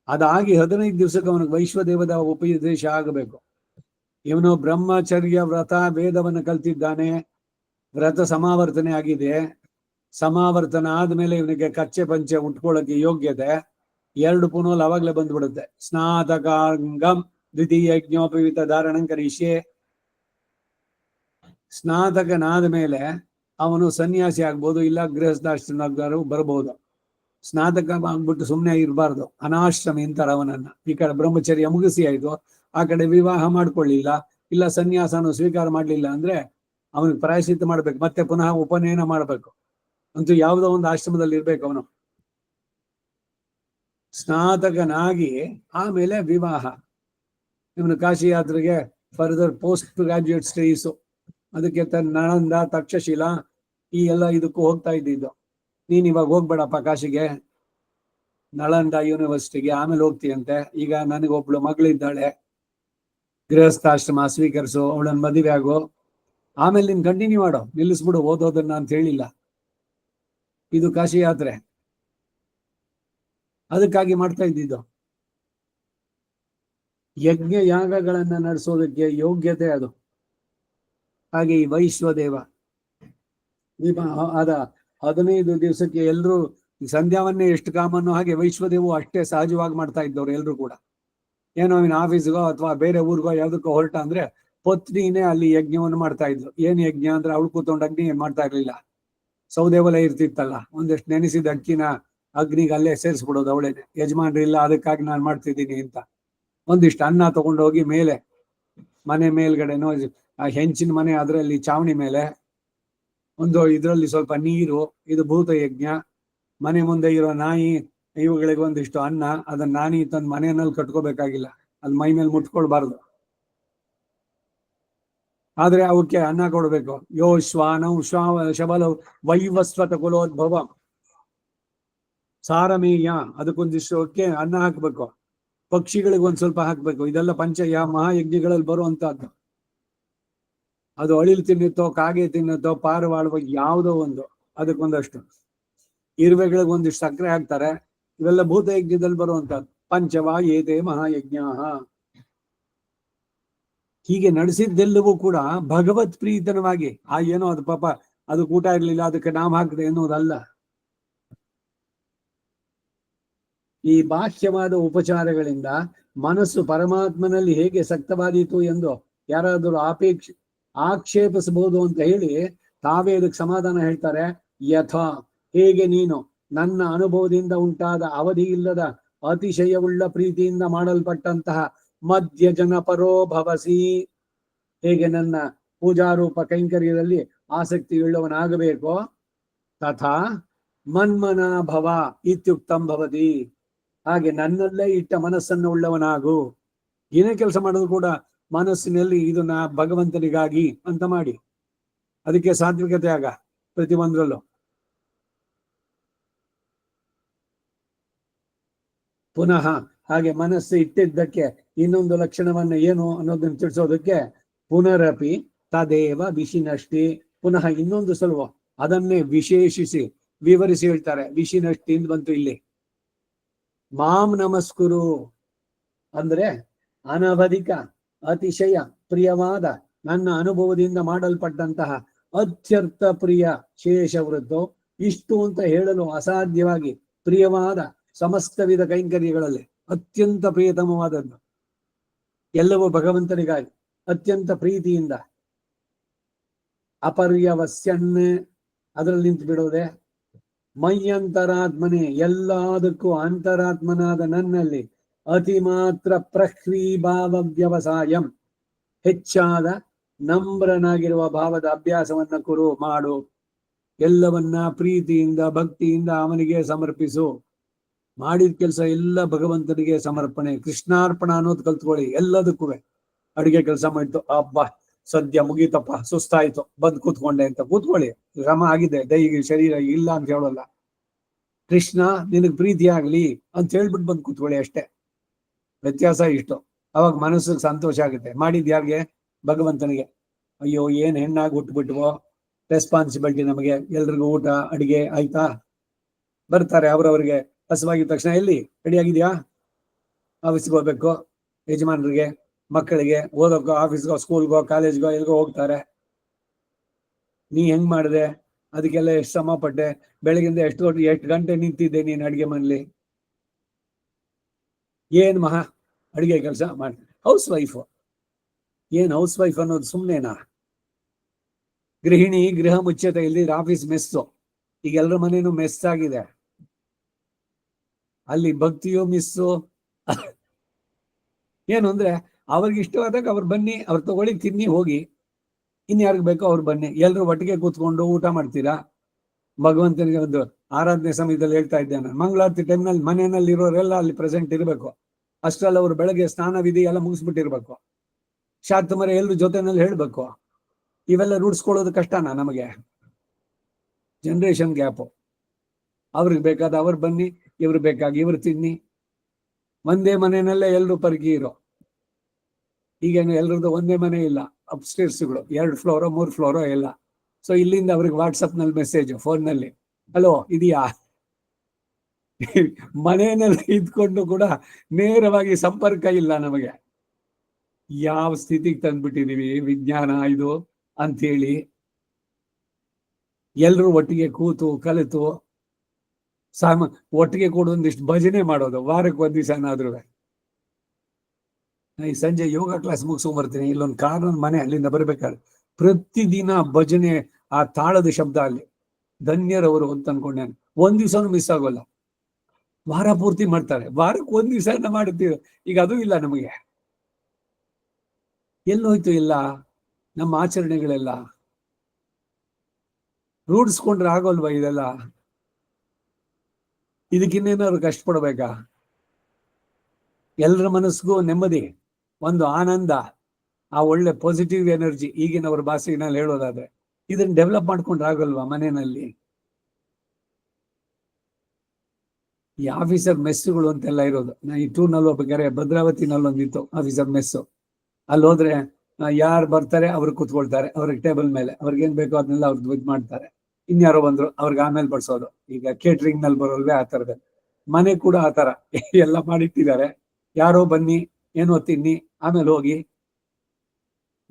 ಅದಾಗಿ 15 ದಿವಸಕ್ಕೆ ಅವನಿಗೆ ವೈಶ್ವದೇವದ ಉಪದೇಶ ಆಗಬೇಕು. ಇವನು ಬ್ರಹ್ಮಚರ್ಯ ವ್ರತ ವೇದವನ್ನು ಕಲ್ತಿದ್ದಾನೆ, ವ್ರತ ಸಮಾವರ್ತನೆ ಆಗಿದೆ. ಸಮಾವರ್ತನ ಆದ್ಮೇಲೆ ಇವನಿಗೆ ಕಚ್ಚೆ ಪಂಚೆ ಉಟ್ಕೊಳ್ಳೋಕೆ ಯೋಗ್ಯತೆ. 2 ಪುನೋಲ್ ಅವಾಗ್ಲೇ ಬಂದ್ಬಿಡುತ್ತೆ. ಸ್ನಾತಕಾಂಗಂ ದ್ವಿತೀಯ ಯಜ್ಞೋಪವೀತ ಧಾರಣಂ ಕರಿಷ್ಯೆ. ಸ್ನಾತಕನಾದ ಮೇಲೆ ಅವನು ಸನ್ಯಾಸಿ ಆಗ್ಬೋದು, ಇಲ್ಲ ಗೃಹಸ್ಥಾಶ್ರಮ ಬರ್ಬೋದು. ಸ್ನಾತಕ ಆಗ್ಬಿಟ್ಟು ಸುಮ್ಮನೆ ಇರಬಾರ್ದು, ಅನಾಶ್ರಮಿ ಅಂತಾರೆ ಅವನನ್ನ. ಈ ಕಡೆ ಬ್ರಹ್ಮಚರ್ಯ ಮುಗಿಸಿ ಆಯ್ತು, ಆ ಕಡೆ ವಿವಾಹ ಮಾಡ್ಕೊಳ್ಳಿಲ್ಲ, ಇಲ್ಲ ಸನ್ಯಾಸನು ಸ್ವೀಕಾರ ಮಾಡ್ಲಿಲ್ಲ ಅಂದ್ರೆ ಅವನಿಗೆ ಪ್ರಾಯಶ್ಚಿತ್ತ ಮಾಡ್ಬೇಕು, ಮತ್ತೆ ಪುನಃ ಉಪನಯನ ಮಾಡ್ಬೇಕು. ಅಂತೂ ಯಾವುದೋ ಒಂದು ಆಶ್ರಮದಲ್ಲಿ ಇರ್ಬೇಕು ಅವನು. ಸ್ನಾತಕನಾಗಿ ಆಮೇಲೆ ವಿವಾಹ. ಇವನು ಕಾಶಿ ಯಾತ್ರೆಗೆ ಫರ್ದರ್ ಪೋಸ್ಟ್ ಗ್ರಾಜುಯೇಟ್ ಸ್ಟಡೀಸು, ಅದಕ್ಕೆ ನಳಂದ, ತಕ್ಷಶಿಲಾ ಈ ಎಲ್ಲ ಇದಕ್ಕೂ ಹೋಗ್ತಾ ಇದ್ದಿದ್ದು. ನೀನ್ ಇವಾಗ ಹೋಗ್ಬೇಡಪ್ಪ ಕಾಶಿಗೆ, ನಳಂದ ಯೂನಿವರ್ಸಿಟಿಗೆ ಆಮೇಲೆ ಹೋಗ್ತೀಯಂತೆ. ಈಗ ನನಗೊಬ್ಳು ಮಗಳಿದ್ದಾಳೆ, ಗೃಹಸ್ಥಾಶ್ರಮ ಸ್ವೀಕರಿಸು, ಅವಳನ್ನ ಮದುವೆ ಆಗು, ಆಮೇಲೆ ನೀನ್ ಕಂಟಿನ್ಯೂ ಮಾಡೋ, ನಿಲ್ಲಿಸ್ಬಿಡು ಓದೋದನ್ನ ಅಂತ ಹೇಳಿಲ್ಲ. ಇದು ಕಾಶಿ ಯಾತ್ರೆ, ಅದಕ್ಕಾಗಿ ಮಾಡ್ತಾ ಇದ್ದಿದ್ದು. ಯಜ್ಞ ಯಾಗಗಳನ್ನ ನಡೆಸೋದಕ್ಕೆ ಯೋಗ್ಯತೆ ಅದು. ಹಾಗೆ ಈ ವೈಶ್ವದೇವ ಅದ 15 ದಿವಸಕ್ಕೆ ಎಲ್ರು ಸಂಧ್ಯಾವನ್ನೇ ಎಷ್ಟು ಕಾಮನ್ನು, ಹಾಗೆ ವೈಶ್ವದೇವು ಅಷ್ಟೇ ಸಹಜವಾಗಿ ಮಾಡ್ತಾ ಇದ್ದವ್ರು ಎಲ್ರು ಕೂಡ. ಏನೋ ಅವನ ಆಫೀಸ್ಗೋ ಅಥವಾ ಬೇರೆ ಊರಿಗೋ ಯಾವ್ದಕ್ಕೋ ಹೊರಟ ಅಂದ್ರೆ ಪತ್ನಿನೇ ಅಲ್ಲಿ ಯಜ್ಞವನ್ನು ಮಾಡ್ತಾ ಇದ್ರು. ಏನ್ ಯಜ್ಞ ಅಂದ್ರೆ ಅವಳು ಕೂತ್ಕೊಂಡು ಅಗ್ನಿ ಏನ್ ಮಾಡ್ತಾ ಇರ್ಲಿಲ್ಲ, ಸೌದೆ ಒಲೆ ಇರ್ತಿತ್ತಲ್ಲ, ಒಂದಷ್ಟು ನೆನೆಸಿದ ಅಕ್ಕಿನ ಅಗ್ನಿಗೆ ಅಲ್ಲೇ ಸೇರಿಸ್ಬಿಡೋದು ಅವಳೇನೆ. ಯಜಮಾನ್ರಿಲ್ಲ ಅದಕ್ಕಾಗಿ ನಾನು ಮಾಡ್ತಿದ್ದೀನಿ ಅಂತ ಒಂದಿಷ್ಟು ಅನ್ನ ತಗೊಂಡೋಗಿ ಮೇಲೆ ಮನೆ ಮೇಲ್ಗಡೆನೋ ಆ ಹೆಂಚಿನ ಮನೆ ಅದರಲ್ಲಿ ಚಾವಣಿ ಮೇಲೆ ಒಂದು ಇದರಲ್ಲಿ ಸ್ವಲ್ಪ ನೀರು, ಇದು ಭೂತ ಯಜ್ಞ. ಮನೆ ಮುಂದೆ ಇರೋ ನಾಯಿ ಇವುಗಳಿಗೆ ಒಂದಿಷ್ಟು ಅನ್ನ, ಅದನ್ನ ನಾನಿ ತಂದು ಮನೆಯಲ್ಲಿ ಕಟ್ಕೋಬೇಕಾಗಿಲ್ಲ, ಅದು ಮೈ ಮೇಲೆ ಮುಟ್ಕೊಳ್ಬಾರ್ದು, ಆದ್ರೆ ಅವಕ್ಕೆ ಅನ್ನ ಕೊಡ್ಬೇಕು. ಯೋ ಶ್ವಾನೌ ಶಬಲೌ ವೈವಸ್ವತ ಕುಲೋದ್ಭವ ಸಾರಮೇಯ, ಅದಕ್ಕೊಂದಿಷ್ಟಕ್ಕೆ ಅನ್ನ ಹಾಕ್ಬೇಕು, ಪಕ್ಷಿಗಳಿಗೆ ಒಂದ್ ಸ್ವಲ್ಪ ಹಾಕ್ಬೇಕು. ಇದೆಲ್ಲ ಮಹಾಯಜ್ಞಗಳಲ್ಲಿ ಬರುವಂತಹದ್ದು. ಅದು ಅಳಿಲು ತಿನ್ನುತ್ತೋ, ಕಾಗೆ ತಿನ್ನುತ್ತೋ, ಪಾರಿವಾಳ ಯಾವುದೋ ಒಂದು, ಅದಕ್ಕೊಂದಷ್ಟು. ಇರುವೆಗಳಿಗೆ ಒಂದಿಷ್ಟು ಸಕ್ಕರೆ ಹಾಕ್ತಾರೆ. ಇವೆಲ್ಲ ಭೂತ ಯಜ್ಞದಲ್ಲಿ ಬರುವಂತಹದ್ದು. ಪಂಚವಾ ಏತೆ ಮಹಾಯಜ್ಞ. ಹೀಗೆ ನಡೆಸಿದ್ದೆಲ್ಲವೂ ಕೂಡ ಭಗವತ್ ಪ್ರೀತನವಾಗಿ. ಏನೋ ಅದು ಪಾಪ ಅದು ಊಟ ಇರ್ಲಿಲ್ಲ ಅದಕ್ಕೆ ನಾಮ ಹಾಕಿದೆ ಎನ್ನುವುದಲ್ಲ. ಈ ಬಾಹ್ಯವಾದ ಉಪಚಾರಗಳಿಂದ ಮನಸ್ಸು ಪರಮಾತ್ಮನಲ್ಲಿ ಹೇಗೆ ಸಕ್ತವಾದೀತು ಎಂದು ಯಾರಾದರೂ ಆಕ್ಷೇಪಿಸಬಹುದು ಅಂತ ಹೇಳಿ ತಾವೇ ಅದಕ್ಕೆ ಸಮಾಧಾನ ಹೇಳ್ತಾರೆ. ಯಥಾ, ಹೇಗೆ ನೀನು ನನ್ನ ಅನುಭವದಿಂದ ಉಂಟಾದ ಅವಧಿ ಇಲ್ಲದ ಅತಿಶಯವುಳ್ಳ ಪ್ರೀತಿಯಿಂದ ಮಾಡಲ್ಪಟ್ಟಂತಹ ಮಧ್ಯ ಜನಪರೋ ಭವಸಿ, ಹೇಗೆ ನನ್ನ ಪೂಜಾರೂಪ ಕೈಂಕರ್ಯದಲ್ಲಿ ಆಸಕ್ತಿಯುಳ್ಳವನಾಗಬೇಕೋ, ತಥಾ ಮನ್ಮನ ಭವ ಇತ್ಯುಕ್ತಂ ಭವತಿ, ಹಾಗೆ ನನ್ನಲ್ಲೇ ಇಟ್ಟ ಮನಸ್ಸನ್ನು ಉಳ್ಳವನಾಗು. ಏನೇ ಕೆಲಸ ಮಾಡೋದು ಕೂಡ ಮನಸ್ಸಿನಲ್ಲಿ ಇದು ಭಗವಂತನಿಗಾಗಿ ಅಂತ ಮಾಡಿ. ಅದಕ್ಕೆ ಸಾತ್ವಿಕತೆ ಆಗ ಪ್ರತಿಯೊಂದರಲ್ಲೂ. ಪುನಃ ಹಾಗೆ ಮನಸ್ಸು ಇಟ್ಟಿದ್ದಕ್ಕೆ ಇನ್ನೊಂದು ಲಕ್ಷಣವನ್ನ ಏನು ಅನ್ನೋದನ್ನು ತಿಳಿಸೋದಕ್ಕೆ ಪುನರಪಿ ತದೇವ ವಿಷಿನಷ್ಟಿ, ಪುನಃ ಇನ್ನೊಂದು ಸಲುವ ಅದನ್ನೇ ವಿಶೇಷಿಸಿ ವಿವರಿಸಿ ಹೇಳ್ತಾರೆ. ವಿಷಿನಷ್ಟಿ ಅಂತ ಬಂತು ಇಲ್ಲಿ. ಮಾಂ ನಮಸ್ಕುರು ಅಂದ್ರೆ ಅನವಧಿಕ ಅತಿಶಯ ಪ್ರಿಯವಾದ ನನ್ನ ಅನುಭವದಿಂದ ಮಾಡಲ್ಪಟ್ಟಂತಹ ಅತ್ಯರ್ಥ ಪ್ರಿಯ ಶೇಷವೃತ್ತು, ಇಷ್ಟು ಅಂತ ಹೇಳಲು ಅಸಾಧ್ಯವಾಗಿ ಪ್ರಿಯವಾದ ಸಮಸ್ತ ವಿಧ ಕೈಂಕರ್ಯಗಳಲ್ಲಿ ಅತ್ಯಂತ ಪ್ರಿಯತಮವಾದದ್ದು, ಎಲ್ಲವೂ ಭಗವಂತನಿಗಾಗಿ ಅತ್ಯಂತ ಪ್ರೀತಿಯಿಂದ. ಅಪರ್ಯವಸ್ಯನ್ ಅದರಲ್ಲಿ ನಿಂತು ಬಿಡೋದೆ. ಮಯ್ಯಂತರಾತ್ಮನೇ, ಎಲ್ಲದಕ್ಕೂ ಅಂತರಾತ್ಮನಾದ ನನ್ನಲ್ಲಿ ಅತಿ ಮಾತ್ರ ಪ್ರಹ್ರೀಭಾವ ವ್ಯವಸಾಯಂ, ಹೆಚ್ಚಾದ ನಮ್ರನಾಗಿರುವ ಭಾವದ ಅಭ್ಯಾಸವನ್ನ ಮಾಡು. ಎಲ್ಲವನ್ನ ಪ್ರೀತಿಯಿಂದ ಭಕ್ತಿಯಿಂದ ಅವನಿಗೆ ಸಮರ್ಪಿಸು. ಮಾಡಿದ ಕೆಲಸ ಎಲ್ಲ ಭಗವಂತನಿಗೆ ಸಮರ್ಪಣೆ. ಕೃಷ್ಣಾರ್ಪಣ ಅನ್ನೋದು ಕಲ್ತ್ಕೊಳ್ಳಿ ಎಲ್ಲದಕ್ಕೂ. ಅಡಿಗೆ ಕೆಲಸ ಮಾಡಿತು, ಅಬ್ಬಾ ಸದ್ಯ ಮುಗೀತಪ್ಪ, ಸುಸ್ತಾಯ್ತು, ಬಂದ್ ಕೂತ್ಕೊಂಡೆ ಅಂತ ಕೂತ್ಕೊಳ್ಳಿ, ಶ್ರಮ ಆಗಿದೆ, ದೈಹಿಕ ಶರೀರ ಇಲ್ಲ ಅಂತ ಹೇಳೋಲ್ಲ. ಕೃಷ್ಣ ನಿನಗ್ ಪ್ರೀತಿ ಆಗ್ಲಿ ಅಂತ ಹೇಳ್ಬಿಟ್ಟು ಬಂದ್ ಕೂತ್ಕೊಳ್ಳಿ ಅಷ್ಟೇ. ವ್ಯತ್ಯಾಸ ಇಷ್ಟು. ಅವಾಗ ಮನಸ್ಸಿಗೆ ಸಂತೋಷ ಆಗುತ್ತೆ. ಮಾಡಿದ್ ಯಾರಿಗೆ? ಭಗವಂತನಿಗೆ. ಅಯ್ಯೋ ಏನ್ ಹೆಣ್ಣಾಗಿ ಹುಟ್ಟುಬಿಟ್ವೋ, ರೆಸ್ಪಾನ್ಸಿಬಿಲಿಟಿ ನಮಗೆ. ಎಲ್ರಿಗೂ ಊಟ ಅಡಿಗೆ ಆಯ್ತಾ, ಬರ್ತಾರೆ ಅವ್ರವ್ರಿಗೆ ಹಸುವಾಗಿದ ತಕ್ಷಣ ಎಲ್ಲಿ ರೆಡಿ ಆಗಿದ್ಯಾ, ಆಫೀಸ್ಗೆ ಹೋಗ್ಬೇಕು, ಯಜಮಾನ್ರಿಗೆ ಮಕ್ಕಳಿಗೆ ಓದೋಕೋ ಆಫೀಸ್ಗೋ ಸ್ಕೂಲ್ಗೋ ಕಾಲೇಜ್ಗೋ ಎಲ್ಗೋ ಹೋಗ್ತಾರೆ. ನೀ ಹೆಂಗ್ ಮಾಡಿದೆ, ಅದಕ್ಕೆಲ್ಲ ಎಷ್ಟು ಶ್ರಮ ಪಟ್ಟೆ, ಬೆಳಗಿಂದ ಎಷ್ಟು ಗಂಟೆ ನಿಂತಿದ್ದೆ ನೀನ್ ಅಡಿಗೆ ಮನೇಲಿ, ಏನ್ ಮಹಾ ಅಡಿಗೆ ಕೆಲಸ ಮಾಡಿ. ಹೌಸ್ ವೈಫ್ ಏನ್ ಹೌಸ್ ವೈಫ್ ಅನ್ನೋದು ಸುಮ್ನೆನಾ? ಗೃಹಿಣಿ ಗೃಹ ಮುಚ್ಚತೆ, ಇಲ್ಲಿ ಆಫೀಸ್ ಮೆಸ್ಸು. ಈಗ ಎಲ್ಲರ ಮನೇನು ಮೆಸ್ ಆಗಿದೆ. ಅಲ್ಲಿ ಭಕ್ತಿಯೋ ಮಿಸ್ಸು. ಏನು ಅಂದ್ರೆ ಅವ್ರಿಗೆ ಇಷ್ಟವಾದಾಗ ಅವ್ರು ಬನ್ನಿ, ಅವ್ರು ತಗೊಳ್ಳಿ, ತಿನ್ನಿ, ಹೋಗಿ. ಇನ್ಯಾರಿಗೆ ಬೇಕೋ ಅವ್ರು ಬನ್ನಿ, ಎಲ್ರು ಒಟ್ಟಿಗೆ ಕೂತ್ಕೊಂಡು ಊಟ ಮಾಡ್ತೀರಾ. ಭಗವಂತನಿಗೆ ಒಂದು ಆರಾಧನೆ ಸಮಯದಲ್ಲಿ ಹೇಳ್ತಾ ಇದ್ದೇನೆ, ಮಂಗಳಾರತಿ ಟೈಮ್ನಲ್ಲಿ ಮನೆಯಲ್ಲಿ ಇರೋರೆಲ್ಲ ಅಲ್ಲಿ ಪ್ರೆಸೆಂಟ್ ಇರಬೇಕು. ಅಷ್ಟರಲ್ಲಿ ಅವ್ರು ಬೆಳಗ್ಗೆ ಸ್ನಾನ ವಿಧಿ ಎಲ್ಲ ಮುಗಿಸ್ಬಿಟ್ಟಿರ್ಬೇಕು. ಶಾಂತಮರೆ ಎಲ್ರು ಜೊತೆನಲ್ಲಿ ಹೇಳ್ಬೇಕು. ಇವೆಲ್ಲ ರೂಢಿಸ್ಕೊಳ್ಳೋದು ಕಷ್ಟನಾ ನಮಗೆ? Generation gap. ಅವ್ರಿಗೆ ಬೇಕಾದ ಅವ್ರು ಬನ್ನಿ, ಇವ್ರು ಬೇಕಾಗಿ ಇವ್ರು ತಿನ್ನಿ. ಒಂದೇ ಮನೆಯಲ್ಲೇ ಎಲ್ರು ಪರ್ಗೀರು. ಈಗೇನು ಎಲ್ರದ್ದು ಒಂದೇ ಮನೆ ಇಲ್ಲ, ಅಪ್ಸ್ಟೇರ್ಸ್ಗಳು 2 ಫ್ಲೋರೋ 3 ಫ್ಲೋರೋ ಎಲ್ಲ. ಸೊ ಇಲ್ಲಿಂದ ಅವ್ರಿಗೆ ವಾಟ್ಸಪ್ನಲ್ಲಿ ಮೆಸೇಜ್, ಫೋನ್ನಲ್ಲಿ, ಹಲೋ ಇದೆಯಾ? ಮನೆಯಲ್ಲಿ ಇದ್ಕೊಂಡು ಕೂಡ ನೇರವಾಗಿ ಸಂಪರ್ಕ ಇಲ್ಲ ನಮಗೆ. ಯಾವ ಸ್ಥಿತಿಗೆ ತಂದ್ಬಿಟ್ಟಿದೀವಿ ವಿಜ್ಞಾನ ಇದು ಅಂತೇಳಿ. ಎಲ್ರು ಒಟ್ಟಿಗೆ ಕೂತು ಕಲಿತು ಒಟ್ಟಿಗೆ ಕೂಡ ಒಂದಿಷ್ಟು ಭಜನೆ ಮಾಡೋದು, ವಾರಕ್ಕೆ 1 ದಿವಸನಾದ್ರೂ. ಈ ಸಂಜೆ ಯೋಗ ಕ್ಲಾಸ್ ಮುಗಿಸ್ಕೊಂಡ್ಬರ್ತೀನಿ, ಇಲ್ಲೊಂದು ಕಾನೂನು ಮನೆ, ಅಲ್ಲಿಂದ ಬರ್ಬೇಕಾದ್ರೆ ಪ್ರತಿದಿನ ಭಜನೆ, ಆ ತಾಳದ ಶಬ್ದ ಅಲ್ಲಿ. ಧನ್ಯರವರು ಅಂತ ಅನ್ಕೊಂಡೆ. 1 ದಿವಸನೂ ಮಿಸ್ ಆಗೋಲ್ಲ. ವಾರ ಪೂರ್ತಿ ಮಾಡ್ತಾರೆ, ವಾರಕ್ಕೆ 1 ದಿವಸ ಮಾಡುತ್ತೀವಿ. ಈಗ ಅದು ಇಲ್ಲ ನಮಗೆ. ಎಲ್ಲೋಯ್ತು ಇಲ್ಲ ನಮ್ಮ ಆಚರಣೆಗಳೆಲ್ಲ? ರೂಢಿಸ್ಕೊಂಡ್ರೆ ಆಗೋಲ್ವಾ ಇದೆಲ್ಲ? ಇದಕ್ಕಿನ್ನೇನಾದ್ರು ಕಷ್ಟಪಡ್ಬೇಕಾ? ಎಲ್ಲರ ಮನಸ್ಸಿಗೂ ನೆಮ್ಮದಿ, ಒಂದು ಆನಂದ, ಆ ಒಳ್ಳೆ ಪಾಸಿಟಿವ್ ಎನರ್ಜಿ, ಈಗಿನವ್ರ ಭಾಷೆನಲ್ಲಿ ಹೇಳೋದಾದ್ರೆ ಇದನ್ನ ಡೆವಲಪ್ ಮಾಡ್ಕೊಂಡ್ರೆ ಆಗೋಲ್ವಾ ಮನೆಯಲ್ಲಿ? ಈ ಆಫೀಸರ್ ಮೆಸ್ಸುಗಳು ಅಂತೆಲ್ಲ ಇರೋದು. ನಾ ಈ ಟೂರ್ನಲ್ಲಿ ಹೋಗ್ಬೇಕಾದ್ರೆ ಭದ್ರಾವತಿನಲ್ಲಿ ಒಂದಿತ್ತು ಆಫೀಸರ್ ಮೆಸ್ಸು. ಅಲ್ಲಿ ಹೋದ್ರೆ ಯಾರು ಬರ್ತಾರೆ ಅವ್ರು ಕೂತ್ಕೊಳ್ತಾರೆ, ಅವ್ರಿಗೆ ಟೇಬಲ್ ಮೇಲೆ ಅವ್ರಿಗೆ ಏನ್ ಬೇಕೋ ಅದನ್ನೆಲ್ಲ ಅವ್ರದ್ದು ಇದು ಮಾಡ್ತಾರೆ. ಇನ್ಯಾರೋ ಬಂದ್ರು ಅವ್ರಿಗೆ ಆಮೇಲೆ ಬಡ್ಸೋದು. ಈಗ ಕೇಟ್ರಿಂಗ್ ನಲ್ಲಿ ಬರೋಲ್ವೇ ಆ ಥರದ. ಮನೆ ಕೂಡ ಆ ಥರ ಎಲ್ಲ ಮಾಡಿಟ್ಟಿದ್ದಾರೆ. ಯಾರೋ ಬನ್ನಿ, ಏನೋ ತಿನ್ನಿ, ಆಮೇಲೆ ಹೋಗಿ.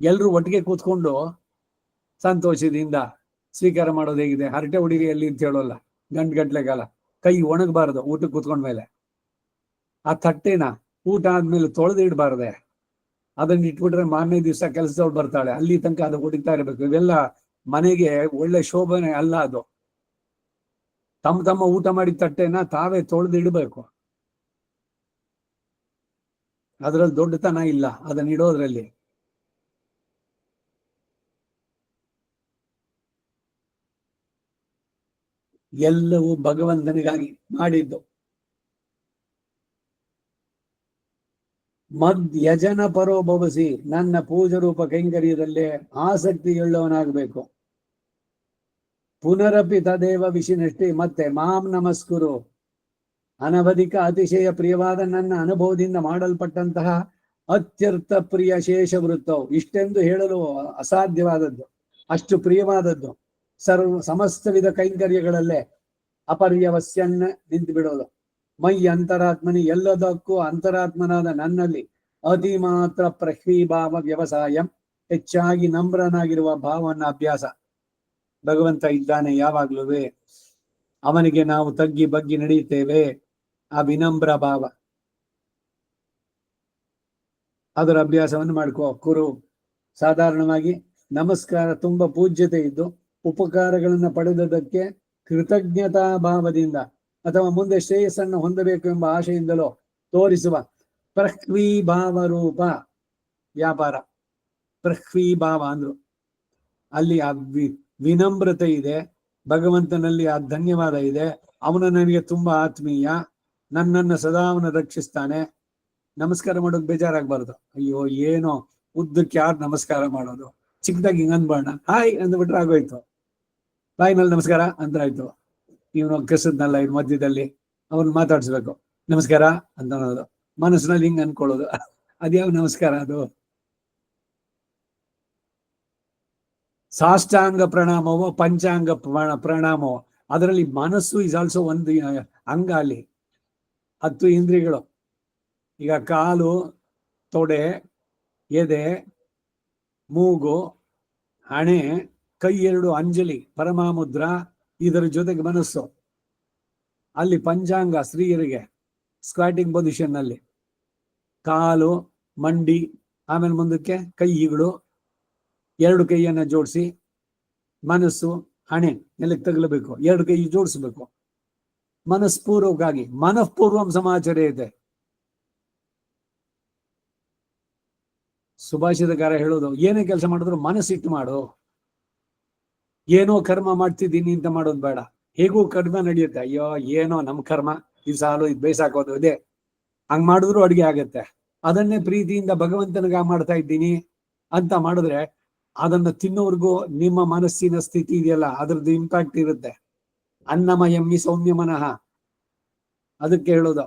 ಎಲ್ರು ಒಟ್ಟಿಗೆ ಕೂತ್ಕೊಂಡು ಸಂತೋಷದಿಂದ ಸ್ವೀಕಾರ ಮಾಡೋದು ಹೇಗಿದೆ. ಹರಟೆ ಹುಡುಗಿ ಎಲ್ಲಿ ಅಂತ ಹೇಳೋಲ್ಲ, ಗಂಟೆ ಕಾಲ ಕೈ ಒಣಗಬಾರದು ಊಟಕ್ಕೆ ಕೂತ್ಕೊಂಡ್ಮೇಲೆ. ಆ ತಟ್ಟೆನ ಊಟ ಆದ್ಮೇಲೆ ತೊಳೆದು ಇಡಬಾರ್ದೆ, ಅದನ್ನ ಇಟ್ಬಿಟ್ರೆ ಮಾರನೇ ದಿವಸ ಕೆಲಸದವ್ರು ಬರ್ತಾಳೆ, ಅಲ್ಲಿ ತನಕ ಅದು ಹೊಡಿತಾ ಇರ್ಬೇಕು. ಇವೆಲ್ಲ ಮನೆಗೆ ಒಳ್ಳೆ ಶೋಭನೆ ಅಲ್ಲ. ಅದು ತಮ್ಮ ಊಟ ಮಾಡಿದ ತಟ್ಟೆನ ತಾವೇ ತೊಳೆದು ಇಡಬೇಕು. ಅದ್ರಲ್ಲಿ ದೊಡ್ಡತನ ಇಲ್ಲ ಅದನ್ನ ಇಡೋದ್ರಲ್ಲಿ. ಎಲ್ಲವೂ ಭಗವಂತನಿಗಾಗಿ ಮಾಡಿದ್ದು. ಯಜನ ಪರೋಭವಸಿ, ನನ್ನ ಪೂಜರೂಪ ಕೈಂಕರ್ಯದಲ್ಲೇ ಆಸಕ್ತಿ ಉಳ್ಳವನಾಗಬೇಕು. ಪುನರಪಿ ತದೇವ ವಿಷಿನಷ್ಟಿ, ಮತ್ತೆ ಮಾಂ ನಮಸ್ಕುರು, ಅನವಧಿಕ ಅತಿಶಯ ಪ್ರಿಯವಾದ ನನ್ನ ಅನುಭವದಿಂದ ಮಾಡಲ್ಪಟ್ಟಂತಹ ಅತ್ಯರ್ಥ ಪ್ರಿಯ ಶೇಷ ವೃತ್ತವು. ಇಷ್ಟೆಂದು ಹೇಳಲು ಅಸಾಧ್ಯವಾದದ್ದು, ಅಷ್ಟು ಪ್ರಿಯವಾದದ್ದು. ಸಮಸ್ತ ವಿಧ ಕೈಂಕರ್ಯಗಳಲ್ಲೇ ಅಪರ್ಯವಸ್ಯನ್ನ ನಿಂತು ಬಿಡೋದು. ಮೈ ಅಂತರಾತ್ಮನಿ, ಎಲ್ಲದಕ್ಕೂ ಅಂತರಾತ್ಮನಾದ ನನ್ನಲ್ಲಿ ಅತಿ ಮಾತ್ರ ಪ್ರಹ್ವೀಭಾವ ವ್ಯವಸಾಯ, ಹೆಚ್ಚಾಗಿ ನಮ್ರನಾಗಿರುವ ಭಾವನ ಅಭ್ಯಾಸ. ಭಗವಂತ ಇದ್ದಾನೆ ಯಾವಾಗ್ಲೂ, ಅವನಿಗೆ ನಾವು ತಗ್ಗಿ ಬಗ್ಗಿ ನಡೆಯುತ್ತೇವೆ. ಆ ವಿನಮ್ರ ಭಾವ, ಅದರ ಅಭ್ಯಾಸವನ್ನು ಮಾಡ್ಕೋ. ಕುರು ಸಾಧಾರಣವಾಗಿ ನಮಸ್ಕಾರ ತುಂಬಾ ಪೂಜ್ಯತೆ ಇದ್ದು ಉಪಕಾರಗಳನ್ನು ಪಡೆದದಕ್ಕೆ ಕೃತಜ್ಞತಾ ಭಾವದಿಂದ ಅಥವಾ ಮುಂದೆ ಶ್ರೇಯಸ್ಸನ್ನು ಹೊಂದಬೇಕು ಎಂಬ ಆಶೆಯಿಂದಲೋ ತೋರಿಸುವ ಪ್ರಹ್ವೀಭಾವ ರೂಪ ವ್ಯಾಪಾರ. ಪ್ರಹ್ವೀಭಾವ ಅಂದ್ರು ಅಲ್ಲಿ ಆ ವಿನಮ್ರತೆ ಇದೆ, ಭಗವಂತನಲ್ಲಿ ಆ ಧನ್ಯವಾದ ಇದೆ. ಅವನು ನನಗೆ ತುಂಬಾ ಆತ್ಮೀಯ, ನನ್ನನ್ನು ಸದಾ ಅವನು ರಕ್ಷಿಸ್ತಾನೆ. ನಮಸ್ಕಾರ ಮಾಡೋದು ಬೇಜಾರಾಗಬಾರ್ದು. ಅಯ್ಯೋ ಏನೋ ಉದ್ದಕ್ಕೆ ಯಾರು ನಮಸ್ಕಾರ ಮಾಡೋದು, ಚಿಕ್ಕದಾಗಿ ಹಿಂಗ್ ಅಂದ್ಬಾರ್ಣ, ಹಾಯ್ ಅಂದ್ಬಿಟ್ರೆ ಆಗೋಯ್ತು. ಬಾಯಿನಲ್ಲಿ ನಮಸ್ಕಾರ ಅಂದ್ರಾಯ್ತು. ಇವನು ಕೆಸದ್ನಲ್ಲ ಇವ್ ಮಧ್ಯದಲ್ಲಿ ಅವ್ನು ಮಾತಾಡ್ಸ್ಬೇಕು, ನಮಸ್ಕಾರ ಅಂತ ಅನ್ನೋದು, ಮನಸ್ಸಿನಲ್ಲಿ ಹಿಂಗ್ ಅನ್ಕೊಳ್ಳೋದು. ಅದ್ಯಾವ ನಮಸ್ಕಾರ ಅದು? ಸಾಷ್ಟಾಂಗ ಪ್ರಣಾಮವೋ ಪಂಚಾಂಗ ಪ್ರಣಾಮವೋ, ಅದರಲ್ಲಿ ಮನಸ್ಸು ಇಸ್ ಆಲ್ಸೋ ಒಂದು ಅಂಗ. ಅಲ್ಲಿ 10 ಇಂದ್ರಿಯಗಳು. ಈಗ ಕಾಲು, ತೊಡೆ, ಎದೆ, ಮೂಗು, ಹಣೆ, ಕೈ 2 ಅಂಜಲಿ ಪರಮಾಮುದ್ರ, ಇದರ ಜೊತೆಗೆ ಮನಸ್ಸು. ಅಲ್ಲಿ ಪಂಚಾಂಗ ಸ್ತ್ರೀಯರಿಗೆ ಸ್ಕ್ವಾಟಿಂಗ್ ಪೊಸಿಷನ್ ನಲ್ಲಿ ಕಾಲು, ಮಂಡಿ, ಆಮೇಲೆ ಮುಂದಕ್ಕೆ ಕೈಗಳು, 2 ಕೈಯನ್ನ ಜೋಡಿಸಿ ಮನಸ್ಸು ಹಣೆ ನೆಲಕ್ಕೆ ತಗಲಬೇಕು, 2 ಕೈ ಜೋಡಿಸ್ಬೇಕು. ಮನಸ್ಪೂರ್ವಕವಾಗಿ ಮನಃಪೂರ್ವಂ ಸಮಾಚಾರ ಇದೆ. ಸುಭಾಷಿತಕಾರ ಹೇಳೋದು, ಏನೇ ಕೆಲಸ ಮಾಡಿದ್ರು ಮನಸ್ಸಿಟ್ಟು ಮಾಡು. ಏನೋ ಕರ್ಮ ಮಾಡ್ತಿದ್ದೀನಿ ಅಂತ ಮಾಡೋದು ಬೇಡ. ಹೇಗೂ ಕರ್ಮ ನಡೆಯುತ್ತೆ. ಅಯ್ಯೋ ಏನೋ ನಮ್ ಕರ್ಮ, ಈ ಸಾಲು ಇದು ಬೇಸಾಕೋದು ಇದೆ, ಹಂಗ್ ಮಾಡಿದ್ರು ಅಡಿಗೆ ಆಗತ್ತೆ. ಅದನ್ನೇ ಪ್ರೀತಿಯಿಂದ ಭಗವಂತನಿಗೆ ಮಾಡ್ತಾ ಇದ್ದೀನಿ ಅಂತ ಮಾಡಿದ್ರೆ ಅದನ್ನ ತಿನ್ನೋರ್ಗೂ ನಿಮ್ಮ ಮನಸ್ಸಿನ ಸ್ಥಿತಿ ಇದೆಯಲ್ಲ ಅದ್ರದ್ದು ಇಂಪ್ಯಾಕ್ಟ್ ಇರುತ್ತೆ. ಅನ್ನಮಯಮ್ಮಿ ಸೌಮ್ಯ ಮನಃ. ಅದಕ್ಕೆ ಹೇಳೋದು,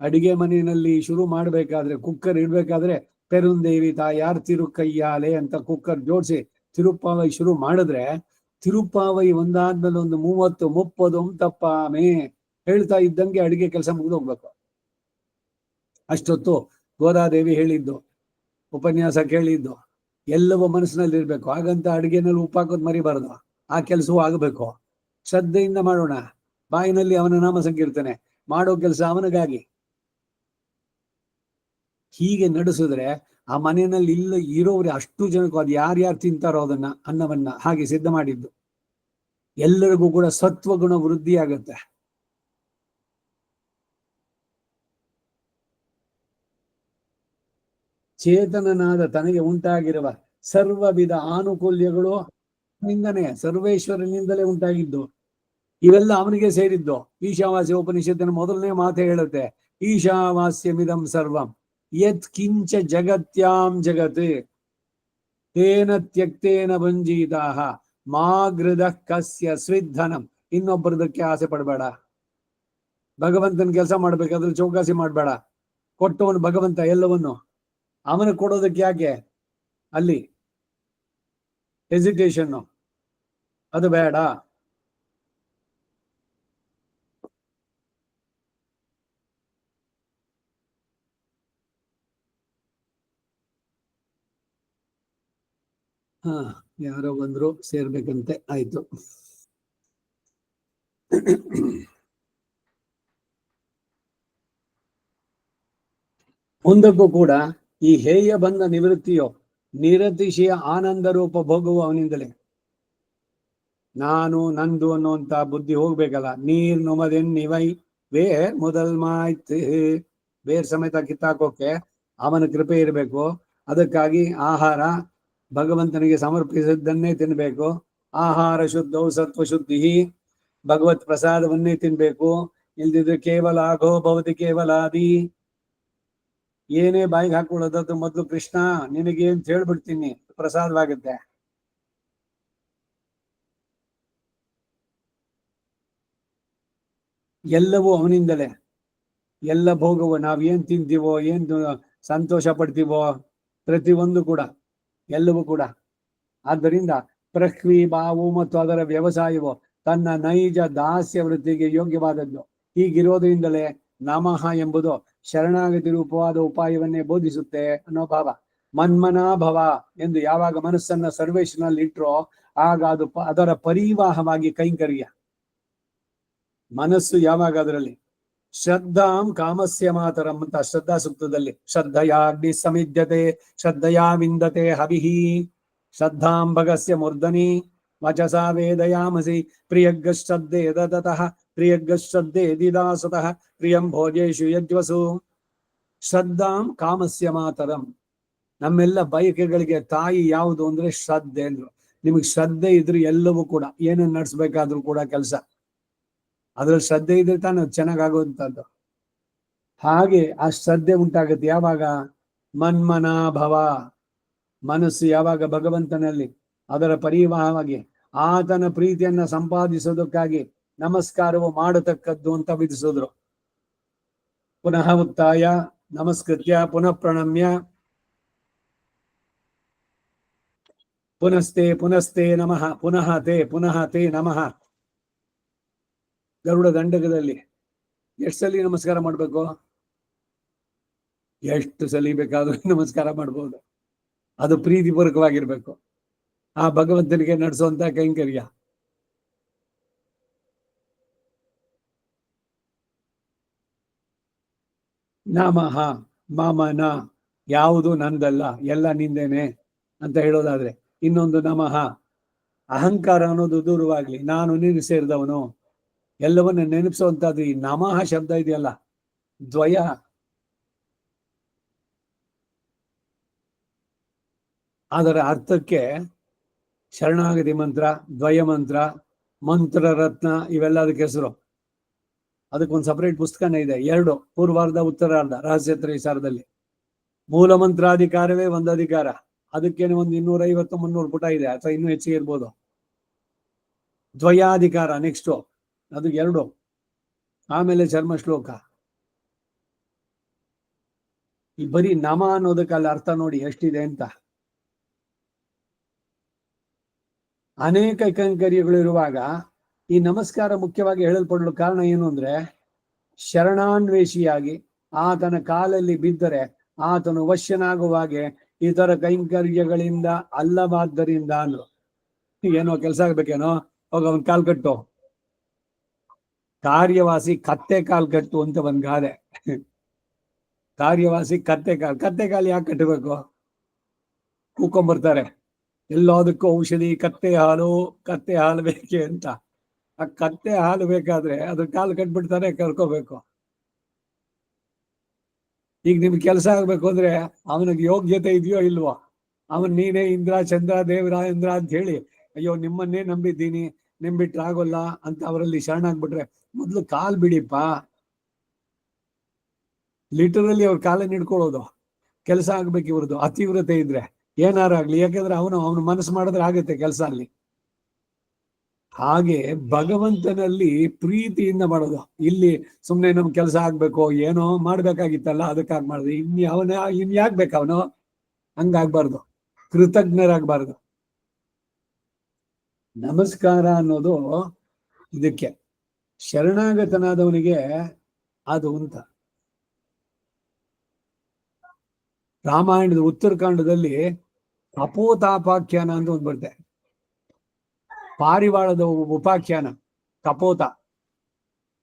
ಅಡಿಗೆ ಮನೆಯಲ್ಲಿ ಶುರು ಮಾಡ್ಬೇಕಾದ್ರೆ, ಕುಕ್ಕರ್ ಇಡ್ಬೇಕಾದ್ರೆ ಪೆರುಂದೇವಿ ತಾಯಾರ್ ತಿರುಕಯ್ಯಾಲೆ ಅಂತ ಕುಕ್ಕರ್ ಜೋಡಿಸಿ ತಿರುಪ್ಪಾವೈ ಶುರು ಮಾಡಿದ್ರೆ, ತಿರುಪ್ಪಾವೈ ಒಂದಾದ್ಮೇಲೆ ಒಂದು 30-30 ತಪ್ಪಾಮೆ ಹೇಳ್ತಾ ಇದ್ದಂಗೆ ಅಡಿಗೆ ಕೆಲಸ ಮುಗಿದೋಗ್ಬೇಕು. ಅಷ್ಟೊತ್ತು ಗೋದಾದೇವಿ ಹೇಳಿದ್ದು, ಉಪನ್ಯಾಸ ಕೇಳಿದ್ದು ಎಲ್ಲವೂ ಮನಸ್ಸಿನಲ್ಲಿ ಇರ್ಬೇಕು. ಹಾಗಂತ ಅಡಿಗೆನಲ್ಲಿ ಉಪ್ಪಾಕೋದ್ ಮರಿಬಾರದು. ಆ ಕೆಲಸವೂ ಆಗಬೇಕು. ಶ್ರದ್ಧೆಯಿಂದ ಮಾಡೋಣ. ಬಾಯಿನಲ್ಲಿ ಅವನ ನಾಮ ಸಂಕೀರ್ತನೆ, ಮಾಡೋ ಕೆಲಸ ಅವನಿಗಾಗಿ. ಹೀಗೆ ನಡೆಸಿದ್ರೆ ಆ ಮನೆಯಲ್ಲಿ ಇರೋರು ಅಷ್ಟು ಜನಕ್ಕೂ, ಅದು ಯಾರ್ಯಾರು ತಿಂತಾರೋ ಅದನ್ನ ಅನ್ನವನ್ನ ಹಾಗೆ ಸಿದ್ಧ ಮಾಡಿದ್ದು ಎಲ್ಲರಿಗೂ ಕೂಡ ಸತ್ವಗುಣ ವೃದ್ಧಿ ಆಗತ್ತೆ. ಚೇತನನಾದ ತನಗೆ ಉಂಟಾಗಿರುವ ಸರ್ವವಿಧ ಆನುಕೂಲ್ಯಗಳು ನಿಂದನೆ ಸರ್ವೇಶ್ವರನಿಂದಲೇ ಉಂಟಾಗಿದ್ದು. ಇವೆಲ್ಲ ಅವನಿಗೆ ಸೇರಿದ್ದು. ಈಶಾವಾಸ್ಯ ಉಪನಿಷತ್ತಿನ ಮೊದಲನೇ ಮಾತೆ ಹೇಳುತ್ತೆ, ಈಶಾವಾಸ್ಯಮಿದಂ ಸರ್ವಂ ಯತ್ ಕಿಂಚ ಜಗತ್ಯಾಂ ಜಗತ್ ತೇನ ತ್ಯಕ್ತೇನ ಭುಂಜೀತಾಃ ಮಾ ಗೃಧಃ ಕಸ್ಯ ಸ್ವಿಧನಂ. ಇನ್ನೊಬ್ಬರದಕ್ಕೆ ಆಸೆ ಪಡಬೇಡ. ಭಗವಂತನ ಕೆಲಸ ಮಾಡ್ಬೇಕಾದ್ರೆ ಚೌಕಾಸಿ ಮಾಡಬೇಡ. ಕೊಟ್ಟವನು ಭಗವಂತ ಎಲ್ಲವನ್ನು. ಅವನು ಕೊಡೋದಕ್ಕೆ ಯಾಕೆ ಅಲ್ಲಿ ಹೆಸಿಟೇಷನ್? ಅದು ಬೇಡ. ಯಾರೋ ಬಂದ್ರು, ಸೇರ್ಬೇಕಂತೆ. ಆಯ್ತು. ಮುಂದಕ್ಕೂ ಕೂಡ ಈ ಹೇಯ ಬಂದ ನಿವೃತ್ತಿಯೋ ನಿರತಿಶಯ ಆನಂದ ರೂಪ ಭೋಗವು ಅವನಿಂದಲೇ. ನಾನು ನಂದು ಅನ್ನುವಂತ ಬುದ್ಧಿ ಹೋಗ್ಬೇಕಲ್ಲ. ನೀರ್ ನುಮದೆನ್ನಿವೈ ಬೇರ್ ಮೊದಲ್ ಮಾಯ್ತು. ಬೇರ್ ಸಮೇತ ಕಿತ್ತಾಕೋಕೆ ಅವನ ಕೃಪೆ ಇರಬೇಕು. ಅದಕ್ಕಾಗಿ ಆಹಾರ ಭಗವಂತನಿಗೆ ಸಮರ್ಪಿಸಿದ್ದನ್ನೇ ತಿನ್ಬೇಕು. ಆಹಾರ ಶುದ್ಧವು ಸತ್ವ ಶುದ್ಧಿ. ಭಗವತ್ ಪ್ರಸಾದವನ್ನೇ ತಿನ್ಬೇಕು. ಇಲ್ದಿದ್ರೆ ಕೇವಲ ಆಗೋ ಭವತಿ ಕೇವಲಾದಿ. ಏನೇ ಬಾಯಿಗೆ ಹಾಕೊಳ್ಳೋದದ್ದು ಮೊದಲು ಕೃಷ್ಣ ನಿನಗೆ ಅಂತ ಹೇಳ್ಬಿಡ್ತೀನಿ, ಪ್ರಸಾದವಾಗುತ್ತೆ. ಎಲ್ಲವೂ ಅವನಿಂದಲೇ. ಎಲ್ಲ ಭೋಗವು ನಾವೇನ್ ತಿಂತೀವೋ, ಏನ್ ಸಂತೋಷ ಪಡ್ತೀವೋ, ಪ್ರತಿಯೊಂದು ಕೂಡ ಎಲ್ಲವೂ ಕೂಡ. ಆದ್ದರಿಂದ ಪ್ರಹ್ವಿ ಬಾವು ಮತ್ತು ಅದರ ವ್ಯವಸಾಯವು ತನ್ನ ನೈಜ ದಾಸ್ಯ ವೃತ್ತಿಗೆ ಯೋಗ್ಯವಾದದ್ದು. ಹೀಗಿರೋದ್ರಿಂದಲೇ ನಮಃ ಎಂಬುದು ಶರಣಾಗತಿ ರೂಪವಾದ ಉಪಾಯವನ್ನೇ ಬೋಧಿಸುತ್ತೆ ಅನ್ನೋ ಭಾವ. ಮನ್ಮನಾ ಭವ ಎಂದು ಯಾವಾಗ ಮನಸ್ಸನ್ನ ಸರ್ವೇಶ್ವರಲ್ಲಿ ಇಟ್ರೋ ಆಗ ಅದು ಅದರ ಪರಿವಾಹವಾಗಿ ಕೈಂಕರ್ಯ. ಮನಸ್ಸು ಯಾವಾಗ ಅದರಲ್ಲಿ ಶ್ರದ್ಧಾಂ ಕಾಮಸ್ಯ ಮಾತರಂ ಅಂತ ಶ್ರದ್ಧಾ ಸೂಕ್ತದಲ್ಲಿ, ಶ್ರದ್ಧಯಾಗ್ನಿ ಸಮಿದ್ಯತೆ ಶ್ರದ್ಧಯಾ ವಿಂದತೆ ಹವಿಹಿ ಶ್ರದ್ಧಾಂ ಭಗಸ್ಯ ಮೂರ್ಧನಿ ವಚಸಾ ವೇದಯಾಮಸಿ ಪ್ರಿಯಗ್ಗ ಶ್ರದ್ಧೆ ದತಃ ಪ್ರಿಯಗ್ಗ ಶ್ರದ್ಧೆ ದಿದಾಸತಃ ಪ್ರಿಯಂ ಭೋಜೇಶು ಯಜ್ವಸು. ಶ್ರದ್ಧಾಂ ಕಾಮಸ್ಯ ಮಾತರಂ. ನಮ್ಮೆಲ್ಲ ಬಯಕೆಗಳಿಗೆ ತಾಯಿ ಯಾವುದು ಅಂದ್ರೆ ಶ್ರದ್ಧೆ ಅಂದ್ರು. ನಿಮಗೆ ಶ್ರದ್ಧೆ ಇದ್ರೆ ಎಲ್ಲವೂ ಕೂಡ ಏನೇನು ನಡೆಸ್ಬೇಕಾದ್ರೂ ಕೂಡ ಕೆಲಸ ಅದ್ರಲ್ಲಿ ಶ್ರದ್ಧೆ ಇದ್ರೆ ತಾನು ಚೆನ್ನಾಗಾಗುವಂಥದ್ದು. ಹಾಗೆ ಆ ಶ್ರದ್ಧೆ ಉಂಟಾಗುತ್ತೆ ಯಾವಾಗ ಮನ್ಮನಾಭವ. ಮನಸ್ಸು ಯಾವಾಗ ಭಗವಂತನಲ್ಲಿ ಅದರ ಪರಿವಾಹವಾಗಿ ಆತನ ಪ್ರೀತಿಯನ್ನ ಸಂಪಾದಿಸೋದಕ್ಕಾಗಿ ನಮಸ್ಕಾರವು ಮಾಡತಕ್ಕದ್ದು ಅಂತ ವಿಧಿಸಿದ್ರು. ಪುನಃ ಉತ್ತಾಯ ನಮಸ್ಕೃತ್ಯ ಪುನಃ ಪ್ರಣಮ್ಯ ಪುನಸ್ತೆ ಪುನಸ್ತೆ ನಮಃ ಪುನಃ ತೇ ನಮಃ. ಗರುಡ ದಂಡಕದಲ್ಲಿ ಎಷ್ಟು ಸಲ ನಮಸ್ಕಾರ ಮಾಡ್ಬೇಕು? ಎಷ್ಟು ಸಲ ಬೇಕಾದ್ರೂ ನಮಸ್ಕಾರ ಮಾಡ್ಬೋದು. ಅದು ಪ್ರೀತಿಪೂರ್ವಕವಾಗಿರ್ಬೇಕು. ಆ ಭಗವಂತನಿಗೆ ನಡೆಸುವಂತ ಕೈಂಕರ್ಯ. ನಮಃ ಮಮನ, ಯಾವುದು ನಂದಲ್ಲ ಎಲ್ಲ ನಿಂದೇನೆ ಅಂತ ಹೇಳೋದಾದ್ರೆ. ಇನ್ನೊಂದು ನಮಃ, ಅಹಂಕಾರ ಅನ್ನೋದು ದೂರವಾಗ್ಲಿ, ನಾನು ನೀನು ಸೇರಿದವನು ಎಲ್ಲವನ್ನ ನೆನಪಿಸುವಂತದ್ದು. ಈ ನಮಃ ಶಬ್ದ ಇದೆಯಲ್ಲ ದ್ವಯ. ಅದರ ಅರ್ಥಕ್ಕೆ ಶರಣಾಗತಿ ಮಂತ್ರ, ದ್ವಯ ಮಂತ್ರ, ಮಂತ್ರ ರತ್ನ ಇವೆಲ್ಲ ಅದಕ್ಕೆ ಹೆಸರು. ಅದಕ್ಕೊಂದು ಸಪರೇಟ್ ಪುಸ್ತಕನೇ ಇದೆ, 2 ಪೂರ್ವಾರ್ಧ ಉತ್ತರಾರ್ಧ ರಹಸ್ಯ ತ್ರಯಸಾರದಲ್ಲಿ. ಮೂಲ ಮಂತ್ರಾಧಿಕಾರವೇ ಒಂದು ಅಧಿಕಾರ, ಅದಕ್ಕೇನೆ ಒಂದು 250-300 ಪುಟ ಇದೆ, ಅಥವಾ ಇನ್ನೂ ಹೆಚ್ಚಿಗೆ ಇರ್ಬೋದು. ದ್ವಯಾಧಿಕಾರ ನೆಕ್ಸ್ಟ್, ಅದು 2. ಆಮೇಲೆ ಚರ್ಮ ಶ್ಲೋಕ. ಈ ಬರೀ ನಮ ಅನ್ನೋದಕ್ಕಲ್ಲಿ ಅರ್ಥ ನೋಡಿ ಎಷ್ಟಿದೆ ಅಂತ. ಅನೇಕ ಕೈಂಕರ್ಯಗಳು ಇರುವಾಗ ಈ ನಮಸ್ಕಾರ ಮುಖ್ಯವಾಗಿ ಹೇಳಲ್ಪಡಲು ಕಾರಣ ಏನು ಅಂದ್ರೆ, ಶರಣಾನ್ವೇಷಿಯಾಗಿ ಆತನ ಕಾಲಲ್ಲಿ ಬಿದ್ದರೆ ಆತನು ವಶ್ಯನಾಗುವಾಗೆ ಇತರ ಕೈಂಕರ್ಯಗಳಿಂದ ಅಲ್ಲವಾದ್ದರಿಂದ ಅಂದ್ರು. ಏನೋ ಕೆಲಸ ಆಗ್ಬೇಕೇನೋ, ಹೋಗ ಅವನ್ ಕಾಲ್ ಕಟ್ಟು, ಕಾರ್ಯವಾಸಿ ಕತ್ತೆ ಕಾಲ್ ಕಟ್ಟು ಅಂತ ಒಂದ್ ಗಾದೆ. ಕಾರ್ಯವಾಸಿ ಕತ್ತೆ ಕಾಲು ಯಾಕೆ ಕಟ್ಟಬೇಕು? ಕೂಕೊಂಬರ್ತಾರೆ ಎಲ್ಲದಕ್ಕೂ ಔಷಧಿ, ಕತ್ತೆ ಹಾಲು ಬೇಕೆ ಅಂತ. ಆ ಕತ್ತೆ ಹಾಲು ಬೇಕಾದ್ರೆ ಅದ್ರ ಕಾಲು ಕಟ್ಬಿಡ್ತಾರೆ, ಕರ್ಕೋಬೇಕು. ಈಗ ನಿಮ್ಗೆ ಕೆಲಸ ಆಗ್ಬೇಕು ಅಂದ್ರೆ ಅವನಿಗೆ ಯೋಗ್ಯತೆ ಇದೆಯೋ ಇಲ್ವೋ, ಅವನ್ ನೀನೇ ಇಂದ್ರ ಚಂದ್ರ ದೇವರಾಯಂದ್ರ ಅಂತ ಹೇಳಿ, ಅಯ್ಯೋ ನಿಮ್ಮನ್ನೇ ನಂಬಿದ್ದೀನಿ, ನಿಂಬಿಟ್ರೆ ಆಗೋಲ್ಲ ಅಂತ ಅವರಲ್ಲಿ ಶರಣಾಗ್ಬಿಟ್ರೆ ಮೊದ್ಲು ಕಾಲ್ ಬಿಡಿಪ್ಪ. ಲಿಟರಲಿ ಅವ್ರ ಕಾಲನ್ನ ಹಿಡ್ಕೊಳ್ಳೋದು ಕೆಲಸ ಆಗ್ಬೇಕು ಇವ್ರದ್ದು. ಅತೀವ್ರತೆ ಇದ್ರೆ ಏನಾರಾಗ್ಲಿ, ಯಾಕಂದ್ರೆ ಅವನು ಮನಸ್ಸು ಮಾಡಿದ್ರೆ ಆಗುತ್ತೆ ಕೆಲಸ ಅಲ್ಲಿ. ಹಾಗೆ ಭಗವಂತನಲ್ಲಿ ಪ್ರೀತಿಯಿಂದ ಮಾಡೋದು. ಇಲ್ಲಿ ಸುಮ್ನೆ ನಮ್ ಕೆಲಸ ಆಗ್ಬೇಕು, ಏನೋ ಮಾಡ್ಬೇಕಾಗಿತ್ತಲ್ಲ ಅದಕ್ಕಾಗಿ ಮಾಡಿದ್ರೆ ಇನ್ ಯಾಕೆ ಬೇಕು ಅವನು, ಹಂಗಾಗ್ಬಾರ್ದು, ಕೃತಜ್ಞರಾಗ್ಬಾರ್ದು. ನಮಸ್ಕಾರ ಅನ್ನೋದು ಇದಕ್ಕೆ ಶರಣಾಗತನಾದವನಿಗೆ ಅದು ಅಂತ. ರಾಮಾಯಣದ ಉತ್ತರಕಾಂಡದಲ್ಲಿ ಕಪೋತಾಪಾಖ್ಯಾನ ಅಂತ ಒಂದು ಬರುತ್ತೆ. ಪಾರಿವಾಳದ ಉಪಾಖ್ಯಾನ ಕಪೋತ.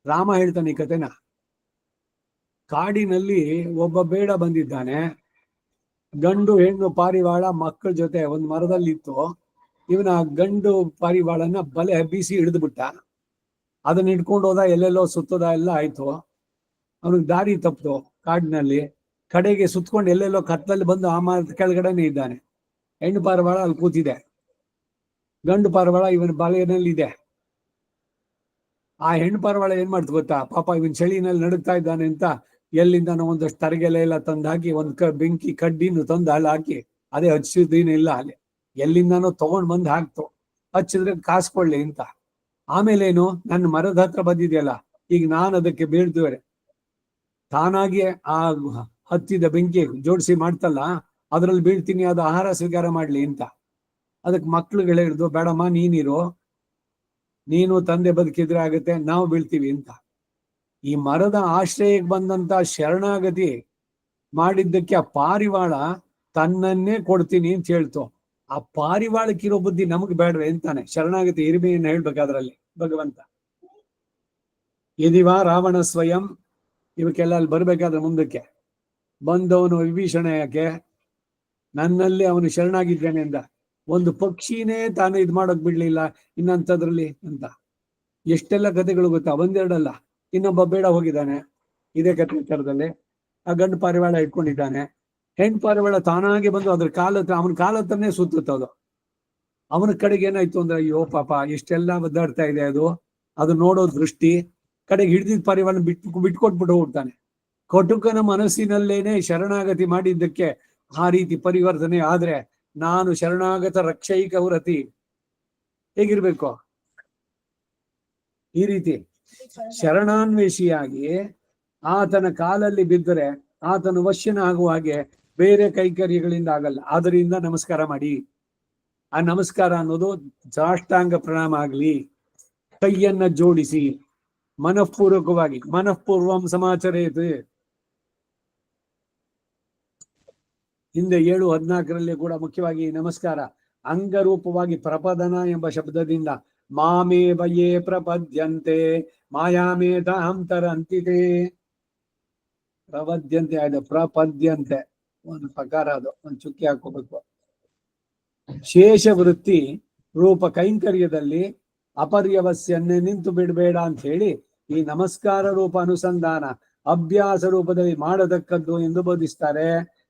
ರಾಮ ಹೇಳ್ತಾನೆ ಈ ಕಥೆನ. ಕಾಡಿನಲ್ಲಿ ಒಬ್ಬ ಬೇಡ ಬಂದಿದ್ದಾನೆ, ಗಂಡು ಹೆಣ್ಣು ಪಾರಿವಾಳ ಮಕ್ಕಳ ಜೊತೆ ಒಂದು ಮರದಲ್ಲಿ ಇತ್ತು. ಇವನ ಗಂಡು ಪಾರಿವಾಳನ ಬಲೆ ಬೀಸಿ ಹಿಡಿದು ಬಿಟ್ಟ. ಅದನ್ನ ಹಿಡ್ಕೊಂಡು ಹೋದ, ಎಲ್ಲೆಲ್ಲೋ ಸುತ್ತದ ಎಲ್ಲ ಆಯ್ತು. ಅವನಿಗೆ ದಾರಿ ತಪ್ಪಿತು ಕಾಡಿನಲ್ಲಿ. ಕಡೆಗೆ ಸುತ್ಕೊಂಡು ಎಲ್ಲೆಲ್ಲೋ ಕತ್ತಲ್ಲಿ ಬಂದು ಆ ಮರದ ಕೆಳಗಡೆನೆ ಇದ್ದಾನೆ. ಹೆಣ್ಣು ಪಾರಿವಾಳ ಅಲ್ಲಿ ಕೂತಿದೆ, ಗಂಡು ಪಾರಿವಾಳ ಇವನ ಬಲೆಯಲ್ಲಿ ಇದೆ. ಆ ಹೆಣ್ಣು ಪಾರಿವಾಳ ಏನ್ ಮಾಡ್ತು ಗೊತ್ತಾ, ಪಾಪ ಇವನ್ ಚಳಿನಲ್ಲಿ ನಡುಗ್ತಾ ಇದ್ದಾನೆ ಅಂತ ಎಲ್ಲಿಂದ ಒಂದಷ್ಟು ತರಗೆಲೆ ಎಲ್ಲ ತಂದು ಹಾಕಿ ಒಂದ್ ಬೆಂಕಿ ಕಡ್ಡಿನ ತಂದು ಅಲ್ಲಿ ಹಾಕಿ, ಅದೇ ಹಚ್ಚಿದೇನು ಇಲ್ಲ, ಅಲ್ಲಿ ಎಲ್ಲಿಂದಾನೋ ತಗೊಂಡ್ ಬಂದು ಹಾಕ್ತು. ಹಚ್ಚಿದ್ರೆ ಕಾಸ್ಕೊಳ್ಳಿ ಅಂತ. ಆಮೇಲೇನು, ನನ್ನ ಮರದ ಹತ್ರ ಬಂದಿದೆಯಲ್ಲ, ಈಗ ನಾನು ಅದಕ್ಕೆ ಬೀಳ್ತೀವ್ರೆ, ತಾನಾಗಿ ಆ ಹತ್ತಿದ ಬೆಂಕಿ ಜೋಡಿಸಿ ಮಾಡ್ತಲ್ಲ, ಅದ್ರಲ್ಲಿ ಬೀಳ್ತೀನಿ, ಅದು ಆಹಾರ ಸ್ವೀಕಾರ ಮಾಡ್ಲಿ ಅಂತ. ಅದಕ್ಕೆ ಮಕ್ಳುಗಳು ಹೇಳಿದ್ರು, ಬೇಡಮ್ಮ ನೀನಿರು, ನೀನು ತಂದೆ ಬದುಕಿದ್ರೆ ಆಗುತ್ತೆ, ನಾವು ಬೀಳ್ತೀವಿ ಅಂತ. ಈ ಮರದ ಆಶ್ರಯಕ್ಕೆ ಬಂದಂತ ಶರಣಾಗತಿ ಮಾಡಿದ್ದಕ್ಕೆ ಆ ಪಾರಿವಾಳ ತನ್ನನ್ನೇ ಕೊಡ್ತೀನಿ ಅಂತ ಹೇಳ್ತು. ಆ ಪಾರಿವಾಳಕ್ಕಿರೋ ಬುದ್ಧಿ ನಮಗ್ ಬೇಡವೆ ಅಂತಾನೆ ಶರಣಾಗತಿ ಹಿರಿಮೆಯನ್ನು ಹೇಳ್ಬೇಕಾದ್ರಲ್ಲಿ ಭಗವಂತ. ಯದಿವಾ ರಾವಣ ಸ್ವಯಂ, ಇವಕ್ಕೆಲ್ಲ ಅಲ್ಲಿ ಬರ್ಬೇಕಾದ್ರೆ ಮುಂದಕ್ಕೆ ಬಂದವನು ವಿಭೀಷಣ ಯಾಕೆ, ನನ್ನಲ್ಲಿ ಅವನು ಶರಣಾಗಿದ್ದೇನೆ ಅಂದ. ಒಂದು ಪಕ್ಷಿನೇ ತಾನು ಇದ್ ಮಾಡೋಕ್ ಬಿಡ್ಲಿಲ್ಲ, ಇನ್ನಂಥದ್ರಲ್ಲಿ ಅಂತ. ಎಷ್ಟೆಲ್ಲ ಕಥೆಗಳು ಗೊತ್ತಾ, ಒಂದೆರಡಲ್ಲ. ಇನ್ನೊಬ್ಬ ಬೇಡ ಹೋಗಿದ್ದಾನೆ ಇದೇ ಕಥೆ ವಿಚಾರದಲ್ಲಿ. ಆ ಗಂಡು ಪಾರಿವಾಳ ಇಟ್ಕೊಂಡಿದ್ದಾನೆ, ಹೆಣ್ಣು ಪಾರಿವಾಳ ತಾನಾಗೆ ಬಂದು ಅದ್ರ ಅವನ ಕಾಲತ್ರನೇ ಸುತ್ತದು. ಅವನ ಕಡೆಗೆ ಏನಾಯ್ತು ಅಂದ್ರೆ, ಅಯ್ಯೋ ಪಾಪ ಎಷ್ಟೆಲ್ಲ ಒದ್ದಾಡ್ತಾ ಇದೆ ಅದು ನೋಡೋ ದೃಷ್ಟಿ. ಕಡೆಗೆ ಹಿಡಿದಿದ್ದ ಪಾರಿವಾಳ ಬಿಟ್ಕೊಟ್ಬಿಟ್ಟು ಹೋಗ್ತಾನೆ. ಕಟುಕನ ಮನಸ್ಸಿನಲ್ಲೇನೆ ಶರಣಾಗತಿ ಮಾಡಿದ್ದಕ್ಕೆ ಆ ರೀತಿ ಪರಿವರ್ತನೆ ಆದ್ರೆ, ನಾನು ಶರಣಾಗತ ರಕ್ಷೈಕ ವ್ರತಿ ಹೇಗಿರ್ಬೇಕು? ಈ ರೀತಿ ಶರಣಾನ್ವೇಷಿಯಾಗಿ ಆತನ ಕಾಲಲ್ಲಿ ಬಿದ್ದರೆ ಆತನು ವಶ್ಯನ ಆಗುವ ಹಾಗೆ ಬೇರೆ ಕೈಕರ್ಯಗಳಿಂದ ಆಗಲ್ಲ. ಆದ್ರಿಂದ ನಮಸ್ಕಾರ ಮಾಡಿ. ಆ ನಮಸ್ಕಾರ ಅನ್ನೋದು ಸಾಷ್ಟಾಂಗ ಪ್ರಣಾಮ ಆಗ್ಲಿ, ಕೈಯನ್ನ ಜೋಡಿಸಿ ಮನಃಪೂರ್ವಕವಾಗಿ, ಮನಃಪೂರ್ವಂ ಸಮಾಚರೇತ್. ಹಿಂದೆ 7:14 ಕೂಡ ಮುಖ್ಯವಾಗಿ ನಮಸ್ಕಾರ ಅಂಗರೂಪವಾಗಿ ಪ್ರಪದನ ಎಂಬ ಶಬ್ದದಿಂದ ಮಾಮೇ ವಯೇ ಪ್ರಪದ್ಯಂತೆ ಮಾಯಾಮೇಧಾಂ ತರಂತಿತೆ. ಪ್ರಪದ್ಯಂತೆ ಆಯ್ತು, ಪ್ರಪದ್ಯಂತೆ ಒಂದು ಪ್ರಕಾರ, ಅದು ಒಂದು ಚುಕ್ಕಿ ಹಾಕೋಬೇಕು. ಶೇಷ ವೃತ್ತಿ ರೂಪ ಕೈಂಕರ್ಯದಲ್ಲಿ ಅಪರ್ಯವಸ್ಯನ್ನೇ ನಿಂತು ಬಿಡಬೇಡ ಅಂತ ಹೇಳಿ ಈ ನಮಸ್ಕಾರ ರೂಪ ಅನುಸಂಧಾನ ಅಭ್ಯಾಸ ರೂಪದಲ್ಲಿ ಮಾಡತಕ್ಕದ್ದು ಎಂದು ಬೋಧಿಸ್ತಾರೆ.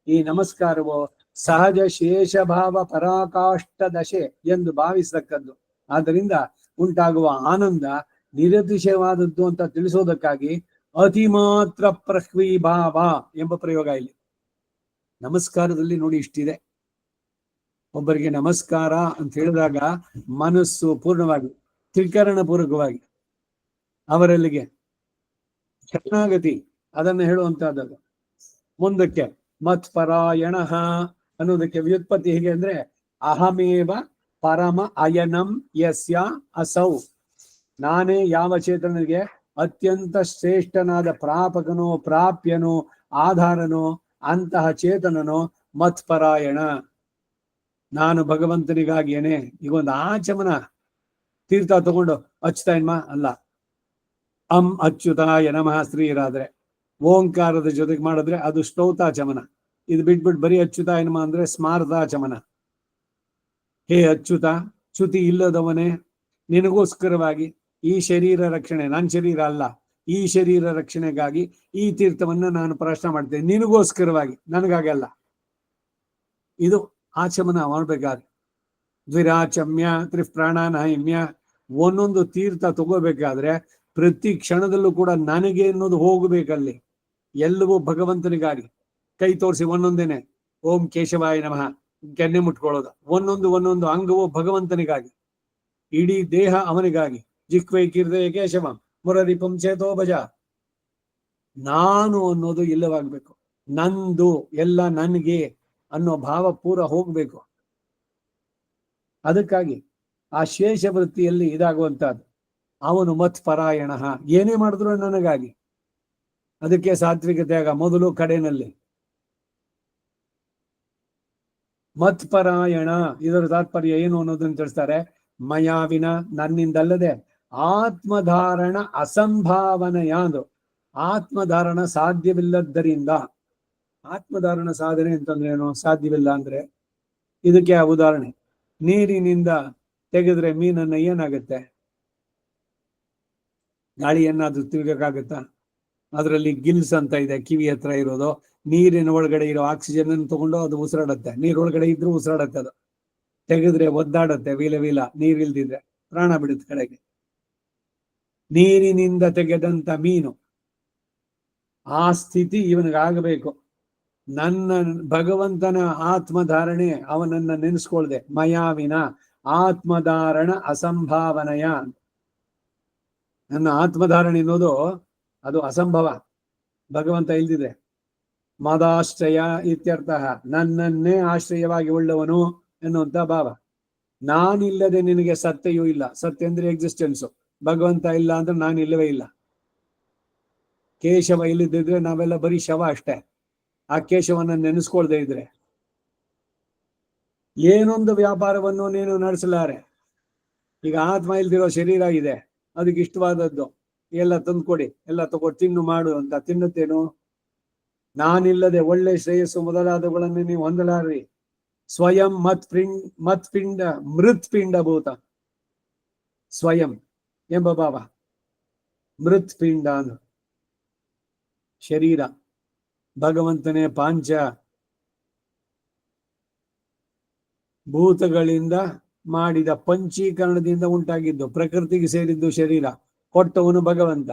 ಈ ನಮಸ್ಕಾರವು ಸಹಜ ಶೇಷಭಾವ ಪರಾಕಾಷ್ಠ ದಶೆ ಎಂದು ಭಾವಿಸತಕ್ಕದ್ದು. ಆದ್ದರಿಂದ ಉಂಟಾಗುವ ಆನಂದ ನಿರತಿಶಯವಾದದ್ದು ಅಂತ ತಿಳಿಸೋದಕ್ಕಾಗಿ ಅತಿ ಮಾತ್ರ ಪ್ರಹ್ವೀಭಾವ ಎಂಬ ಪ್ರಯೋಗ ಇಲ್ಲಿ. ನಮಸ್ಕಾರದಲ್ಲಿ ನೋಡಿ ಇಷ್ಟಿದೆ. ಒಬ್ಬರಿಗೆ ನಮಸ್ಕಾರ ಅಂತ ಹೇಳಿದಾಗ ಮನಸ್ಸು ಪೂರ್ಣವಾಗಿ ತ್ರಿಕರಣ ಪೂರ್ವಕವಾಗಿ ಅವರಲ್ಲಿಗೆ ಶರಣಾಗತಿ ಅದನ್ನು ಹೇಳುವಂತಹದ್ದು. ಮುಂದಕ್ಕೆ ಮತ್ಪರಾಯಣ ಅನ್ನೋದಕ್ಕೆ ವ್ಯುತ್ಪತ್ತಿ ಹೇಗೆ ಅಂದ್ರೆ ಅಹಮೇವ ಪರಮ ಅಯನಂ ಯಸ್ಯ ಅಸೌ, ನಾನೇ ಯಾವ ಚೇತನಿಗೆ ಅತ್ಯಂತ ಶ್ರೇಷ್ಠನಾದ ಪ್ರಾಪಕನೋ ಪ್ರಾಪ್ಯನೋ ಆಧಾರನೋ ಅಂತಹ ಚೇತನನೋ ಮತ್ಪರಾಯಣ, ನಾನು ಭಗವಂತನಿಗಾಗಿಯೇನೆ. ಈಗೊಂದು ಆಚಮನ ತೀರ್ಥ ತಗೊಂಡು ಅಚ್ಯುತ ಎನ್ಮ ಅಲ್ಲ, ಅಚ್ಯುತಾಯ ನಮಃ ಸ್ತ್ರೀಯರಾದ್ರೆ ಓಂಕಾರದ ಜೊತೆಗೆ ಮಾಡಿದ್ರೆ ಅದು ಸ್ತೋತಾಚಮನ. ಇದು ಬಿಟ್ಬಿಟ್ಟು ಬರೀ ಅಚ್ಯುತ ಎನ್ಮ ಅಂದ್ರೆ ಸ್ಮಾರತಾಚಮನ. ಹೇ ಅಚ್ಯುತ, ಚ್ಯುತಿ ಇಲ್ಲದವನೇ, ನಿನಗೋಸ್ಕರವಾಗಿ ಈ ಶರೀರ ರಕ್ಷಣೆ, ನನ್ನ ಶರೀರ ಅಲ್ಲ, ಈ ಶರೀರ ರಕ್ಷಣೆಗಾಗಿ ಈ ತೀರ್ಥವನ್ನ ನಾನು ಪ್ರಶ್ನೆ ಮಾಡ್ತೇನೆ, ನಿನಗೋಸ್ಕರವಾಗಿ, ನನಗಾಗಲ್ಲ. ಇದು ಆಚಮನ ಮಾಡ್ಬೇಕಾದ್ರೆ ದ್ವಿರಾಚಮ್ಯ ತ್ರಿಪ್ರಾಣಾನೈಮ್ಯ. ಒಂದೊಂದು ತೀರ್ಥ ತಗೋಬೇಕಾದ್ರೆ ಪ್ರತಿ ಕ್ಷಣದಲ್ಲೂ ಕೂಡ ನನಗೆ ಅನ್ನೋದು ಹೋಗಬೇಕಲ್ಲಿ. ಎಲ್ಲವೂ ಭಗವಂತನಿಗಾಗಿ ಕೈ ತೋರಿಸಿ ಒಂದೊಂದೇನೆ ಓಂ ಕೇಶವಾಯ ನಮಃ ಕೆನ್ನೆ ಮುಟ್ಕೊಳ್ಳೋದು. ಒಂದೊಂದು ಅಂಗವು ಭಗವಂತನಿಗಾಗಿ, ಇಡೀ ದೇಹ ಅವನಿಗಾಗಿ. ಜಿಕ್ವೈ ಕೀರ್ದಯ ಕೇಶವ ಮುರರಿಪಂ ಚೇತೋ ಭಜ. ನಾನು ಅನ್ನೋದು ಇಲ್ಲವಾಗ್ಬೇಕು, ನಂದು ಎಲ್ಲ ನನಗೆ ಅನ್ನೋ ಭಾವ ಪೂರ ಹೋಗ್ಬೇಕು. ಅದಕ್ಕಾಗಿ ಆ ಶೇಷ ವೃತ್ತಿಯಲ್ಲಿ ಇದಾಗುವಂತಹದ್ದು. ಅವನು ಮತ್ಪರಾಯಣ, ಏನೇ ಮಾಡಿದ್ರು ನನಗಾಗಿ. ಅದಕ್ಕೆ ಸಾತ್ವಿಕ ತ್ಯಾಗ ಮೊದಲು ಕಡೆನಲ್ಲಿ. ಮತ್ಪರಾಯಣ ಇದರ ತಾತ್ಪರ್ಯ ಏನು ಅನ್ನೋದನ್ನು ತಿಳಿಸ್ತಾರೆ. ಮಯಾವಿನ, ನನ್ನಿಂದಲ್ಲದೆ ಆತ್ಮಧಾರಣ ಅಸಂಭಾವನೆಯಾದು, ಆತ್ಮಧಾರಣ ಸಾಧ್ಯವಿಲ್ಲದ್ದರಿಂದ. ಆತ್ಮಧಾರಣ ಸಾಧನೆ ಅಂತಂದ್ರೆ ಏನು? ಸಾಧ್ಯವಿಲ್ಲ ಅಂದ್ರೆ ಇದಕ್ಕೆ ಉದಾಹರಣೆ, ನೀರಿನಿಂದ ತೆಗೆದ್ರೆ ಮೀನನ್ನ ಏನಾಗುತ್ತೆ? ಗಾಳಿಯನ್ನಾದ್ರೂ ತಿರುಗಕ್ಕಾಗತ್ತಾ? ಅದರಲ್ಲಿ ಗಿಲ್ಸ್ ಅಂತ ಇದೆ, ಕಿವಿ ಹತ್ರ ಇರೋದು. ನೀರಿನ ಒಳಗಡೆ ಇರೋ ಆಕ್ಸಿಜನ್ ಅನ್ನು ತಗೊಂಡು ಅದು ಉಸಿರಾಡತ್ತೆ. ನೀರೊಳಗಡೆ ಇದ್ರೂ ಉಸಿರಾಡತ್ತೆ. ಅದು ತೆಗೆದ್ರೆ ಒದ್ದಾಡತ್ತೆ, ವೀಲ ನೀರಿಲ್ದಿದ್ರೆ ಪ್ರಾಣ ಬಿಡುತ್ತೆ ಕಡೆಗೆ. ನೀರಿನಿಂದ ತೆಗೆದಂತ ಮೀನು, ಆ ಸ್ಥಿತಿ ಇವನಿಗಾಗಬೇಕು. ನನ್ನ ಭಗವಂತನ ಆತ್ಮಧಾರಣೆ, ಅವನನ್ನ ನೆನೆಸ್ಕೊಳ್ದೆ. ಮಯಾವಿನ ಆತ್ಮಧಾರಣ ಅಸಂಭಾವನೆಯ, ನನ್ನ ಆತ್ಮಧಾರಣೆ ಅನ್ನೋದು ಅದು ಅಸಂಭವ, ಭಗವಂತ ಇಲ್ದಿದೆ. ಮದಾಶ್ರಯ ಇತ್ಯರ್ಥ, ನನ್ನನ್ನೇ ಆಶ್ರಯವಾಗಿ ಉಳ್ಳವನು ಎನ್ನುವಂತ ಭಾವ. ನಾನಿಲ್ಲದೆ ನಿನಗೆ ಸತ್ಯಯೂ ಇಲ್ಲ. ಸತ್ಯ ಅಂದ್ರೆ ಎಕ್ಸಿಸ್ಟೆನ್ಸು. ಭಗವಂತ ಇಲ್ಲ ಅಂದ್ರೆ ನಾನು ಇಲ್ಲವೇ ಇಲ್ಲ. ಕೇಶವ ಇಲ್ಲದಿದ್ರೆ ನಾವೆಲ್ಲ ಬರೀ ಶವ ಅಷ್ಟೇ. ಆ ಕೇಶವನ್ನ ನೆನೆಸ್ಕೊಳ್ದೇ ಇದ್ರೆ ಏನೊಂದು ವ್ಯಾಪಾರವನ್ನು ನೀನು ನಡೆಸಲಾರೆ. ಈಗ ಆತ್ಮ ಇಲ್ದಿರೋ ಶರೀರ ಇದೆ, ಅದಕ್ಕೆ ಇಷ್ಟವಾದದ್ದು ಎಲ್ಲ ತಂದ್ಕೊಡಿ, ಎಲ್ಲ ತಗೊಟ್ಟು ತಿನ್ನು ಮಾಡು ಅಂತ ತಿನ್ನುತ್ತೇನು? ನಾನಿಲ್ಲದೆ ಒಳ್ಳೆ ಶ್ರೇಯಸ್ಸು ಮೊದಲಾದವುಗಳನ್ನು ನೀವು ಹೊಂದಲಾರ್ರಿ. ಸ್ವಯಂ ಮತ್ಪಿಂಡ ಮೃತ್ಪಿಂಡ ಭೂತ, ಸ್ವಯಂ ಎಂಬ ಭಾವ. ಮೃತ್ಪಿಂಡ ಅಂದ್ರೆ ಶರೀರ, ಭಗವಂತನೇ ಪಾಂಚ ಭೂತಗಳಿಂದ ಮಾಡಿದ ಪಂಚೀಕರಣದಿಂದ ಉಂಟಾಗಿದ್ದು, ಪ್ರಕೃತಿಗೆ ಸೇರಿದ್ದು ಶರೀರ. ಕೊಟ್ಟವನು ಭಗವಂತ.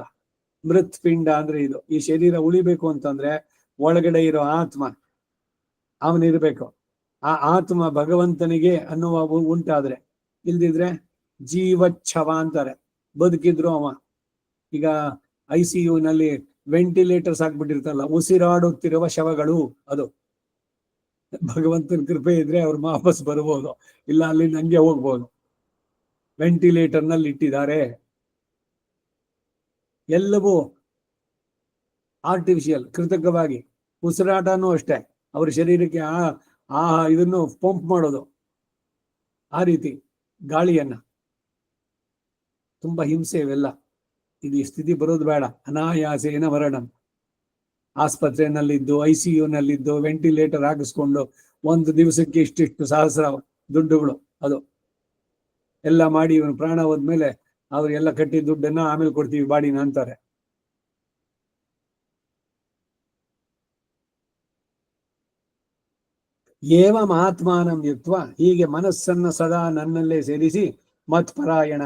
ಮೃತ್ಪಿಂಡ ಅಂದ್ರೆ ಇದು. ಈ ಶರೀರ ಉಳಿಬೇಕು ಅಂತಂದ್ರೆ ಒಳಗಡೆ ಇರೋ ಆತ್ಮ ಅವನಿರ್ಬೇಕು. ಆ ಆತ್ಮ ಭಗವಂತನಿಗೆ ಅನ್ನುವ ಉಂಟಾದ್ರೆ, ಇಲ್ದಿದ್ರೆ ಜೀವಚ್ಛವ ಅಂತಾರೆ. ಬದುಕಿದ್ರು ಅವ. ಈಗ ICU ನಲ್ಲಿ ವೆಂಟಿಲೇಟರ್ಸ್ ಹಾಕ್ಬಿಟ್ಟಿರ್ತಲ್ಲ, ಉಸಿರಾಡುತ್ತಿರುವ ಶವಗಳು. ಅದು ಭಗವಂತನ ಕೃಪೆ ಇದ್ರೆ ಅವ್ರು ವಾಪಸ್ ಬರ್ಬೋದು, ಇಲ್ಲ ಅಲ್ಲಿ ನಂಗೆ ಹೋಗ್ಬೋದು. ವೆಂಟಿಲೇಟರ್ ನಲ್ಲಿ ಇಟ್ಟಿದ್ದಾರೆ. ಎಲ್ಲವೂ ಆರ್ಟಿಫಿಷಿಯಲ್, ಕೃತಕವಾಗಿ. ಉಸಿರಾಟನೂ ಅಷ್ಟೇ, ಅವ್ರ ಶರೀರಕ್ಕೆ ಆ ಇದನ್ನು ಪಂಪ್ ಮಾಡೋದು. ಆ ರೀತಿ ಗಾಳಿಯನ್ನ. ತುಂಬಾ ಹಿಂಸೆ ಇವೆಲ್ಲ. ಇದು ಈ ಸ್ಥಿತಿ ಬರೋದು ಬೇಡ. ಅನಾಯಾಸೇನ ಮರಣಂ. ಆಸ್ಪತ್ರೆನಲ್ಲಿದ್ದು, ICU ನಲ್ಲಿದ್ದು, ವೆಂಟಿಲೇಟರ್ ಹಾಕಿಸ್ಕೊಂಡು ಒಂದು ದಿವಸಕ್ಕೆ ಇಷ್ಟಿಷ್ಟು ಸಹಸ್ರ ದುಡ್ಡುಗಳು, ಅದು ಎಲ್ಲ ಮಾಡಿ ಇವನು ಪ್ರಾಣ ಹೋದ್ಮೇಲೆ ಅವ್ರಿಗೆಲ್ಲ ಕಟ್ಟಿ ದುಡ್ಡನ್ನ ಆಮೇಲೆ ಕೊಡ್ತೀವಿ ಬಾಡಿನ ಅಂತಾರೆ. ಏವಂ ಆತ್ಮಾನಂ ಯುಕ್ತ, ಹೀಗೆ ಮನಸ್ಸನ್ನ ಸದಾ ನನ್ನಲ್ಲೇ ಸೇರಿಸಿ, ಮತ್ಪರಾಯಣ,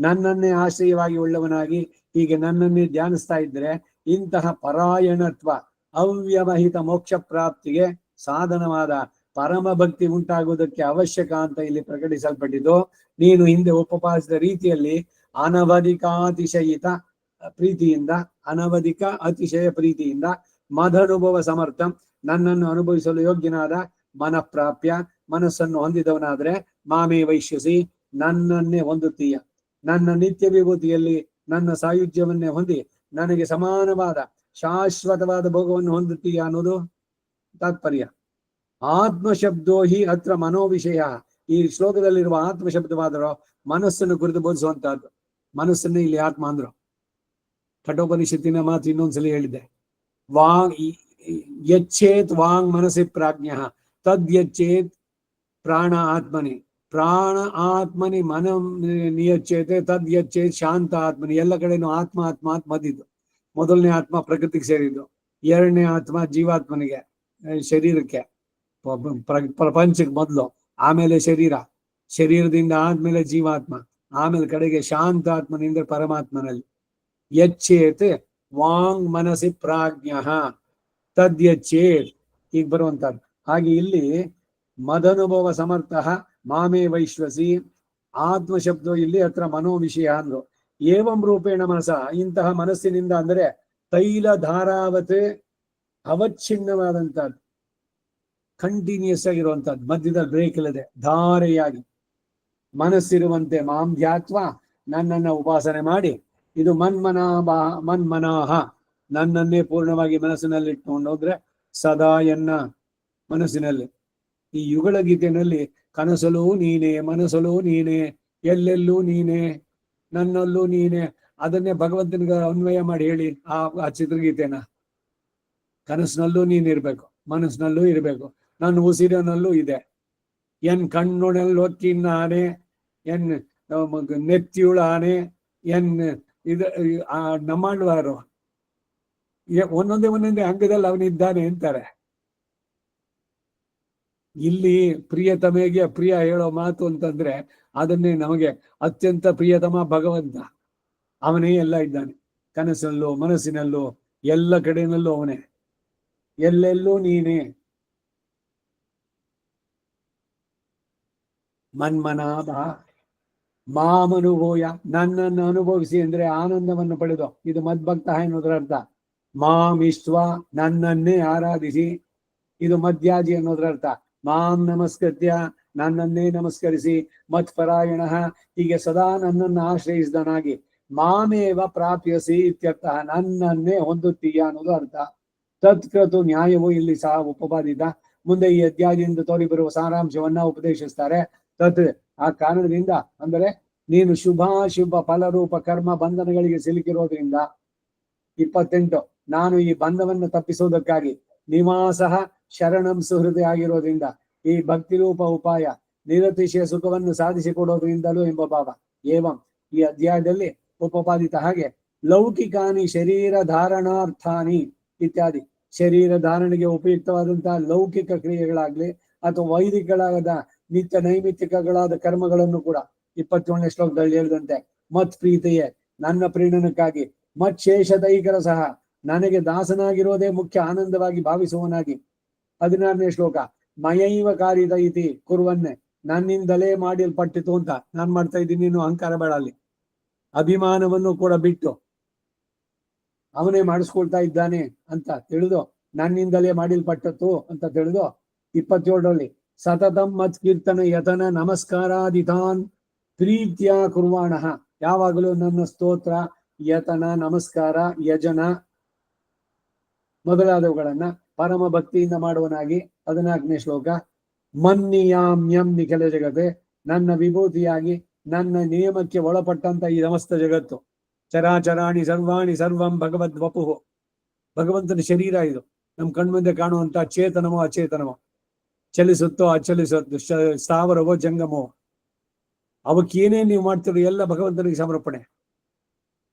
ನನ್ನನ್ನೇ ಆಶ್ರಯವಾಗಿ ಉಳ್ಳವನಾಗಿ ಹೀಗೆ ನನ್ನನ್ನೇ ಧ್ಯಾನಿಸ್ತಾ ಇದ್ರೆ ಇಂತಹ ಪರಾಯಣತ್ವ, ಅವ್ಯವಹಿತ ಮೋಕ್ಷ ಪ್ರಾಪ್ತಿಗೆ ಸಾಧನವಾದ ಪರಮ ಭಕ್ತಿ ಉಂಟಾಗುವುದಕ್ಕೆ ಅವಶ್ಯಕ ಅಂತ ಇಲ್ಲಿ ಪ್ರಕಟಿಸಲ್ಪಟ್ಟಿದ್ದು. ನೀನು ಹಿಂದೆ ಉಪಪಾಸಿದ ರೀತಿಯಲ್ಲಿ ಅನವಧಿಕಾತಿಶಯಿತ ಪ್ರೀತಿಯಿಂದ, ಅನವಧಿಕ ಅತಿಶಯ ಪ್ರೀತಿಯಿಂದ, ಮದನುಭವ ಸಮರ್ಥಂ, ನನ್ನನ್ನು ಅನುಭವಿಸಲು ಯೋಗ್ಯನಾದ ಮನಃಪ್ರಾಪ್ಯ, ಮನಸ್ಸನ್ನು ಹೊಂದಿದವನಾದ್ರೆ ಮಾಮೇ ವೈಶ್ಯಸಿ, ನನ್ನನ್ನೇ ಹೊಂದುತ್ತೀಯ. ನನ್ನ ನಿತ್ಯ ವಿಭೂತಿಯಲ್ಲಿ ನನ್ನ ಸಾಯುಜ್ಯವನ್ನೇ ಹೊಂದಿ ನನಗೆ ಸಮಾನವಾದ ಶಾಶ್ವತವಾದ ಭೋಗವನ್ನು ಹೊಂದುತ್ತೀಯ ಅನ್ನೋದು ತಾತ್ಪರ್ಯ. ಆತ್ಮಶಬ್ದೋ ಹಿ ಅತ್ರ ಮನೋವಿಷಯ. ಈ ಶ್ಲೋಕದಲ್ಲಿರುವ ಆತ್ಮಶಬ್ದವಾದರೂ ಮನಸ್ಸನ್ನು ಕುರಿತು ಬೋಧಿಸುವಂತಹದ್ದು. ಮನಸ್ಸನ್ನು ಇಲ್ಲಿ ಆತ್ಮ ಅಂದ್ರು. ಕಠೋಪನಿಷತ್ತಿನ ಮಾತು ಇನ್ನೊಂದ್ಸಲಿ ಹೇಳಿದ್ದೆ. ಯಚ್ಚೇತ್ ವಾಂಗ್ ಮನಸ್ಸಿ ಪ್ರಾಜ್ಞ ತದ್ ಯಚ್ಚೇತ್ ಪ್ರಾಣ ಆತ್ಮನಿ, ಪ್ರಾಣ ಆತ್ಮನಿ ಮನ ನಿಯಚ್ಚೇತೆ ತದ್ ಯಚ್ಚೇತ್ ಶಾಂತ ಆತ್ಮನಿ. ಎಲ್ಲ ಕಡೆನೂ ಆತ್ಮ ಆತ್ಮ ಆತ್ಮ ಮದ್ದಿದ್ದು. ಮೊದಲನೇ ಆತ್ಮ ಪ್ರಕೃತಿಗೆ ಸೇರಿದ್ದು, ಎರಡನೇ ಆತ್ಮ ಜೀವಾತ್ಮನಿಗೆ, ಶರೀರಕ್ಕೆ, ಪ್ರಪಂಚಕ್ಕೆ ಮೊದಲು, ಆಮೇಲೆ ಶರೀರದಿಂದ ಆದ್ಮೇಲೆ ಜೀವಾತ್ಮ, ಆಮೇಲೆ ಕಡೆಗೆ ಶಾಂತ ಆತ್ಮನಿಂದ ಪರಮಾತ್ಮನಲ್ಲಿ. ಯಚ್ಚೇತ್ ವಾಂಗ್ ಮನಸ್ಸಿ ಪ್ರಾಜ್ಞ ತದ್ಯಚ್ಚೇತ್, ಈಗ ಬರುವಂತದ್ದು. ಹಾಗೆ ಇಲ್ಲಿ ಮದನುಭವ ಸಮರ್ಥ ಮಾಮೇ ವೈಶ್ವಸಿ, ಆತ್ಮಶಬ್ದೋ ಇಲ್ಲಿ ಹತ್ರ ಮನೋವಿಷಯ ಅಂದ್ರು. ಏವಂ ರೂಪೇಣ ಮನಸ, ಇಂತಹ ಮನಸ್ಸಿನಿಂದ ಅಂದರೆ ತೈಲ ಧಾರಾವತೆ ಅವಚ್ಛಿನ್ನವಾದಂತಹದ್ದು, ಕಂಟಿನ್ಯೂಸ್ ಆಗಿರುವಂತಹದ್ದು, ಮಧ್ಯದಲ್ಲಿ ಬ್ರೇಕ್ ಇಲ್ಲದೆ ಧಾರೆಯಾಗಿ ಮನಸ್ಸಿರುವಂತೆ ಮಾಂ ಧ್ಯಾತ್ವ, ನನ್ನನ್ನ ಉಪಾಸನೆ ಮಾಡಿ, ಇದು ಮನ್ಮನಾಹ, ನನ್ನನ್ನೇ ಪೂರ್ಣವಾಗಿ ಮನಸ್ಸಿನಲ್ಲಿ ಇಟ್ಕೊಂಡು ಹೋದ್ರೆ ಸದಾ ಎನ್ನ ಮನಸ್ಸಿನಲ್ಲಿ. ಈ ಯುಗಳ ಗೀತೆಯಲ್ಲಿ ಕನಸಲು ನೀನೆ, ಮನಸ್ಸಲು ನೀನೆ, ಎಲ್ಲೆಲ್ಲೂ ನೀನೆ, ನನ್ನಲ್ಲೂ ನೀನೆ, ಅದನ್ನೇ ಭಗವಂತನಿಗೆ ಅನ್ವಯ ಮಾಡಿ ಹೇಳಿ ಆ ಚಿತ್ರಗೀತೆನ. ಕನಸಿನಲ್ಲೂ ನೀನಿರ್ಬೇಕು, ಮನಸ್ಸಿನಲ್ಲೂ ಇರಬೇಕು, ನನ್ನ ಉಸಿರಿನಲ್ಲೂ ಇದೆ, ಎನ್ ಕಣ್ಣುನಲ್ಲಿ ಹೊಕ್ಕಿನ್ನಾನೆ, ಎನ್ ನೆತ್ತಿಯುಳಾನೆ, ಎನ್ ನಮ್ಮಳ್ವಾರು ಒಂದೊಂದೇ ಅಂಗದಲ್ಲಿ ಅವನಿದ್ದಾನೆ ಅಂತಾರೆ. ಇಲ್ಲಿ ಪ್ರಿಯತಮೆಗೆ ಪ್ರಿಯ ಹೇಳೋ ಮಾತು ಅಂತಂದ್ರೆ ಅದನ್ನೇ ನಮಗೆ ಅತ್ಯಂತ ಪ್ರಿಯತಮ ಭಗವಂತ. ಅವನೇ ಎಲ್ಲ ಇದ್ದಾನೆ, ಕನಸಲ್ಲೂ ಮನಸ್ಸಿನಲ್ಲೂ ಎಲ್ಲ ಕಡೆಯಲ್ಲೂ ಅವನೇ, ಎಲ್ಲೆಲ್ಲೂ ನೀನೇ. ಮನ್ಮನಾಭ ಮಾಮನುಭೂಯ, ನನ್ನನ್ನು ಅನುಭವಿಸಿ ಅಂದ್ರೆ ಆನಂದವನ್ನು ಪಡೆದು, ಇದು ಮದ್ಭಕ್ತ ಎನ್ನುವುದರ ಅರ್ಥ. ಮಾಂ ಇಷ್ಟ್ವ, ನನ್ನನ್ನೇ ಆರಾಧಿಸಿ, ಇದು ಮಧ್ಯಾಜಿ ಅನ್ನೋದ್ರ ಅರ್ಥ. ಮಾಂ ನಮಸ್ಕೃತ್ಯ, ನನ್ನನ್ನೇ ನಮಸ್ಕರಿಸಿ, ಮತ್ಪರಾಯಣ, ಹೀಗೆ ಸದಾ ನನ್ನನ್ನು ಆಶ್ರಯಿಸಿದನಾಗಿ, ಮಾಮೇವ ಪ್ರಾಪ್ಯಸಿ ಇತ್ಯರ್ಥ, ನನ್ನನ್ನೇ ಹೊಂದುತ್ತೀಯ ಅನ್ನೋದು ಅರ್ಥ. ತತ್ಕೃತು ನ್ಯಾಯವು ಇಲ್ಲಿ ಸಹ ಉಪಪಾದಿತ. ಮುಂದೆ ಈ ಅಧ್ಯಾಯದಿಂದ ತೋರಿ ಬರುವ ಸಾರಾಂಶವನ್ನ ಉಪದೇಶಿಸ್ತಾರೆ. ತತ್, ಆ ಕಾರಣದಿಂದ ಅಂದರೆ ನೀನು ಶುಭಾಶುಭ ಫಲರೂಪ ಕರ್ಮ ಬಂಧನಗಳಿಗೆ ಸಿಲುಕಿರೋದ್ರಿಂದ, 28 ನಾನು ಈ ಬಂಧವನ್ನು ತಪ್ಪಿಸುವುದಕ್ಕಾಗಿ ನಿವಾಸ ಶರಣಂ ಸುಹೃದಯ ಆಗಿರೋದ್ರಿಂದ, ಈ ಭಕ್ತಿರೂಪ ಉಪಾಯ ನಿರತಿಶಯ ಸುಖವನ್ನು ಸಾಧಿಸಿಕೊಡೋದ್ರಿಂದಲೂ ಎಂಬ ಭಾವ. ಏವಂ, ಈ ಅಧ್ಯಾಯದಲ್ಲಿ ಉಪಪಾದಿತ ಹಾಗೆ ಲೌಕಿಕಾನಿ ಶರೀರ ಧಾರಣಾರ್ಥಾನಿ ಇತ್ಯಾದಿ, ಶರೀರ ಧಾರಣೆಗೆ ಉಪಯುಕ್ತವಾದಂತಹ ಲೌಕಿಕ ಕ್ರಿಯೆಗಳಾಗ್ಲಿ ಅಥವಾ ವೈದಿಕಗಳಾದ ನಿತ್ಯ ನೈಮಿತ್ತಿಕಗಳಾದ ಕರ್ಮಗಳನ್ನು ಕೂಡ 27ನೇ ಶ್ಲೋಕದಲ್ಲಿ ಹೇಳಿದಂತೆ ಮತ್ ಪ್ರೀತಿಯೇ, ನನ್ನ ಪ್ರೀಣನಕ್ಕಾಗಿ, ಮತ್ ಶೇಷದೈಕರ ಸಹ, ನನಗೆ ದಾಸನಾಗಿರೋದೇ ಮುಖ್ಯ ಆನಂದವಾಗಿ ಭಾವಿಸುವನಾಗಿ. 16ನೇ ಶ್ಲೋಕ ಮಯೈವ ಕಾರಿದ ಇತಿ ಕುರುವನ್ನೇ, ನನ್ನಿಂದಲೇ ಮಾಡಲ್ಪಟ್ಟಿತು ಅಂತ ನಾನ್ ಮಾಡ್ತಾ ಇದ್ದೀನಿ, ನೀನು ಅಹಂಕಾರ ಬೇಡ, ಅಲ್ಲಿ ಅಭಿಮಾನವನ್ನು ಕೂಡ ಬಿಟ್ಟು ಅವನೇ ಮಾಡಿಸ್ಕೊಳ್ತಾ ಇದ್ದಾನೆ ಅಂತ ತಿಳಿದು, ನನ್ನಿಂದಲೇ ಮಾಡಲ್ಪಟ್ಟತ್ತು ಅಂತ ತಿಳಿದು 27ರಲ್ಲಿ ಸತತಂ ಮತ್ ಕೀರ್ತನ ಯತನ ನಮಸ್ಕಾರಾದಿತಾನ್ ಪ್ರೀತ್ಯ ಕುರ್ವಾಣ, ಯಾವಾಗಲೂ ನನ್ನ ಸ್ತೋತ್ರ, ಯತನ, ನಮಸ್ಕಾರ, ಯಜನ ಮೊದಲಾದವುಗಳನ್ನ ಪರಮ ಭಕ್ತಿಯಿಂದ ಮಾಡುವನಾಗಿ. 14ನೇ ಶ್ಲೋಕ ಮನ್ನಿಯಾಮ್ಯಂ ನಿಖಿಲ ಜಗತ್ತೆ, ನನ್ನ ವಿಭೂತಿಯಾಗಿ ನನ್ನ ನಿಯಮಕ್ಕೆ ಒಳಪಟ್ಟಂತ ಈ ಸಮಸ್ತ ಜಗತ್ತು, ಚರಾಚರಾಣಿ ಸರ್ವಾಣಿ ಸರ್ವಂ ಭಗವದ್ ವಪುಹು, ಭಗವಂತನ ಶರೀರ ಇದು, ನಮ್ ಕಣ್ಮುಂದೆ ಕಾಣುವಂತ ಚೇತನವೋ ಅಚೇತನವೋ, ಚಲಿಸುತ್ತೋ ಅಚಲಿಸುತ್ತೋ, ಸ್ಥಾವರವೋ ಜಂಗಮೋ, ಅವಕ್ಕೇನೇ ನೀವು ಮಾಡ್ತಿರೋ ಎಲ್ಲ ಭಗವಂತನಿಗೆ ಸಮರ್ಪಣೆ.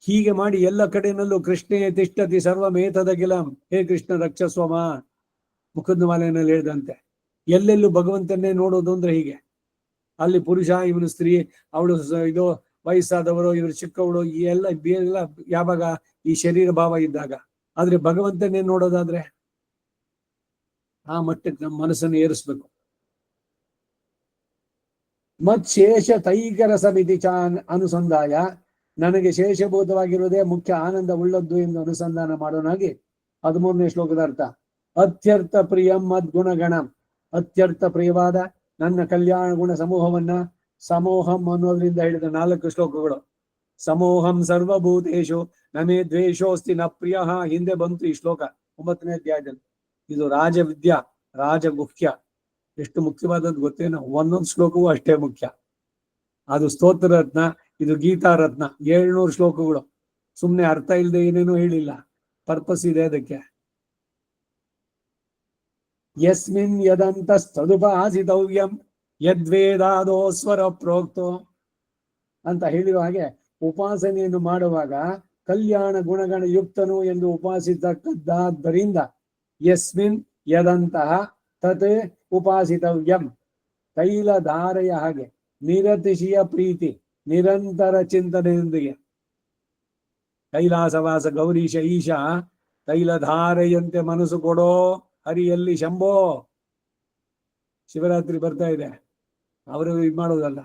ಹೀಗೆ ಮಾಡಿ ಎಲ್ಲ ಕಡೆಯಲ್ಲೂ ಕೃಷ್ಣೇ ತಿಷ್ಠತಿ ಸರ್ವಮೇತದಗಿಲಂ, ಹೇ ಕೃಷ್ಣ ರಕ್ಷಸ್ವಮ, ಮುಖದ ಮಾಲೆಯಲ್ಲಿ ಹೇಳಿದಂತೆ ಎಲ್ಲೆಲ್ಲೂ ಭಗವಂತನ್ನೇ ನೋಡೋದು ಅಂದ್ರೆ ಹೀಗೆ. ಅಲ್ಲಿ ಪುರುಷ, ಇವನು ಸ್ತ್ರೀ, ಅವಳು ಇದು ವಯಸ್ಸಾದವರು, ಇವರು ಚಿಕ್ಕವಳು, ಈ ಎಲ್ಲ ಯಾವಾಗ ಈ ಶರೀರ ಭಾವ ಇದ್ದಾಗ. ಆದ್ರೆ ಭಗವಂತನೇ ನೋಡೋದಾದ್ರೆ ಆ ಮಟ್ಟಕ್ಕೆ ನಮ್ಮ ಮನಸ್ಸನ್ನು ಏರಿಸ್ಬೇಕು. ಮತ್ ಶೇಷ ತೈಕರ ಸಮಿತಿ ಅನುಸಂಧಾಯ, ನನಗೆ ಶೇಷಭೂತವಾಗಿರುವುದೇ ಮುಖ್ಯ ಆನಂದ ಉಳ್ಳದ್ದು ಎಂದು ಅನುಸಂಧಾನ ಮಾಡೋನಾಗಿ 13ನೇ ಶ್ಲೋಕದ ಅರ್ಥ. ಅತ್ಯರ್ಥ ಪ್ರಿಯಂ ಮದ್ಗುಣಗಣಂ, ಅತ್ಯರ್ಥ ಪ್ರಿಯವಾದ ನನ್ನ ಕಲ್ಯಾಣ ಗುಣ ಸಮೂಹವನ್ನ, ಸಮೂಹಂ ಅನ್ನೋದ್ರಿಂದ ಹೇಳಿದ 4 ಶ್ಲೋಕಗಳು. ಸಮೂಹಂ ಸರ್ವಭೂತೇಶು ನಮೇ ದ್ವೇಷೋಸ್ತಿ ನ ಪ್ರಿಯ, ಹಿಂದೆ ಬಂತು ಈ ಶ್ಲೋಕ 9ನೇ ಅಧ್ಯಾಯದಲ್ಲಿ. ಇದು ರಾಜವಿದ್ಯಾ, ರಾಜಗುಹ್ಯ. ಎಷ್ಟು ಮುಖ್ಯವಾದದ್ದು ಗೊತ್ತೇನೋ, ಒಂದೊಂದು ಶ್ಲೋಕವೂ ಅಷ್ಟೇ ಮುಖ್ಯ. ಅದು ಸ್ತೋತ್ರ ರತ್ನ, ಇದು ಗೀತಾ ರತ್ನ. 700 ಶ್ಲೋಕಗಳು. ಸುಮ್ನೆ ಅರ್ಥ ಇಲ್ಲದೆ ಏನೇನೋ ಹೇಳಿಲ್ಲ, ಪರ್ಪಸ್ ಇದೆ ಅದಕ್ಕೆ. ಯಸ್ಮಿನ್ ಯದಂತಸ್ತದುಪಾಸಿತವ್ಯಂ ಯದ್ವೇದಾದೋ ಸ್ವರ ಪ್ರೋಕ್ತೋ ಅಂತ ಹೇಳಿರೋ ಹಾಗೆ, ಉಪಾಸನೆಯನ್ನು ಮಾಡುವಾಗ ಕಲ್ಯಾಣ ಗುಣಗಣ ಯುಕ್ತನು ಎಂದು ಉಪಾಸಿತಕ್ಕದ್ದಾದ್ದರಿಂದ ಯಸ್ಮಿನ್ ಯದಂತಹ ತತ್ ಉಪಾಸಿತವ್ಯಂ, ತೈಲಧಾರೆಯ ಹಾಗೆ ನಿರತಿಶಯ ಪ್ರೀತಿ, ನಿರಂತರ ಚಿಂತನೆಯೊಂದಿಗೆ. ಕೈಲಾಸವಾಸ ಗೌರೀಶ ಈಶ ತೈಲಧಾರೆಯಂತೆ ಮನಸ್ಸು ಕೊಡೋ ಹರಿಯಲ್ಲಿ ಶಂಭೋ. ಶಿವರಾತ್ರಿ ಬರ್ತಾ ಇದೆ, ಅವರು ಇದು ಮಾಡೋದಲ್ಲ,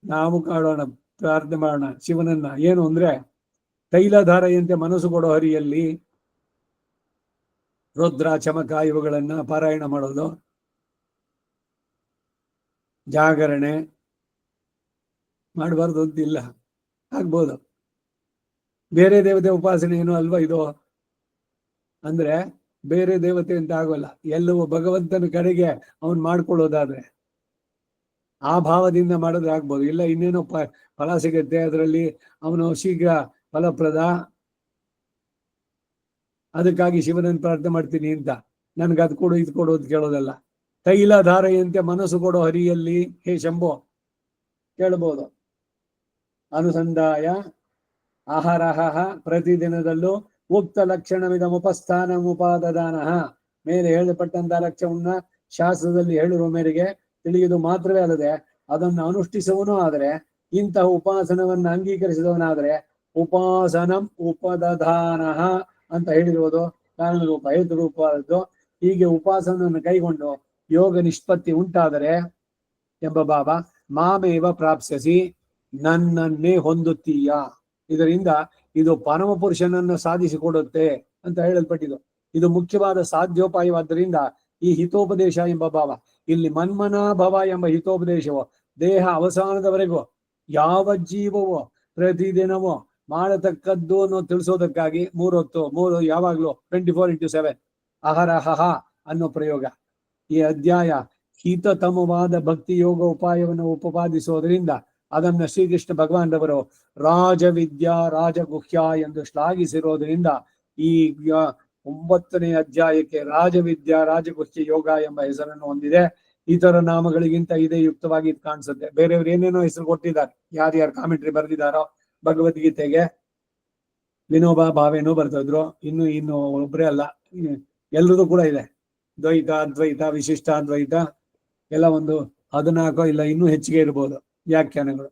ನಾವು ಕಾಡೋಣ, ಪ್ರಾರ್ಥನೆ ಮಾಡೋಣ ಶಿವನನ್ನ. ಏನು ಅಂದ್ರೆ ತೈಲಧಾರೆಯಂತೆ ಮನಸ್ಸು ಕೊಡೋ ಹರಿಯಲ್ಲಿ ರುದ್ರ ಚಮಕ ಇವುಗಳನ್ನ ಪಾರಾಯಣ ಮಾಡೋದು, ಜಾಗರಣೆ ಮಾಡಬಾರ್ದು ಅಂತಿಲ್ಲ, ಆಗ್ಬೋದು. ಬೇರೆ ದೇವತೆ ಉಪಾಸನೆ ಏನು ಅಲ್ವಾ ಇದು? ಅಂದ್ರೆ ಬೇರೆ ದೇವತೆ ಅಂತ ಆಗೋಲ್ಲ, ಎಲ್ಲವೂ ಭಗವಂತನ ಕಡೆಗೆ ಅವನ್ ಮಾಡ್ಕೊಳ್ಳೋದಾದ್ರೆ ಆ ಭಾವದಿಂದ ಮಾಡಿದ್ರೆ ಆಗ್ಬೋದು. ಇಲ್ಲ ಇನ್ನೇನೋ ಫಲ ಸಿಗತ್ತೆ, ಅದರಲ್ಲಿ ಅವನು ಶೀಘ್ರ ಫಲಪ್ರದ, ಅದಕ್ಕಾಗಿ ಶಿವನನ್ನು ಪ್ರಾರ್ಥನೆ ಮಾಡ್ತೀನಿ ಅಂತ ನನ್ಗೆ ಅದು ಕೊಡು ಇದು ಕೊಡು ಅಂತ ಕೇಳೋದಲ್ಲ. ತೈಲಧಾರೆಯಂತೆ ಮನಸ್ಸು ಕೊಡೋ ಹರಿಯಲ್ಲಿ ಹೇ ಶಂಭೋ ಕೇಳಬಹುದು. ಅನುಸಂಧಾಯ ಆಹಾರಹ, ಪ್ರತಿದಿನದಲ್ಲೂ ಉಕ್ತ ಲಕ್ಷಣವಿದ ಉಪಸ್ಥಾನ ಉಪಾದಾನ, ಮೇಲೆ ಹೇಳಲ್ಪಟ್ಟಂತಹ ಲಕ್ಷಣವನ್ನ ಶಾಸ್ತ್ರದಲ್ಲಿ ಹೇಳಿರುವ ಮೇರೆಗೆ ತಿಳಿಯುವುದು ಮಾತ್ರವೇ ಅಲ್ಲದೆ ಅದನ್ನು ಅನುಷ್ಠಿಸುವನು ಆದರೆ, ಇಂತಹ ಉಪಾಸನವನ್ನು ಅಂಗೀಕರಿಸಿದವನಾದರೆ ಉಪಾಸನಂ ಉಪದಧಾನ ಅಂತ ಹೇಳಿರುವುದು ಕಾರಣ ರೂಪ ಹೇತು ರೂಪವಾದದ್ದು. ಹೀಗೆ ಉಪಾಸನವನ್ನು ಕೈಗೊಂಡು ಯೋಗ ನಿಷ್ಪತ್ತಿ ಉಂಟಾದರೆ ಎಂಬ ಭಾವ, ಮಾಮೇವ ಪ್ರಾಪ್ಸ್ಯಸಿ, ನನ್ನನ್ನೇ ಹೊಂದುತ್ತೀಯ. ಇದರಿಂದ ಇದು ಪರಮ ಪುರುಷನನ್ನು ಸಾಧಿಸಿಕೊಡುತ್ತೆ ಅಂತ ಹೇಳಲ್ಪಟ್ಟಿದ್ದು. ಇದು ಮುಖ್ಯವಾದ ಸಾಧ್ಯೋಪಾಯವಾದ್ದರಿಂದ ಈ ಹಿತೋಪದೇಶ ಎಂಬ ಭಾವ. ಇಲ್ಲಿ ಮನ್ಮನಾಭವ ಎಂಬ ಹಿತೋಪದೇಶವು ದೇಹ ಅವಸಾನದವರೆಗೂ ಯಾವ ಜೀವವೋ ಪ್ರತಿದಿನವೋ ಮಾಡತಕ್ಕದ್ದು ಅನ್ನೋ ತಿಳಿಸೋದಕ್ಕಾಗಿ 3 ಹೊತ್ತು, ಯಾವಾಗ್ಲೂ 24x7 ಅಹರಹ ಅನ್ನೋ ಪ್ರಯೋಗ. ಈ ಅಧ್ಯಾಯ ಹಿತತಮವಾದ ಭಕ್ತಿ ಯೋಗ ಉಪಾಯವನ್ನು ಉಪಪಾದಿಸೋದ್ರಿಂದ ಅದನ್ನ ಶ್ರೀಕೃಷ್ಣ ಭಗವಾನರವರು ರಾಜವಿದ್ಯಾ ರಾಜಗುಹ್ಯ ಎಂದು ಶ್ಲಾಘಿಸಿರೋದ್ರಿಂದ ಈ 9ನೇ ಅಧ್ಯಾಯಕ್ಕೆ ರಾಜವಿದ್ಯಾ ರಾಜಗುಹ್ಯ ಯೋಗ ಎಂಬ ಹೆಸರನ್ನು ಹೊಂದಿದೆ. ಇತರ ನಾಮಗಳಿಗಿಂತ ಇದೇ ಯುಕ್ತವಾಗಿ ಕಾಣಿಸುತ್ತೆ. ಬೇರೆಯವರು ಏನೇನೋ ಹೆಸರು ಕೊಟ್ಟಿದ್ದಾರೆ, ಯಾರ್ಯಾರು ಕಾಮೆಂಟ್ರಿ ಬರೆದಿದ್ದಾರೋ ಭಗವದ್ಗೀತೆಗೆ. ವಿನೋಬಾ ಭಾವೇನೂ ಬರ್ತಿದ್ರು, ಇನ್ನು ಒಬ್ಬರೇ ಅಲ್ಲ, ಎಲ್ರದ್ದು ಕೂಡ ಇದೆ. ದ್ವೈತ, ಅದ್ವೈತ, ವಿಶಿಷ್ಟಾದ್ವೈತ ಎಲ್ಲ ಒಂದು 14 ಇಲ್ಲ ಇನ್ನೂ ಹೆಚ್ಚಿಗೆ ಇರ್ಬೋದು ವ್ಯಾಖ್ಯಾನಗಳು.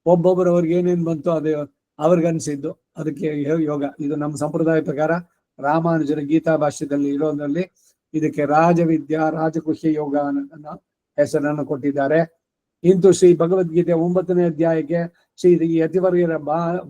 ಒಬ್ಬೊಬ್ಬರು ಅವ್ರಿಗೆ ಏನೇನು ಬಂತು ಅದು ಅವ್ರಿಗನ್ಸಿದ್ದು ಅದಕ್ಕೆ ಯೋಗ. ಇದು ನಮ್ಮ ಸಂಪ್ರದಾಯ ಪ್ರಕಾರ ರಾಮಾನುಜರ ಗೀತಾ ಭಾಷ್ಯದಲ್ಲಿ ಇರೋದ್ರಲ್ಲಿ ಇದಕ್ಕೆ ರಾಜವಿದ್ಯಾ ರಾಜಗುಹ್ಯ ಯೋಗ ಅನ್ನೋ ಹೆಸರನ್ನು ಕೊಟ್ಟಿದ್ದಾರೆ. ಇಂತು ಶ್ರೀ ಭಗವದ್ಗೀತೆ 9ನೇ ಅಧ್ಯಾಯಕ್ಕೆ ಶ್ರೀ ಯತಿವರ್ಯರ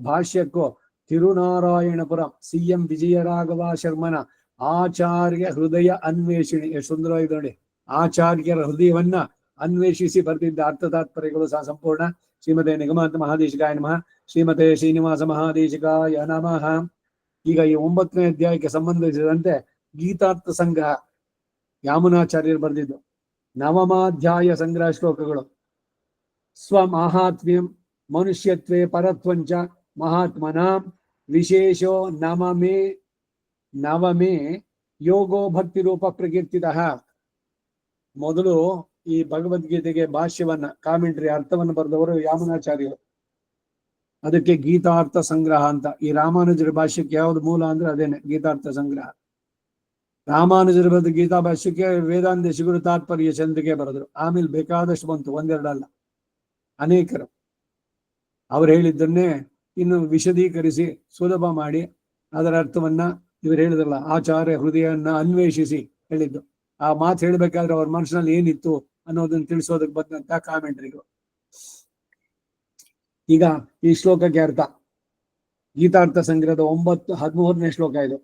ಭಾಷ್ಯಕ್ಕೂ ತಿರುನಾರಾಯಣಪುರಂ CM ವಿಜಯರಾಘವ ಶರ್ಮನ ಆಚಾರ್ಯ ಹೃದಯ ಅನ್ವೇಷಣೆ, ಸುಂದರವಾಗಿ ನೋಡಿ, ಆಚಾರ್ಯರ ಹೃದಯವನ್ನ ಅನ್ವೇಷಿಸಿ ಬರೆದಿದ್ದ ಅರ್ಥ ತಾತ್ಪರ್ಯಗಳು ಸಹ ಸಂಪೂರ್ಣ. ಶ್ರೀಮತೆ ನಿಗಮಾಂತ ಮಹಾದೇಶಿಕಾಯ ನಮಃ. ಶ್ರೀಮತೆ ಶ್ರೀನಿವಾಸ ಮಹಾದೇಶಿಕಾಯ ನಮಃ. ಈಗ ಈ 9ನೇ ಅಧ್ಯಾಯಕ್ಕೆ ಸಂಬಂಧಿಸಿದಂತೆ ಗೀತಾರ್ಥ ಸಂಗ್ರಹ ಯಾಮುನಾಚಾರ್ಯರು ಬರೆದಿದ್ದು 9ಮಾಧ್ಯಾಯ ಸಂಗ್ರಹ ಶ್ಲೋಕಗಳು. ಸ್ವಮಾಹಾತ್ಮ್ಯಂ ಮನುಷ್ಯತ್ವೇ ಪರತ್ವಂಚ ಮಹಾತ್ಮನಾಂ ವಿಶೇಷೋ ನವಮೇ ಯೋಗೋ ಭಕ್ತಿ ರೂಪ ಪ್ರಕೀರ್ತಿತ. ಮೊದಲು ಈ ಭಗವದ್ಗೀತೆಗೆ ಭಾಷ್ಯವನ್ನ ಕಾಮೆಂಟ್ರಿ ಅರ್ಥವನ್ನು ಬರೆದವರು ಯಾಮುನಾಚಾರ್ಯರು. ಅದಕ್ಕೆ ಗೀತಾರ್ಥ ಸಂಗ್ರಹ ಅಂತ. ಈ ರಾಮಾನುಜರ ಭಾಷ್ಯಕ್ಕೆ ಯಾವ್ದು ಮೂಲ ಅಂದ್ರೆ ಅದೇನೆ ಗೀತಾರ್ಥ ಸಂಗ್ರಹ. ರಾಮಾನುಜರ ಬರೆದ ಗೀತಾ ಭಾಷ್ಯಕ್ಕೆ ವೇದಾಂತ ಶಿಗುರು ತಾತ್ಪರ್ಯ ಚಂದ್ರಿಕೆ ಬರೆದ್ರು. ಆಮೇಲೆ ಬೇಕಾದಷ್ಟು ಬಂತು, ಒಂದೆರಡಲ್ಲ, ಅನೇಕರು ಅವ್ರು ಹೇಳಿದ್ದನ್ನೇ ಇನ್ನು ವಿಶದೀಕರಿಸಿ ಸುಲಭ ಮಾಡಿ ಅದರ ಅರ್ಥವನ್ನ ಇವರು ಹೇಳಿದ್ರಲ್ಲ, ಆಚಾರ್ಯ ಹೃದಯನ್ನ ಅನ್ವೇಷಿಸಿ ಹೇಳಿದ್ದು. ಆ ಮಾತು ಹೇಳ್ಬೇಕಾದ್ರೆ ಅವ್ರ ಮನಸ್ಸಿನಲ್ಲಿ ಏನಿತ್ತು ಅನ್ನೋದನ್ನ ತಿಳಿಸೋದಕ್ಕೆ ಬಂದಂತ ಕಾಮೆಂಟ್ರಿಗಳು. ಈಗ ಈ ಶ್ಲೋಕಕ್ಕೆ ಅರ್ಥ, ಗೀತಾರ್ಥ ಸಂಗ್ರಹದ 13ನೇ ಶ್ಲೋಕ ಇದು.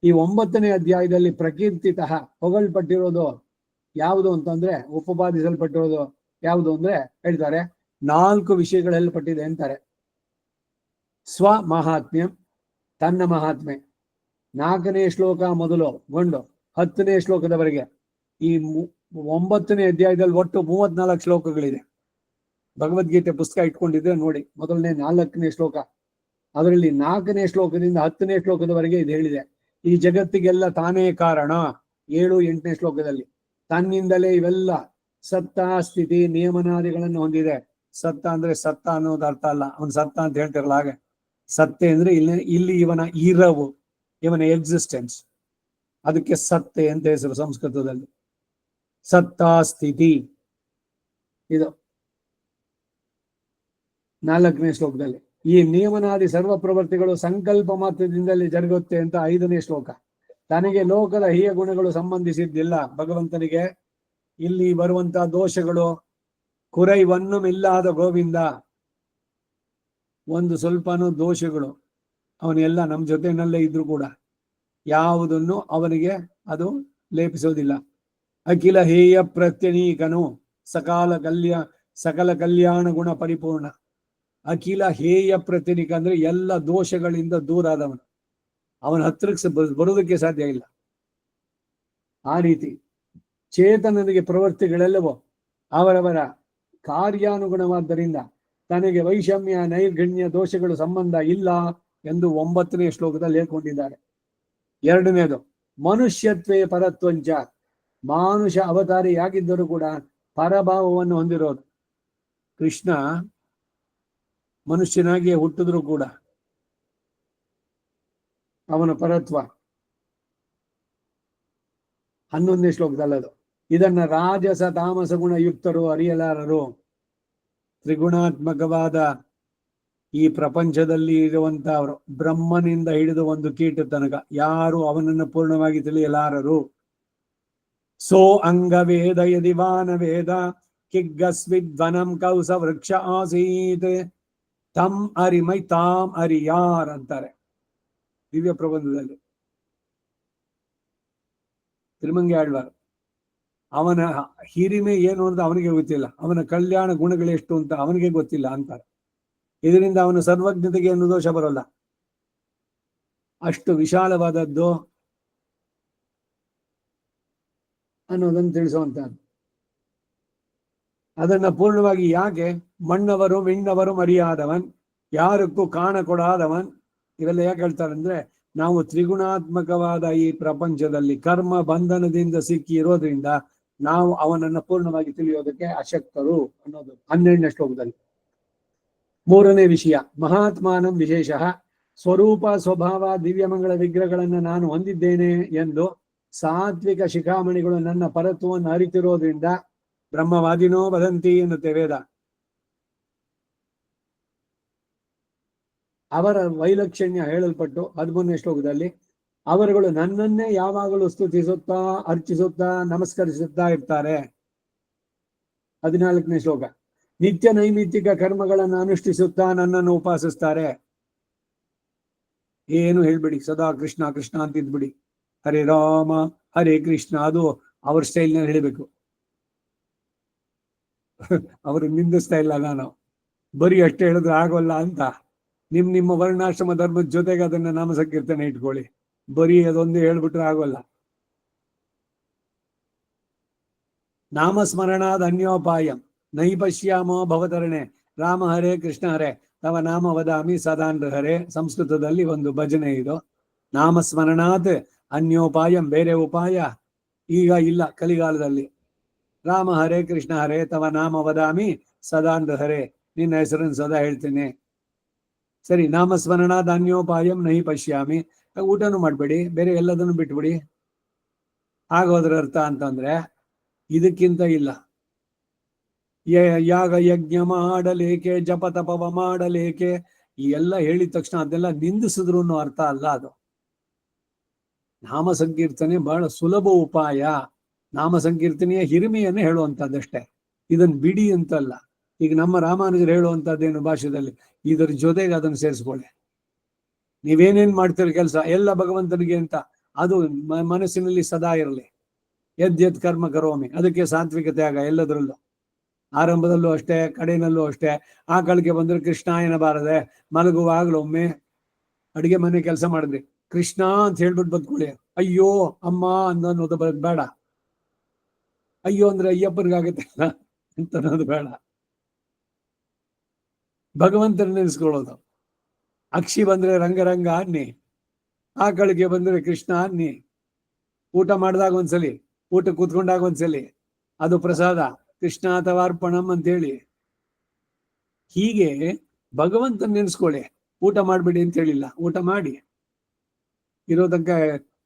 ಈ 9ನೇ ಅಧ್ಯಾಯದಲ್ಲಿ ಪ್ರಕೀರ್ತಿತಃ ಹೊಗಳ್ಪಟ್ಟಿರೋದು ಯಾವುದು ಅಂತಂದ್ರೆ, ಉಪಪಾದಿಸಲ್ಪಟ್ಟಿರೋದು ಯಾವುದು ಅಂದ್ರೆ ಹೇಳ್ತಾರೆ 4 ವಿಷಯಗಳು ಹೇಳಲ್ಪಟ್ಟಿದೆ ಅಂತಾರೆ. ಸ್ವ ಮಹಾತ್ಮ್ಯ, ತನ್ನ ಮಹಾತ್ಮೆ. 4ನೇ ಶ್ಲೋಕ ಮೊದಲುಗೊಂಡು 10ನೇ ಶ್ಲೋಕದವರೆಗೆ ಈ 9ನೇ ಅಧ್ಯಾಯದಲ್ಲಿ ಒಟ್ಟು 34 ಶ್ಲೋಕಗಳಿದೆ. ಭಗವದ್ಗೀತೆ ಪುಸ್ತಕ ಇಟ್ಕೊಂಡಿದ್ರೆ ನೋಡಿ, ಮೊದಲನೇ 4ನೇ ಶ್ಲೋಕ, ಅದರಲ್ಲಿ 4ನೇ ಶ್ಲೋಕದಿಂದ 10ನೇ ಶ್ಲೋಕದವರೆಗೆ ಇದು ಹೇಳಿದೆ. ಈ ಜಗತ್ತಿಗೆಲ್ಲ ತಾನೇ ಕಾರಣ 7, 8ನೇ ಶ್ಲೋಕದಲ್ಲಿ. ತನ್ನಿಂದಲೇ ಇವೆಲ್ಲ ಸತ್ತ ಸ್ಥಿತಿ ನಿಯಮನಾದಿಗಳನ್ನು ಹೊಂದಿದೆ. ಸತ್ತ ಅಂದ್ರೆ ಸತ್ತ ಅನ್ನೋದು ಅರ್ಥ ಅಲ್ಲ, ಅವನು ಸತ್ತ ಅಂತ ಹೇಳ್ತಿರಲ್ಲ ಹಾಗೆ. ಸತ್ತೆ ಅಂದ್ರೆ ಇಲ್ಲಿ ಇವನ ಇರವು, ಇವನ ಎಕ್ಸಿಸ್ಟೆನ್ಸ್, ಅದಕ್ಕೆ ಸತ್ತೆ ಅಂತ ಹೆಸರು ಸಂಸ್ಕೃತದಲ್ಲಿ. ಸತ್ತ ಸ್ಥಿತಿ ಇದು 4ನೇ ಶ್ಲೋಕದಲ್ಲಿ. ಈ ನಿಯಮನಾದಿ ಸರ್ವ ಪ್ರವೃತ್ತಿಗಳು ಸಂಕಲ್ಪ ಮಾತ್ರದಿಂದಲೇ ಜರುಗುತ್ತೆ ಅಂತ 5ನೇ ಶ್ಲೋಕ. ತನಗೆ ಲೋಕದ ಹೀಯ ಗುಣಗಳು ಸಂಬಂಧಿಸಿದ್ದಿಲ್ಲ ಭಗವಂತನಿಗೆ. ಇಲ್ಲಿ ಬರುವಂತಹ ದೋಷಗಳು ಕುರೈವನ್ನೂ ಇಲ್ಲದ ಗೋವಿಂದ, ಒಂದು ಸ್ವಲ್ಪನೂ ದೋಷಗಳು ಅವನೆಲ್ಲ ನಮ್ಮ ಜೊತೆನಲ್ಲೇ ಇದ್ರು ಕೂಡ ಯಾವುದನ್ನು ಅವನಿಗೆ ಅದು ಲೇಪಿಸೋದಿಲ್ಲ. ಅಖಿಲ ಹೇಯ ಪ್ರತ್ಯನೀಕನು ಸಕಲ ಕಲ್ಯಾಣ ಗುಣ ಪರಿಪೂರ್ಣ. ಅಖಿಲ ಹೇಯ ಪ್ರತ್ಯನೀಕ ಅಂದ್ರೆ ಎಲ್ಲ ದೋಷಗಳಿಂದ ದೂರ ಆದವನು, ಅವನ ಹತ್ರಕ್ಕೆ ಬರೋದಕ್ಕೆ ಸಾಧ್ಯ ಇಲ್ಲ. ಆ ರೀತಿ ಚೇತನನಿಗೆ ಪ್ರವೃತ್ತಿಗಳೆಲ್ಲವೋ ಅವರವರ ಕಾರ್ಯಾನುಗುಣವಾದ್ದರಿಂದ ತನಗೆ ವೈಷಮ್ಯ ನೈರ್ಗಣ್ಯ ದೋಷಗಳು ಸಂಬಂಧ ಇಲ್ಲ ಎಂದು 9ನೇ ಶ್ಲೋಕದಲ್ಲಿ ಹೇಳ್ಕೊಂಡಿದ್ದಾರೆ. 2ನೇದು ಮನುಷ್ಯತ್ವೇ ಪರತ್ವಂಚ, ಮಾನುಷ ಅವತಾರಿಯಾಗಿದ್ದರೂ ಕೂಡ ಪರಭಾವವನ್ನು ಹೊಂದಿರೋದು. ಕೃಷ್ಣ ಮನುಷ್ಯನಾಗಿಯೇ ಹುಟ್ಟಿದ್ರು ಕೂಡ ಅವನ ಪರತ್ವ 11ನೇ ಶ್ಲೋಕದಲ್ಲದು. ಇದನ್ನ ರಾಜಸ ತಾಮಸ ಗುಣ ಯುಕ್ತರು ಅರಿಯಲಾರರು. ತ್ರಿಗುಣಾತ್ಮಕವಾದ ಈ ಪ್ರಪಂಚದಲ್ಲಿ ಇರುವಂತಹವರು ಬ್ರಹ್ಮನಿಂದ ಹಿಡಿದು ಒಂದು ಕೀಟ ತನಕ ಯಾರು ಅವನನ್ನು ಪೂರ್ಣವಾಗಿ ತಿಳಿಯಲಾರರು. ಸೋ ಅಂಗವೇದ ಯದಿವಾನ ವೇದ ಕಿಗ್ಗಸ್ವಿದ್ವನಂ ಕೌಸ ವೃಕ್ಷ ಆಸೀತ್ ತಂ ಅರಿಮೈ ತಾಂ ಅರಿಯಾರ್ ಅಂತಾರೆ ದಿವ್ಯ ಪ್ರಬಂಧದಲ್ಲಿ ತಿರುಮಂಗಿ ಆಳ್ವಾರ್. ಅವನ ಹಿರಿಮೆ ಏನು ಅಂತ ಅವನಿಗೆ ಗೊತ್ತಿಲ್ಲ, ಅವನ ಕಲ್ಯಾಣ ಗುಣಗಳೆಷ್ಟು ಅಂತ ಅವನಿಗೆ ಗೊತ್ತಿಲ್ಲ ಅಂತಾರೆ. ಇದರಿಂದ ಅವನ ಸರ್ವಜ್ಞತೆಗೆ ಏನು ದೋಷ ಬರೋಲ್ಲ. ಅಷ್ಟು ವಿಶಾಲವಾದದ್ದು ಅನ್ನೋದನ್ನು ತಿಳಿಸುವಂತಹದ್ದು. ಅದನ್ನ ಪೂರ್ಣವಾಗಿ ಯಾಕೆ ಮಣ್ಣವರು ವಿಣ್ಣವರು ಮರಿಯಾದವನ್, ಯಾರಕ್ಕೂ ಕಾಣ ಕೊಡಾದವನ್, ಇವೆಲ್ಲ ಯಾಕೆ ಹೇಳ್ತಾರೆ ಅಂದ್ರೆ, ನಾವು ತ್ರಿಗುಣಾತ್ಮಕವಾದ ಈ ಪ್ರಪಂಚದಲ್ಲಿ ಕರ್ಮ ಬಂಧನದಿಂದ ಸಿಕ್ಕಿ ಇರೋದ್ರಿಂದ ನಾವು ಅವನನ್ನ ಪೂರ್ಣವಾಗಿ ತಿಳಿಯೋದಕ್ಕೆ ಅಶಕ್ತರು ಅನ್ನೋದು 12ನೇ ಶ್ಲೋಕದಲ್ಲಿ. 3ನೇ ವಿಷಯ ಮಹಾತ್ಮಾನಂ ವಿಶೇಷ, ಸ್ವರೂಪ ಸ್ವಭಾವ ದಿವ್ಯಮಂಗಳ ವಿಗ್ರಹಗಳನ್ನ ನಾನು ಹೊಂದಿದ್ದೇನೆ ಎಂದು ಸಾತ್ವಿಕ ಶಿಖಾಮಣಿಗಳು ನನ್ನ ಪರತ್ವವನ್ನು ಅರಿತಿರೋದ್ರಿಂದ ಬ್ರಹ್ಮವಾದಿನೋ ವದಂತಿ ಎನ್ನುತ್ತೆ ವೇದ. ಅವರ ವೈಲಕ್ಷಣ್ಯ ಹೇಳಲ್ಪಟ್ಟು 13ನೇ ಶ್ಲೋಕದಲ್ಲಿ ಅವರುಗಳು ನನ್ನನ್ನೇ ಯಾವಾಗಲೂ ಸ್ತುತಿಸುತ್ತಾ ಅರ್ಚಿಸುತ್ತಾ ನಮಸ್ಕರಿಸುತ್ತಾ ಇರ್ತಾರೆ. 14ನೇ ಶ್ಲೋಕ ನಿತ್ಯ ನೈಮಿತ್ತಿಕ ಕರ್ಮಗಳನ್ನು ಅನುಷ್ಠಿಸುತ್ತಾ ನನ್ನನ್ನು ಉಪಾಸಿಸ್ತಾರೆ. ಏನು ಹೇಳ್ಬಿಡಿ, ಸದಾ ಕೃಷ್ಣ ಕೃಷ್ಣ ಅಂತಿದ್ಬಿಡಿ, ಹರೇ ರಾಮ ಹರೇ ಕೃಷ್ಣ, ಅದು ಅವ್ರ ಸ್ಟೈಲ್ನಲ್ಲಿ ಹೇಳಬೇಕು. ಅವರು ನಿಂದಿಸ್ತಾ ಇಲ್ಲ, ನಾನು ಬರೀ ಅಷ್ಟೇ ಹೇಳಿದ್ರೆ ಆಗೋಲ್ಲ ಅಂತ. ನಿಮ್ಮ ವರ್ಣಾಶ್ರಮ ಧರ್ಮದ ಜೊತೆಗೆ ಅದನ್ನ ನಾಮ ಸಂಕೀರ್ತನೆ ಇಟ್ಕೊಳ್ಳಿ, ಬರೀ ಅದೊಂದು ಹೇಳ್ಬಿಟ್ರೆ ಆಗೋಲ್ಲ. ನಾಮಸ್ಮರಣಾದ ಅನ್ಯೋಪಾಯಂ ನೈಪಶ್ಯಾಮೋ ಭವತರಣೆ ರಾಮ ಹರೇ ಕೃಷ್ಣ ಹರೇ ತವ ನಾಮ ವದಾಮಿ ಸದಾನ್ ಹರೇ. ಸಂಸ್ಕೃತದಲ್ಲಿ ಒಂದು ಭಜನೆ ಇದು. ನಾಮಸ್ಮರಣಾತ್ ಅನ್ಯೋಪಾಯಂ, ಬೇರೆ ಉಪಾಯ ಈಗ ಇಲ್ಲ ಕಲಿಗಾಲದಲ್ಲಿ. ರಾಮ ಹರೇ ಕೃಷ್ಣ ಹರೇ ತವ ನಾಮ ವದಾಮಿ ಸದಾನ್ ಹರೇ, ನಿನ್ನ ಹೆಸರನ್ನು ಸದಾ ಹೇಳ್ತೇನೆ. ಸರಿ, ನಾಮಸ್ಮರಣಾದ ಅನ್ಯೋಪಾಯಂ ನಹಿ ಪಶ್ಯಾಮಿ, ಊಟನೂ ಮಾಡಬೇಡಿ, ಬೇರೆ ಎಲ್ಲದನ್ನು ಬಿಟ್ಬಿಡಿ. ಆಗೋದ್ರ ಅರ್ಥ ಅಂತಂದ್ರೆ ಇದಕ್ಕಿಂತ ಇಲ್ಲ. ಯಾಗ ಯಜ್ಞ ಮಾಡಲೇಕೆ, ಜಪ ತಪವ ಮಾಡಲೇಕೆ, ಈ ಎಲ್ಲ ಹೇಳಿದ ತಕ್ಷಣ ಅದೆಲ್ಲ ನಿಂದಿಸಿದ್ರು ಅನ್ನೋ ಅರ್ಥ ಅಲ್ಲ ಅದು. ನಾಮ ಸಂಕೀರ್ತನೆ ಬಹಳ ಸುಲಭ ಉಪಾಯ. ನಾಮ ಸಂಕೀರ್ತನೆಯ ಹಿರಿಮೆಯನ್ನು ಹೇಳುವಂತದ್ದಷ್ಟೇ, ಇದನ್ನ ಬಿಡಿ ಅಂತಲ್ಲ. ಈಗ ನಮ್ಮ ರಾಮಾನುಜರು ಹೇಳುವಂತದ್ದೇನು ಭಾಷೆದಲ್ಲಿ, ಇದರ ಜೊತೆಗೆ ಅದನ್ನು ಸೇರಿಸ್ಕೊಳ್ಳಿ. ನೀವೇನೇನ್ ಮಾಡ್ತೀರಿ ಕೆಲಸ ಎಲ್ಲ ಭಗವಂತನಿಗೆ ಅಂತ ಅದು ಮನಸ್ಸಿನಲ್ಲಿ ಸದಾ ಇರಲಿ. ಯದ್ಯದ್ ಕರ್ಮ ಕರೋಮಿ, ಅದಕ್ಕೆ ಸಾತ್ವಿಕ ತ್ಯಾಗ ಎಲ್ಲದರಲ್ಲೂ, ಆರಂಭದಲ್ಲೂ ಅಷ್ಟೇ, ಕಡೆಯಲ್ಲೂ ಅಷ್ಟೇ. ಆಕಳಿಗೆ ಬಂದ್ರೆ ಕೃಷ್ಣ ಎನ್ನಬಾರದೆ. ಮಲಗುವಾಗ್ಲೊಮ್ಮೆ ಅಡಿಗೆ ಮನೆ ಕೆಲಸ ಮಾಡಿದ್ರಿ ಕೃಷ್ಣ ಅಂತ ಹೇಳ್ಬಿಟ್ಟು ಬದ್ಕೊಳ್ಳಿ. ಅಯ್ಯೋ ಅಮ್ಮ ಅನ್ನೋದು ಬೇಡ. ಅಯ್ಯೋ ಅಂದ್ರೆ ಅಯ್ಯಪ್ಪನಿಗಾಗತ್ತೆ ಅಂತ ಅನ್ನೋದು ಬೇಡ. ಭಗವಂತನ ನೆನೆಸ್ಕೊಳ್ಳೋದು. ಅಕ್ಷಿ ಬಂದ್ರೆ ರಂಗರಂಗ ಅನ್ನಿ, ಆಕಳಿಗೆ ಬಂದ್ರೆ ಕೃಷ್ಣ ಅನ್ನಿ, ಊಟ ಮಾಡಿದಾಗ ಒಂದ್ಸಲಿ, ಊಟ ಕೂತ್ಕೊಂಡಾಗ ಒಂದ್ಸಲಿ ಅದು ಪ್ರಸಾದ ಕೃಷ್ಣ ಅಥವಾ ಅರ್ಪಣಂ ಅಂತೇಳಿ. ಹೀಗೆ ಭಗವಂತನ ನೆನೆಸ್ಕೊಳ್ಳಿ. ಊಟ ಮಾಡ್ಬೇಡಿ ಅಂತ ಹೇಳಿಲ್ಲ, ಊಟ ಮಾಡಿ, ಇರೋದಕ್ಕ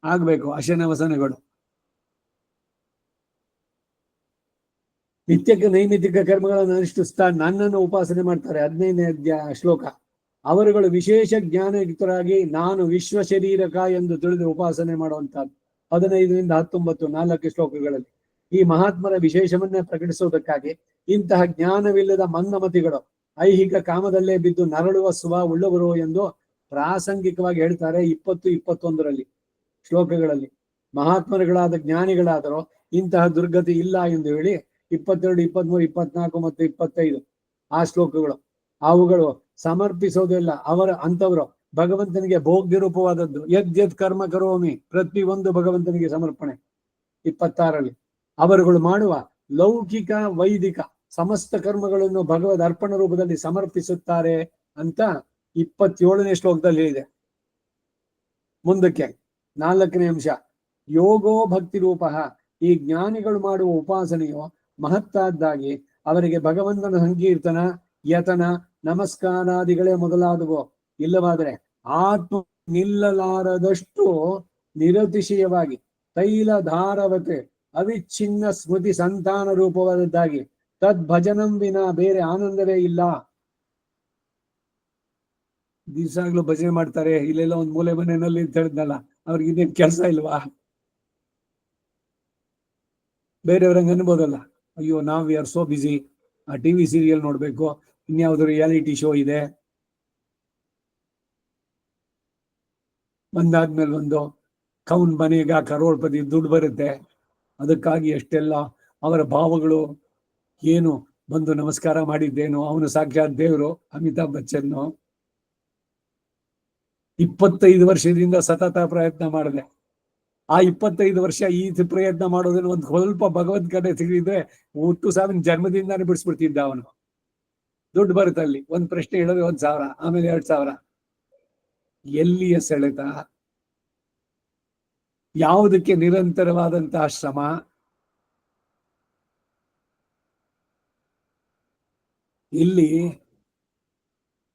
ಆಗ್ಬೇಕು ಅಶನ ವಸನಗಳು. ನಿತ್ಯಕ್ಕೆ ನೈಮಿತ್ತಿಕ ಕರ್ಮಗಳನ್ನು ಅನುಷ್ಠಿಸ್ತಾ ನನ್ನನ್ನು ಉಪಾಸನೆ ಮಾಡ್ತಾರೆ. 15ನೇ ಶ್ಲೋಕ. ಅವರುಗಳು ವಿಶೇಷ ಜ್ಞಾನಯುಕ್ತರಾಗಿ ನಾನು ವಿಶ್ವ ಶರೀರಕ ಎಂದು ತಿಳಿದು ಉಪಾಸನೆ ಮಾಡುವಂತಹದ್ದು. 15ರಿಂದ 19 4 ಶ್ಲೋಕಗಳಲ್ಲಿ ಈ ಮಹಾತ್ಮರ ವಿಶೇಷವನ್ನೇ ಪ್ರಕಟಿಸುವುದಕ್ಕಾಗಿ ಇಂತಹ ಜ್ಞಾನವಿಲ್ಲದ ಮಂದಮತಿಗಳು ಐಹಿಕ ಕಾಮದಲ್ಲೇ ಬಿದ್ದು ನರಳುವ ಉಳ್ಳವರು ಎಂದು ಪ್ರಾಸಂಗಿಕವಾಗಿ ಹೇಳ್ತಾರೆ 20-21 ಶ್ಲೋಕಗಳಲ್ಲಿ. ಮಹಾತ್ಮರುಗಳಾದ ಜ್ಞಾನಿಗಳಾದರೂ ಇಂತಹ ದುರ್ಗತಿ ಇಲ್ಲ ಎಂದು ಹೇಳಿ 22, 23, 24 ಮತ್ತು 25 ಆ ಶ್ಲೋಕಗಳು. ಅವುಗಳು ಸಮರ್ಪಿಸೋದಿಲ್ಲ. ಅಂತವರು ಭಗವಂತನಿಗೆ ಭೋಗ್ಯ ರೂಪವಾದದ್ದು. ಯದ್ಯದ್ ಕರ್ಮ ಕರೋಮಿ, ಪ್ರತಿಯೊಂದು ಭಗವಂತನಿಗೆ ಸಮರ್ಪಣೆ. 26 ಅವರುಗಳು ಮಾಡುವ ಲೌಕಿಕ ವೈದಿಕ ಸಮಸ್ತ ಕರ್ಮಗಳನ್ನು ಭಗವದ್ ಅರ್ಪಣ ರೂಪದಲ್ಲಿ ಸಮರ್ಪಿಸುತ್ತಾರೆ ಅಂತ 27ನೇ ಶ್ಲೋಕದಲ್ಲಿ ಹೇಳಿದೆ. ಮುಂದಕ್ಕೆ 4ನೇ ಅಂಶ, ಯೋಗೋ ಭಕ್ತಿ ರೂಪ. ಈ ಜ್ಞಾನಿಗಳು ಮಾಡುವ ಉಪಾಸನೆಯು ಮಹತ್ತಾದ್ದಾಗಿ ಅವರಿಗೆ ಭಗವಂತನ ಸಂಕೀರ್ತನ, ಯತನ, ನಮಸ್ಕಾರಾದಿಗಳೇ ಮೊದಲಾದವು. ಇಲ್ಲವಾದರೆ ಆತ್ಮ ನಿಲ್ಲಲಾರದಷ್ಟು ನಿರತಿಶಯವಾಗಿ ತೈಲ ಧಾರವತೆ ಅವಿಚ್ಛಿನ್ನ ಸ್ಮೃತಿ ಸಂತಾನ ರೂಪವಾದದ್ದಾಗಿ ತದ್ಭಜನಂ ವಿನ ಬೇರೆ ಆನಂದವೇ ಇಲ್ಲ. ದಿವಸಾಗ್ಲೂ ಭಜನೆ ಮಾಡ್ತಾರೆ, ಇಲ್ಲೆಲ್ಲ ಒಂದ್ ಮೂಲೆ ಮನೆಯಲ್ಲಿ ಅಂತ ಹೇಳಿದ್ನಲ್ಲ, ಅವ್ರಿಗೆ ಇದೇನ್ ಕೆಲಸ ಇಲ್ವಾ? ಬೇರೆಯವ್ರಂಗ ಅನ್ಬೋದಲ್ಲ, ಅಯ್ಯೋ ನಾವ್ ವಿ ಆರ್ ಸೋ ಬಿಸಿ, ಆ ಟಿವಿ ಸೀರಿಯಲ್ ನೋಡ್ಬೇಕು, ಇನ್ಯಾವ್ದು ರಿಯಾಲಿಟಿ ಶೋ ಇದೆ, ಒಂದಾದ್ಮೇಲೆ ಒಂದು ಕೌನ್ ಮನೆಗ ಕರೋಡ್ಪತಿ ದುಡ್ಡು ಬರುತ್ತೆ, ಅದಕ್ಕಾಗಿ ಎಷ್ಟೆಲ್ಲ ಅವರ ಭಾವಗಳು ಏನು ಬಂದು ನಮಸ್ಕಾರ ಮಾಡಿದ್ದೇನು, ಅವನು ಸಾಕ್ಷಾತ್ ದೇವರು ಅಮಿತಾಬ್ ಬಚ್ಚನ್. 25 ವರ್ಷದಿಂದ ಸತತ ಪ್ರಯತ್ನ ಮಾಡಿದೆ. ಆ 25 ವರ್ಷ ಈ ಪ್ರಯತ್ನ ಮಾಡೋದ್ರಲ್ಲಿ ಒಂದು ಸ್ವಲ್ಪ ಭಗವದ್ ಕಡೆ ಸಿಗಿದ್ರೆ ಹುಟ್ಟು ಸಾವಿನ ಜನ್ಮದಿಂದಾನೇ ಬಿಡಿಸ್ಬಿಡ್ತಿದ್ದ ಅವನು. ದುಡ್ಡು ಬರುತ್ತೆ ಅಲ್ಲಿ, ಒಂದ್ ಪ್ರಶ್ನೆ ಹೇಳಿದ್ರೆ 1,000, ಆಮೇಲೆ 2,000. ಎಲ್ಲಿಯ ಸೆಳೆತ, ಯಾವುದಕ್ಕೆ ನಿರಂತರವಾದಂತಹ ಶ್ರಮ. ಇಲ್ಲಿ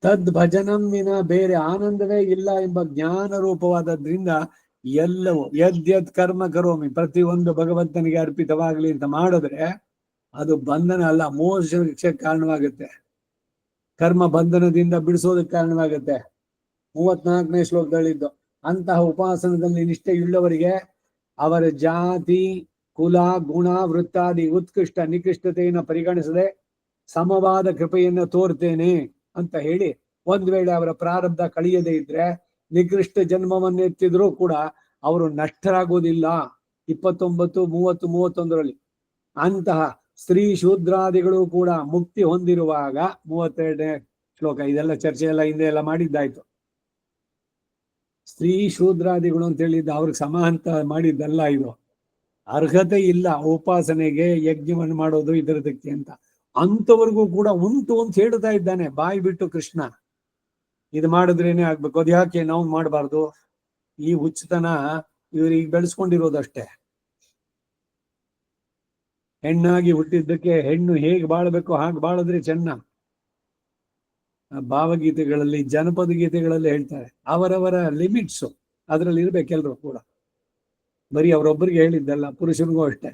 ತದ್ ಭಜನಂ ವಿನ ಬೇರೆ ಆನಂದವೇ ಇಲ್ಲ ಎಂಬ ಜ್ಞಾನ ರೂಪವಾದದ್ರಿಂದ ಎಲ್ಲವೂ ಯದ್ಯದ್ ಕರ್ಮ ಕರೋಮಿ, ಪ್ರತಿಯೊಂದು ಭಗವಂತನಿಗೆ ಅರ್ಪಿತವಾಗ್ಲಿ ಅಂತ ಮಾಡಿದ್ರೆ ಅದು ಬಂಧನ ಅಲ್ಲ, ಮೋಕ್ಷಕ್ಕೆ ಕಾರಣವಾಗುತ್ತೆ. ಕರ್ಮ ಬಂಧನದಿಂದ ಬಿಡಿಸೋದಕ್ಕೆ ಕಾರಣವಾಗುತ್ತೆ. 34ನೇ ಶ್ಲೋಕದಲ್ಲಿದ್ದು ಅಂತಹ ಉಪಾಸನದಲ್ಲಿ ನಿಷ್ಠೆಯುಳ್ಳವರಿಗೆ ಅವರ ಜಾತಿ, ಕುಲ, ಗುಣ, ವೃತ್ತಾದಿ ಉತ್ಕೃಷ್ಟ ನಿಕೃಷ್ಟತೆಯನ್ನು ಪರಿಗಣಿಸದೆ ಸಮವಾದ ಕೃಪೆಯನ್ನು ತೋರ್ತೇನೆ ಅಂತ ಹೇಳಿ, ಒಂದ್ ವೇಳೆ ಅವರ ಪ್ರಾರಬ್ಧ ಕಳಿಯದೇ ಇದ್ರೆ ನಿಕೃಷ್ಟ ಜನ್ಮವನ್ನೆತ್ತಿದ್ರೂ ಕೂಡ ಅವರು ನಷ್ಟರಾಗೋದಿಲ್ಲ. 29, 30, 31 ಅಂತಹ ಸ್ತ್ರೀ ಶೂದ್ರಾದಿಗಳು ಕೂಡ ಮುಕ್ತಿ ಹೊಂದಿರುವಾಗ 32ನೇ ಶ್ಲೋಕ. ಇದೆಲ್ಲ ಚರ್ಚೆ ಎಲ್ಲ ಹಿಂದೆ ಎಲ್ಲ ಮಾಡಿದ್ದಾಯ್ತು. ಸ್ತ್ರೀ ಶೂದ್ರಾದಿಗಳು ಅಂತ ಹೇಳಿದ್ದು ಅವ್ರಿಗೆ ಸಮ ಅಂತ ಮಾಡಿದ್ದಲ್ಲ. ಇದು ಅರ್ಹತೆ ಇಲ್ಲ ಉಪಾಸನೆಗೆ, ಯಜ್ಞವನ್ನು ಮಾಡೋದು ಇದರದಕ್ಕೆ ಅಂತ. ಅಂತವರೆಗೂ ಕೂಡ ಉಂಟು ಅಂತ ಹೇಳ್ತಾ ಇದ್ದಾನೆ ಬಾಯಿ ಬಿಟ್ಟು ಕೃಷ್ಣ. ಇದು ಮಾಡಿದ್ರೇನೆ ಆಗ್ಬೇಕು, ಅದು ಯಾಕೆ ನಾವು ಮಾಡಬಾರ್ದು? ಈ ಹುಚ್ಚತನ ಇವ್ರಿಗೆ ಬೆಳೆಸ್ಕೊಂಡಿರೋದಷ್ಟೇ. ಹೆಣ್ಣಾಗಿ ಹುಟ್ಟಿದ್ದಕ್ಕೆ ಹೆಣ್ಣು ಹೇಗೆ ಬಾಳ್ಬೇಕು ಹಾಗೆ ಬಾಳಿದ್ರೆ ಚೆನ್ನ. ಭಾವಗೀತೆಗಳಲ್ಲಿ, ಜನಪದ ಗೀತೆಗಳಲ್ಲಿ ಹೇಳ್ತಾರೆ ಅವರವರ ಲಿಮಿಟ್ಸ್ ಅದ್ರಲ್ಲಿ ಇರ್ಬೇಕೆಲ್ರು ಕೂಡ. ಬರೀ ಅವರೊಬ್ಬರಿಗೆ ಹೇಳಿದ್ದಲ್ಲ, ಪುರುಷನಿಗೂ ಅಷ್ಟೇ.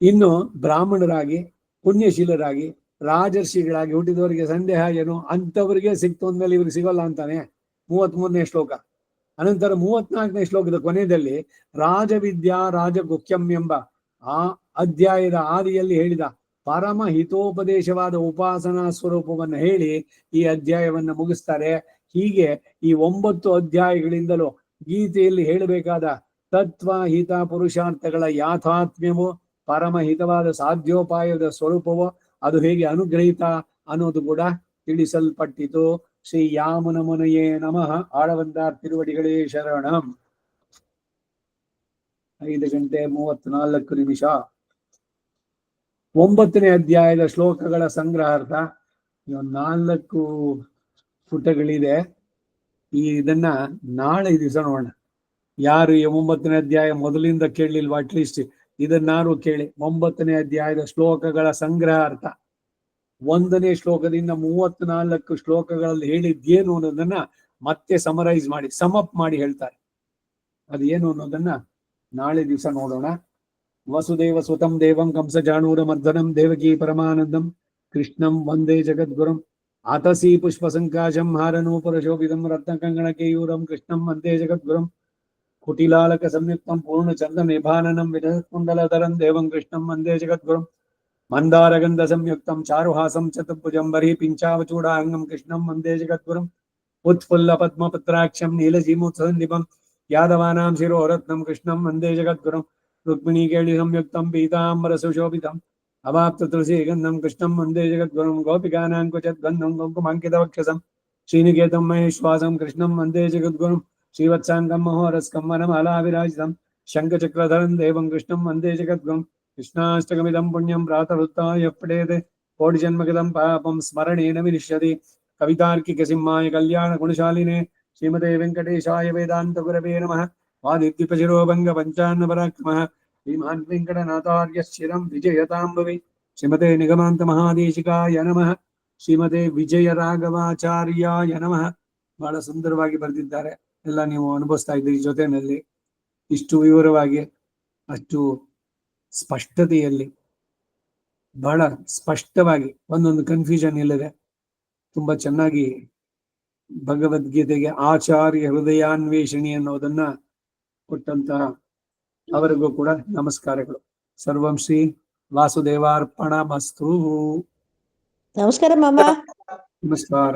ಇನ್ನು ಬ್ರಾಹ್ಮಣರಾಗಿ, ಪುಣ್ಯಶೀಲರಾಗಿ, ರಾಜರ್ಷಿಗಳಾಗಿ ಹುಟ್ಟಿದವರಿಗೆ ಸಂದೇಹ ಏನು, ಅಂಥವರಿಗೆ ಸಿಕ್ತು ಅಂದ್ಮೇಲೆ ಇವ್ರಿಗೆ ಸಿಗೋಲ್ಲ ಅಂತಾನೆ. 33ನೇ ಶ್ಲೋಕ. ಅನಂತರ 34ನೇ ಶ್ಲೋಕದ ಕೊನೆಯಲ್ಲಿ ರಾಜವಿದ್ಯಾ ರಾಜಗುಹ್ಯಂ ಎಂಬ ಆ ಅಧ್ಯಾಯದ ಆದಿಯಲ್ಲಿ ಹೇಳಿದ ಪರಮ ಹಿತೋಪದೇಶವಾದ ಉಪಾಸನಾ ಸ್ವರೂಪವನ್ನು ಹೇಳಿ ಈ ಅಧ್ಯಾಯವನ್ನು ಮುಗಿಸ್ತಾರೆ. ಹೀಗೆ ಈ 9 ಅಧ್ಯಾಯಗಳಿಂದಲೂ ಗೀತೆಯಲ್ಲಿ ಹೇಳಬೇಕಾದ ತತ್ವ, ಹಿತ, ಪುರುಷಾರ್ಥಗಳ ಯಾಥಾತ್ಮ್ಯವು, ಪರಮ ಹಿತವಾದ ಸಾಧ್ಯೋಪಾಯದ ಸ್ವರೂಪವೋ ಅದು ಹೇಗೆ ಅನುಗ್ರಹಿತ ಅನ್ನೋದು ಕೂಡ ತಿಳಿಸಲ್ಪಟ್ಟಿತು. ಶ್ರೀ ಯಾಮನ ಮುನಯೇ ನಮಃ. ಆಳವಂದಾರ್ ತಿರುವಡಿಗಳೇ ಶರಣಂ. 5:34. 9ನೇ ಅಧ್ಯಾಯದ ಶ್ಲೋಕಗಳ ಸಂಗ್ರಹಾರ್ಥ 4 ಪುಟಗಳಿದೆ. ಇದನ್ನ ನಾಳೆ ದಿವಸ ನೋಡೋಣ. ಯಾರು ಈ 9ನೇ ಅಧ್ಯಾಯ ಮೊದಲಿಂದ ಕೇಳಲಿಲ್ವಾ, ಅಟ್ಲೀಸ್ಟ್ ಇದನ್ನಾರು ಕೇಳಿ. 9ನೇ ಅಧ್ಯಾಯದ ಶ್ಲೋಕಗಳ ಸಂಗ್ರಹಾರ್ಥ 1ನೇ ಶ್ಲೋಕದಿಂದ 34 ಶ್ಲೋಕಗಳಲ್ಲಿ ಹೇಳಿದ್ದೇನು ಅನ್ನೋದನ್ನ ಮತ್ತೆ ಸಮರೈಸ್ ಮಾಡಿ, ಸಮಪ್ ಮಾಡಿ ಹೇಳ್ತಾರೆ. ಅದೇನು ಅನ್ನೋದನ್ನ ನಾಳೆ ದಿವಸ ನೋಡೋಣ. ವಸುದೇವ ಸುತಂ ದೇವಂ ಕಂಸ ಜಾಣೂರ ಮರ್ದನಂ ದೇವಕೀ ಪರಮಾನಂದಂ ಕೃಷ್ಣಂ ವಂದೇ ಜಗದ್ಗುರುಂ ಆತಸಿ ಪುಷ್ಪ ಸಂಕಾಶಂ ಹಾರನೂಪುರ ಶೋಭಿತಂ ರತ್ನ ಕಂಗಣ ಕೇಯೂರಂ ಕೃಷ್ಣಂ ವಂದೇ ಜಗದ್ಗುರುಂ ಕುಟಿಲಾಲಕ ಸಂಯುಕ್ತಂ ಪೂರ್ಣ ಚಂದ್ರ ನಿಭಾನನಂ ವಿನಸ್ಕುಂಡಲಧರಂ ದೇವಂ ಕೃಷ್ಣಂ ವಂದೇ ಜಗದ್ಗುರುಂ ಮಂದಾರಗಂಧ ಸಂಯುಕ್ತಂ ಚಾರುಹಾಸಂ ಚತುರ್ಭುಜಂ ಬರಿ ಪಿಂಚಾವಚೂಡಾಂಗಂ ಕೃಷ್ಣಂ ವಂದೇ ಜಗದ್ಗುರುಂ ಉತ್ಫುಲ್ಲ ಪದ್ಮಪತ್ರಾಕ್ಷಂ ನೀಲಜೀಮುತ್ಸಂದಿಪಂ ಯಾದವಾನಾಂ ಶಿರೋರತ್ನಂ ಕೃಷ್ಣಂ ವಂದೇ ಜಗದ್ಗುರುಂ ರುಕ್ಮಿಣೀ ಕೇಳಿ ಸಂಯುಕ್ತಂ ಪೀತಾಂಬರ ಸುಶೋಭಿತಂ ಅವಾಪ್ತ ತುಳಸಿ ಗಂಧಂ ಕೃಷ್ಣಂ ವಂದೇ ಜಗದ್ಗುರುಂ ಗೋಪಿಕಾನಾಂ ಕುಚದ್ಗಂಧಂ ಕುಂಕುಮಾಂಕಿತ ವಕ್ಷಸಂ ಶ್ರೀನಿಕೇತಂ ಮಹೇಶ್ವಾಸಂ ಕೃಷ್ಣಂ ವಂದೇ ಜಗದ್ಗುರುಂ ಶ್ರೀವತ್ಸಾಂಗಂ ಮಹೋರಸ್ಕಂ ವನಮಾಲಾ ವಿರಾಜಿತಂ ಶಂಖಚಕ್ರಧರಂ ದೇವಂ ಕೃಷ್ಣಂ ವಂದೇ ಜಗದ್ಗುರುಂ ಕೃಷ್ಣಾಷ್ಟಕಮಿದಂ ಪುಣ್ಯಂ ಪ್ರಾತರುತ್ತಾಯ ಪಠೇತ್ ಕೋಟಿ ಜನ್ಮಗತಂ ಪಾಪಂ ಸ್ಮರಣೇನ ವಿನಿಶ್ಯತಿ. ಕವಿತಾರ್ಕಿಕ ಸಿಂಹಾಯ ಕಲ್ಯಾಣ ಗುಣಶಾಲಿನೇ ಶ್ರೀಮತೆ ವೆಂಕಟೇಶಾಯ ವೇದಾಂತ ಗುರವೇ ನಮಃ. ವಾದಿದ್ವಿಪಶಿರೋಭಂಗ ಪಂಚಾನ್ನ ಪರಾಕ್ರಮಃ ಶ್ರೀಮಾನ್ ವೆಂಕಟನಾಥಾರ್ಯ ಶಿರಂ ವಿಜಯತಾಂಬವಿ. ಶ್ರೀಮತೆ ನಿಗಮಾಂತ ಮಹಾದೇಶಿಕಾಯ ನಮಃ. ಶ್ರೀಮತೆ ವಿಜಯ ರಾಘವಾಚಾರ್ಯಾಯ ನಮಃ. ಬಹಳ ಸುಂದರವಾಗಿ ಬರೆದಿದ್ದಾರೆ. ಎಲ್ಲ ನೀವು ಅನುಭವಿಸ್ತಾ ಇದ್ದೀರಿ ಜೊತೆಯಲ್ಲಿ. ಇಷ್ಟು ವಿವರವಾಗಿ, ಅಷ್ಟು ಸ್ಪಷ್ಟತೆಯಲ್ಲಿ, ಬಹಳ ಸ್ಪಷ್ಟವಾಗಿ, ಒಂದೊಂದು ಕನ್ಫ್ಯೂಷನ್ ಇಲ್ಲದೆ ತುಂಬಾ ಚೆನ್ನಾಗಿ ಭಗವದ್ಗೀತೆಗೆ ಆಚಾರ್ಯ ಹೃದಯಾನ್ವೇಷಣಿ ಅನ್ನೋದನ್ನ ಕೊಟ್ಟಂತಹ ಅವರಿಗೂ ಕೂಡ ನಮಸ್ಕಾರಗಳು. ಸರ್ವಂ ಶ್ರೀ ವಾಸುದೇವಾರ್ಪಣಮಸ್ತು. ನಮಸ್ಕಾರ ಮಾಮ. ನಮಸ್ಕಾರ.